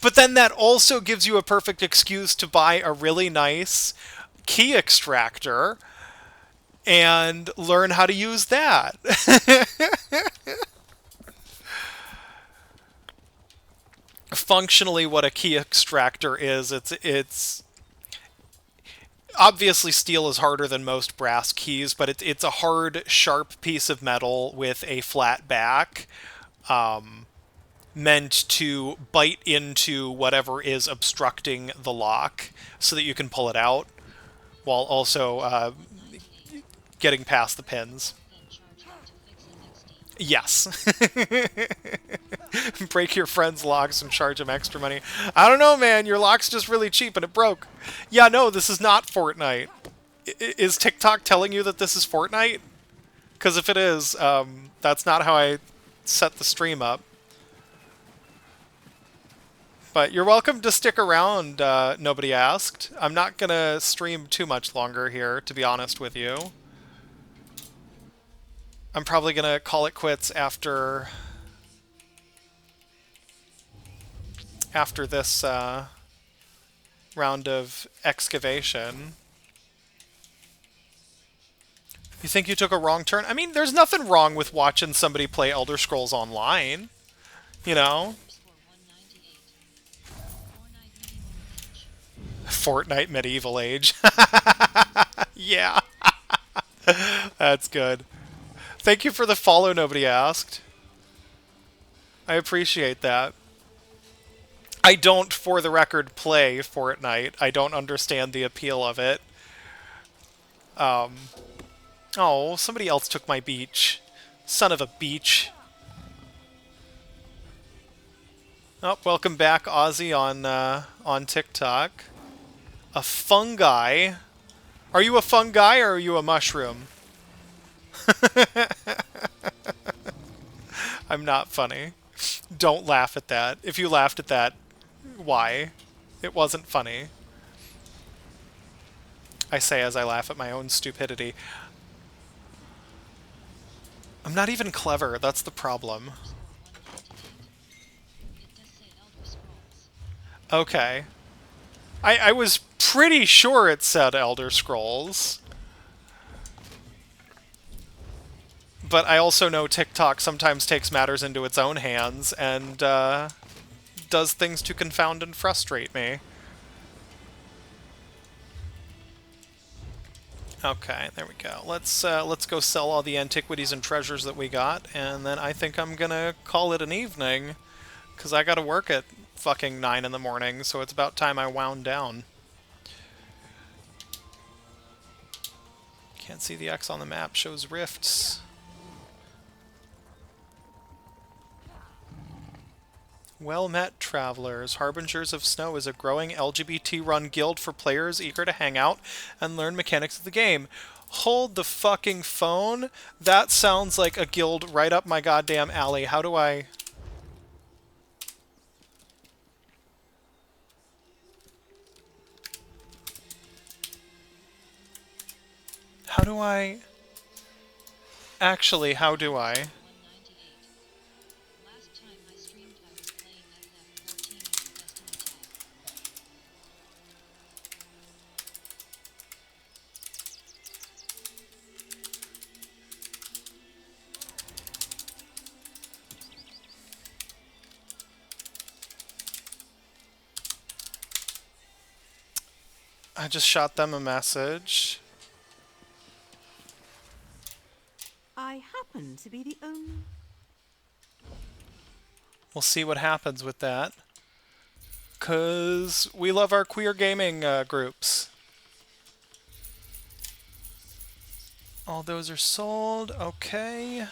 But then that also gives you a perfect excuse to buy a really nice key extractor and learn how to use that. Functionally, what a key extractor is, it's obviously steel is harder than most brass keys, but it's a hard, sharp piece of metal with a flat back, meant to bite into whatever is obstructing the lock so that you can pull it out, while also getting past the pins. Yes. Break your friend's locks and charge them extra money. I don't know, man. Your lock's just really cheap and it broke. Yeah, no, this is not Fortnite. Is TikTok telling you that this is Fortnite? Because if it is, that's not how I set the stream up. But you're welcome to stick around, nobody asked. I'm not going to stream too much longer here, to be honest with you. I'm probably going to call it quits after this round of excavation. You think you took a wrong turn? I mean, there's nothing wrong with watching somebody play Elder Scrolls Online, you know? Fortnite Medieval Age. Yeah. That's good. Thank you for the follow, nobody asked. I appreciate that. I don't, for the record, play Fortnite. I don't understand the appeal of it. Oh, somebody else took my beach. Son of a beach. Oh, welcome back, Ozzy, on TikTok. A fungi? Are you a fungi or are you a mushroom? I'm not funny. Don't laugh at that. If you laughed at that, why? It wasn't funny. I say as I laugh at my own stupidity. I'm not even clever, that's the problem. Okay. I was pretty sure it said Elder Scrolls. But I also know TikTok sometimes takes matters into its own hands and does things to confound and frustrate me. Okay, there we go. Let's go sell all the antiquities and treasures that we got, and then I think I'm gonna call it an evening, because I gotta work at fucking 9 in the morning, so it's about time I wound down. Can't see the X on the map, shows rifts. Well met, travelers. Harbingers of Snow is a growing LGBT-run guild for players eager to hang out and learn mechanics of the game. Hold the fucking phone? That sounds like a guild right up my goddamn alley. How do I... How do I... Actually, how do I... I just shot them a message. I happen to be the only... We'll see what happens with that. 'Cause we love our queer gaming groups. All those are sold. Okay.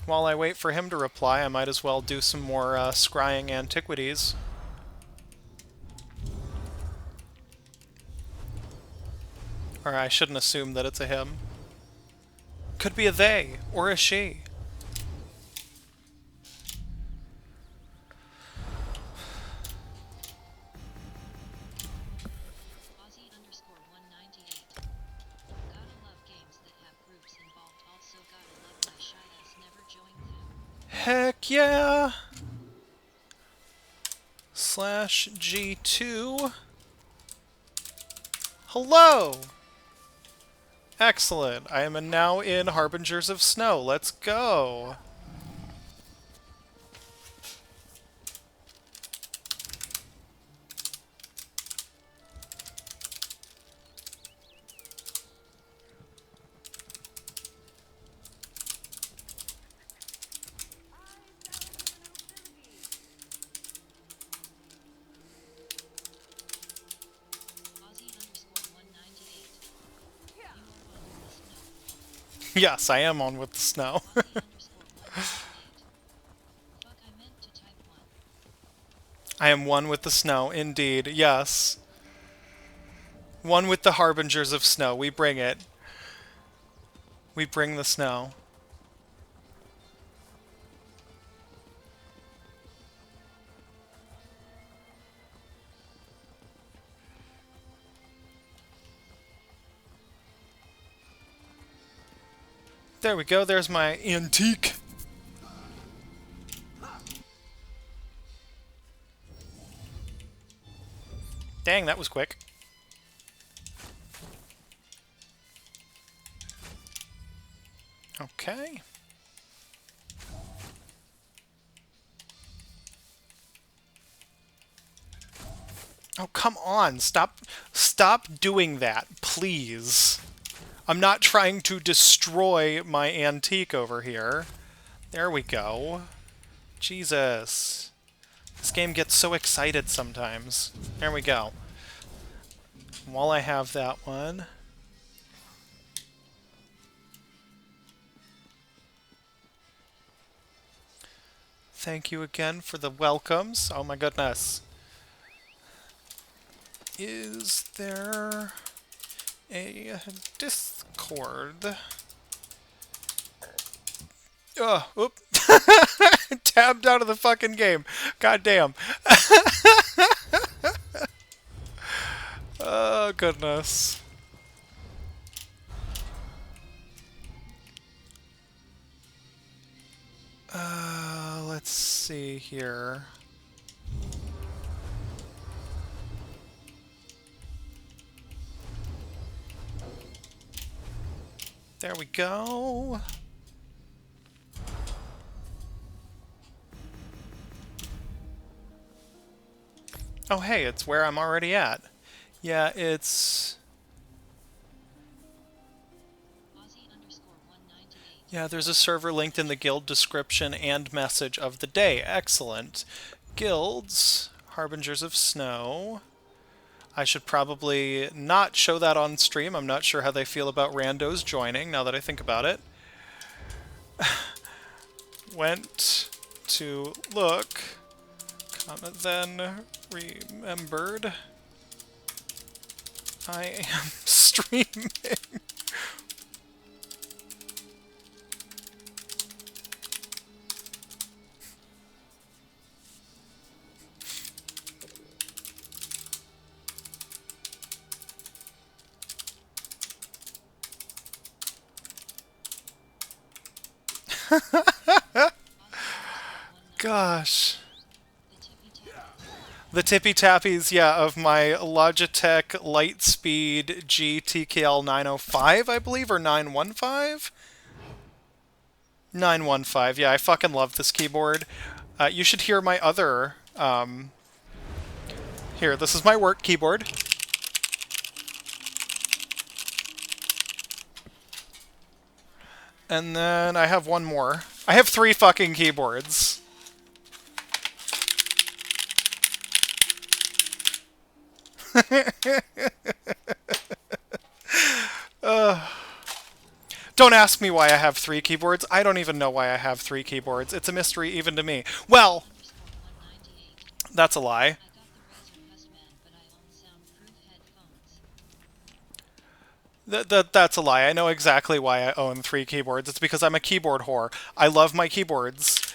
While I wait for him to reply, I might as well do some more scrying antiquities. Or I shouldn't assume that it's a him. Could be a they, or a she. Heck yeah! Slash G2. Hello! Excellent. I am now in Harbingers of Snow. Let's go! Yes, I am on with the snow. I am one with the snow, indeed. Yes. One with the Harbingers of Snow. We bring it. We bring the snow. There we go, there's my antique. Dang, that was quick. Okay. Oh, come on. Stop doing that, please. I'm not trying to destroy my antique over here. There we go. Jesus. This game gets so excited sometimes. There we go. While I have that one... Thank you again for the welcomes. Oh my goodness. Is there a Discord? Oop. Tabbed out of the fucking game. God damn. Oh, goodness. Let's see here. There we go. Oh, hey, it's where I'm already at. Yeah, it's... Yeah, there's a server linked in the guild description and message of the day. Excellent. Guilds, Harbingers of Snow. I should probably not show that on stream. I'm not sure how they feel about randos joining, now that I think about it. Went to look, then remembered I am streaming. Gosh. The tippy tappies, yeah, of my Logitech Lightspeed GTKL 905, I believe, or 915? 915, yeah, I fucking love this keyboard. You should hear my other, here, this is my work keyboard. And then I have one more. I have 3 fucking keyboards. Don't ask me why I have 3 keyboards. I don't even know why I have 3 keyboards. It's a mystery even to me. Well, that's a lie. That's a lie. I know exactly why I own 3 keyboards. It's because I'm a keyboard whore. I love my keyboards.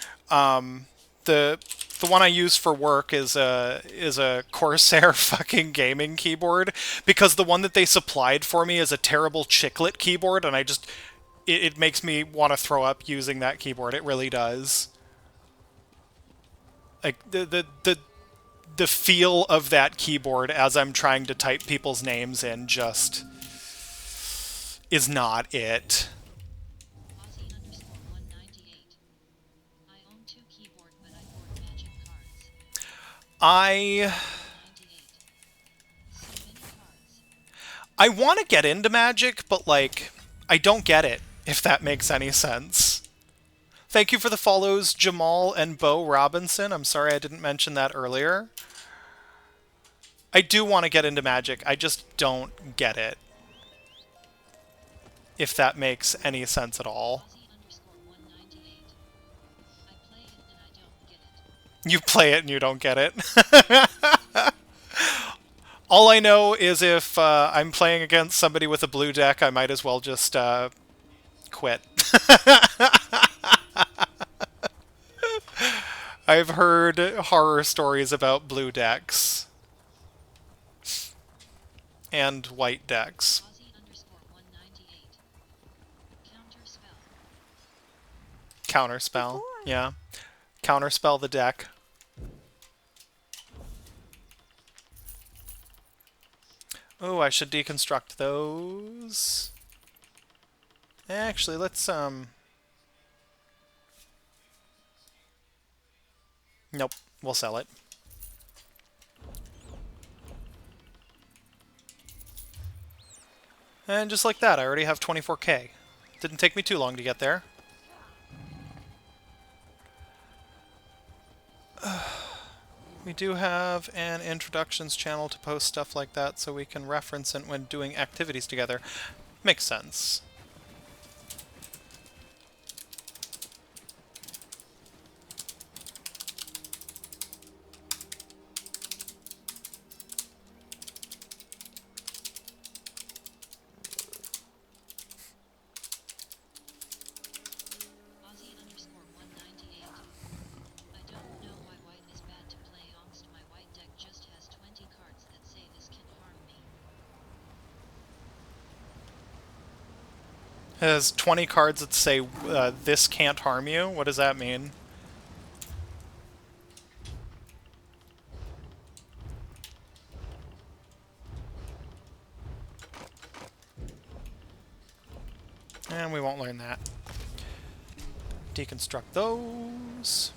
The one I use for work is a Corsair fucking gaming keyboard, because the one that they supplied for me is a terrible chiclet keyboard, and it makes me want to throw up using that keyboard. It really does. Like the feel of that keyboard as I'm trying to type people's names in just is not it. I want to get into Magic, but, like, I don't get it, if that makes any sense. Thank you for the follows, Jamal and Bo Robinson. I'm sorry I didn't mention that earlier. I do want to get into Magic, I just don't get it. If that makes any sense at all. You play it and you don't get it. All I know is if I'm playing against somebody with a blue deck, I might as well just quit. I've heard horror stories about blue decks. And white decks. Counterspell, yeah. Counterspell the deck. Oh, I should deconstruct those. Actually, let's, nope, we'll sell it. And just like that, I already have 24K. Didn't take me too long to get there. We do have an introductions channel to post stuff like that so we can reference it when doing activities together. Makes sense. It has 20 cards that say, this can't harm you? What does that mean? And we won't learn that. Deconstruct those.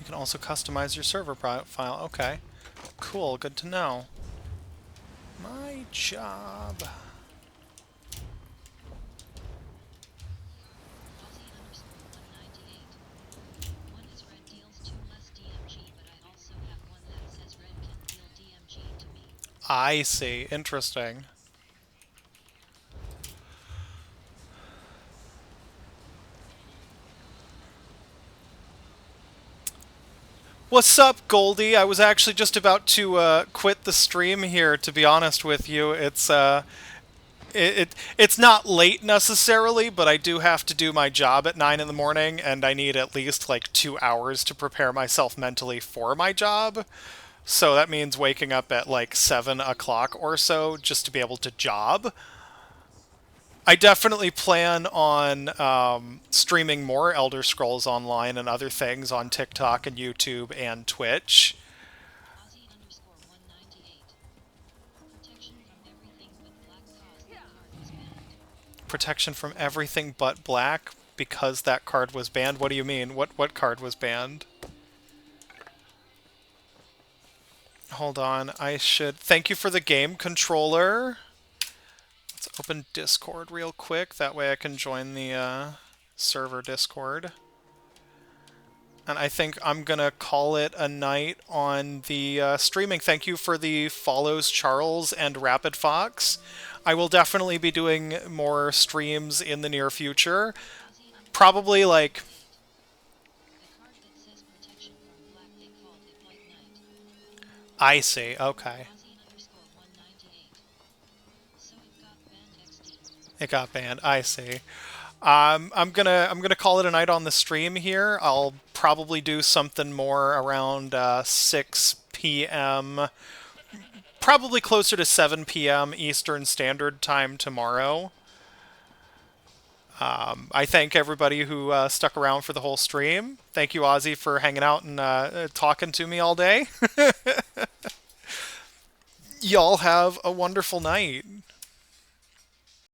You can also customize your server profile. Okay. Cool, good to know. My job. I see. Interesting. What's up, Goldie? I was actually just about to quit the stream here, to be honest with you. It's not late necessarily, but I do have to do my job at 9 in the morning, and I need at least like 2 hours to prepare myself mentally for my job. So that means waking up at like 7 o'clock or so just to be able to job. I definitely plan on streaming more Elder Scrolls Online and other things on TikTok and YouTube and Twitch. Protection from everything but black because that card was banned. What do you mean? What card was banned? Hold on, I should... Thank you for the game controller. Let's open Discord real quick. That way I can join the server Discord. And I think I'm going to call it a night on the streaming. Thank you for the follows, Charles and Rapid Fox. I will definitely be doing more streams in the near future. Probably like... I see, okay. It got banned, I see. I'm gonna call it a night on the stream here. I'll probably do something more around 6 p.m. Probably closer to 7 p.m. Eastern Standard Time tomorrow. I thank everybody who stuck around for the whole stream. Thank you, Ozzy, for hanging out and talking to me all day. Y'all have a wonderful night.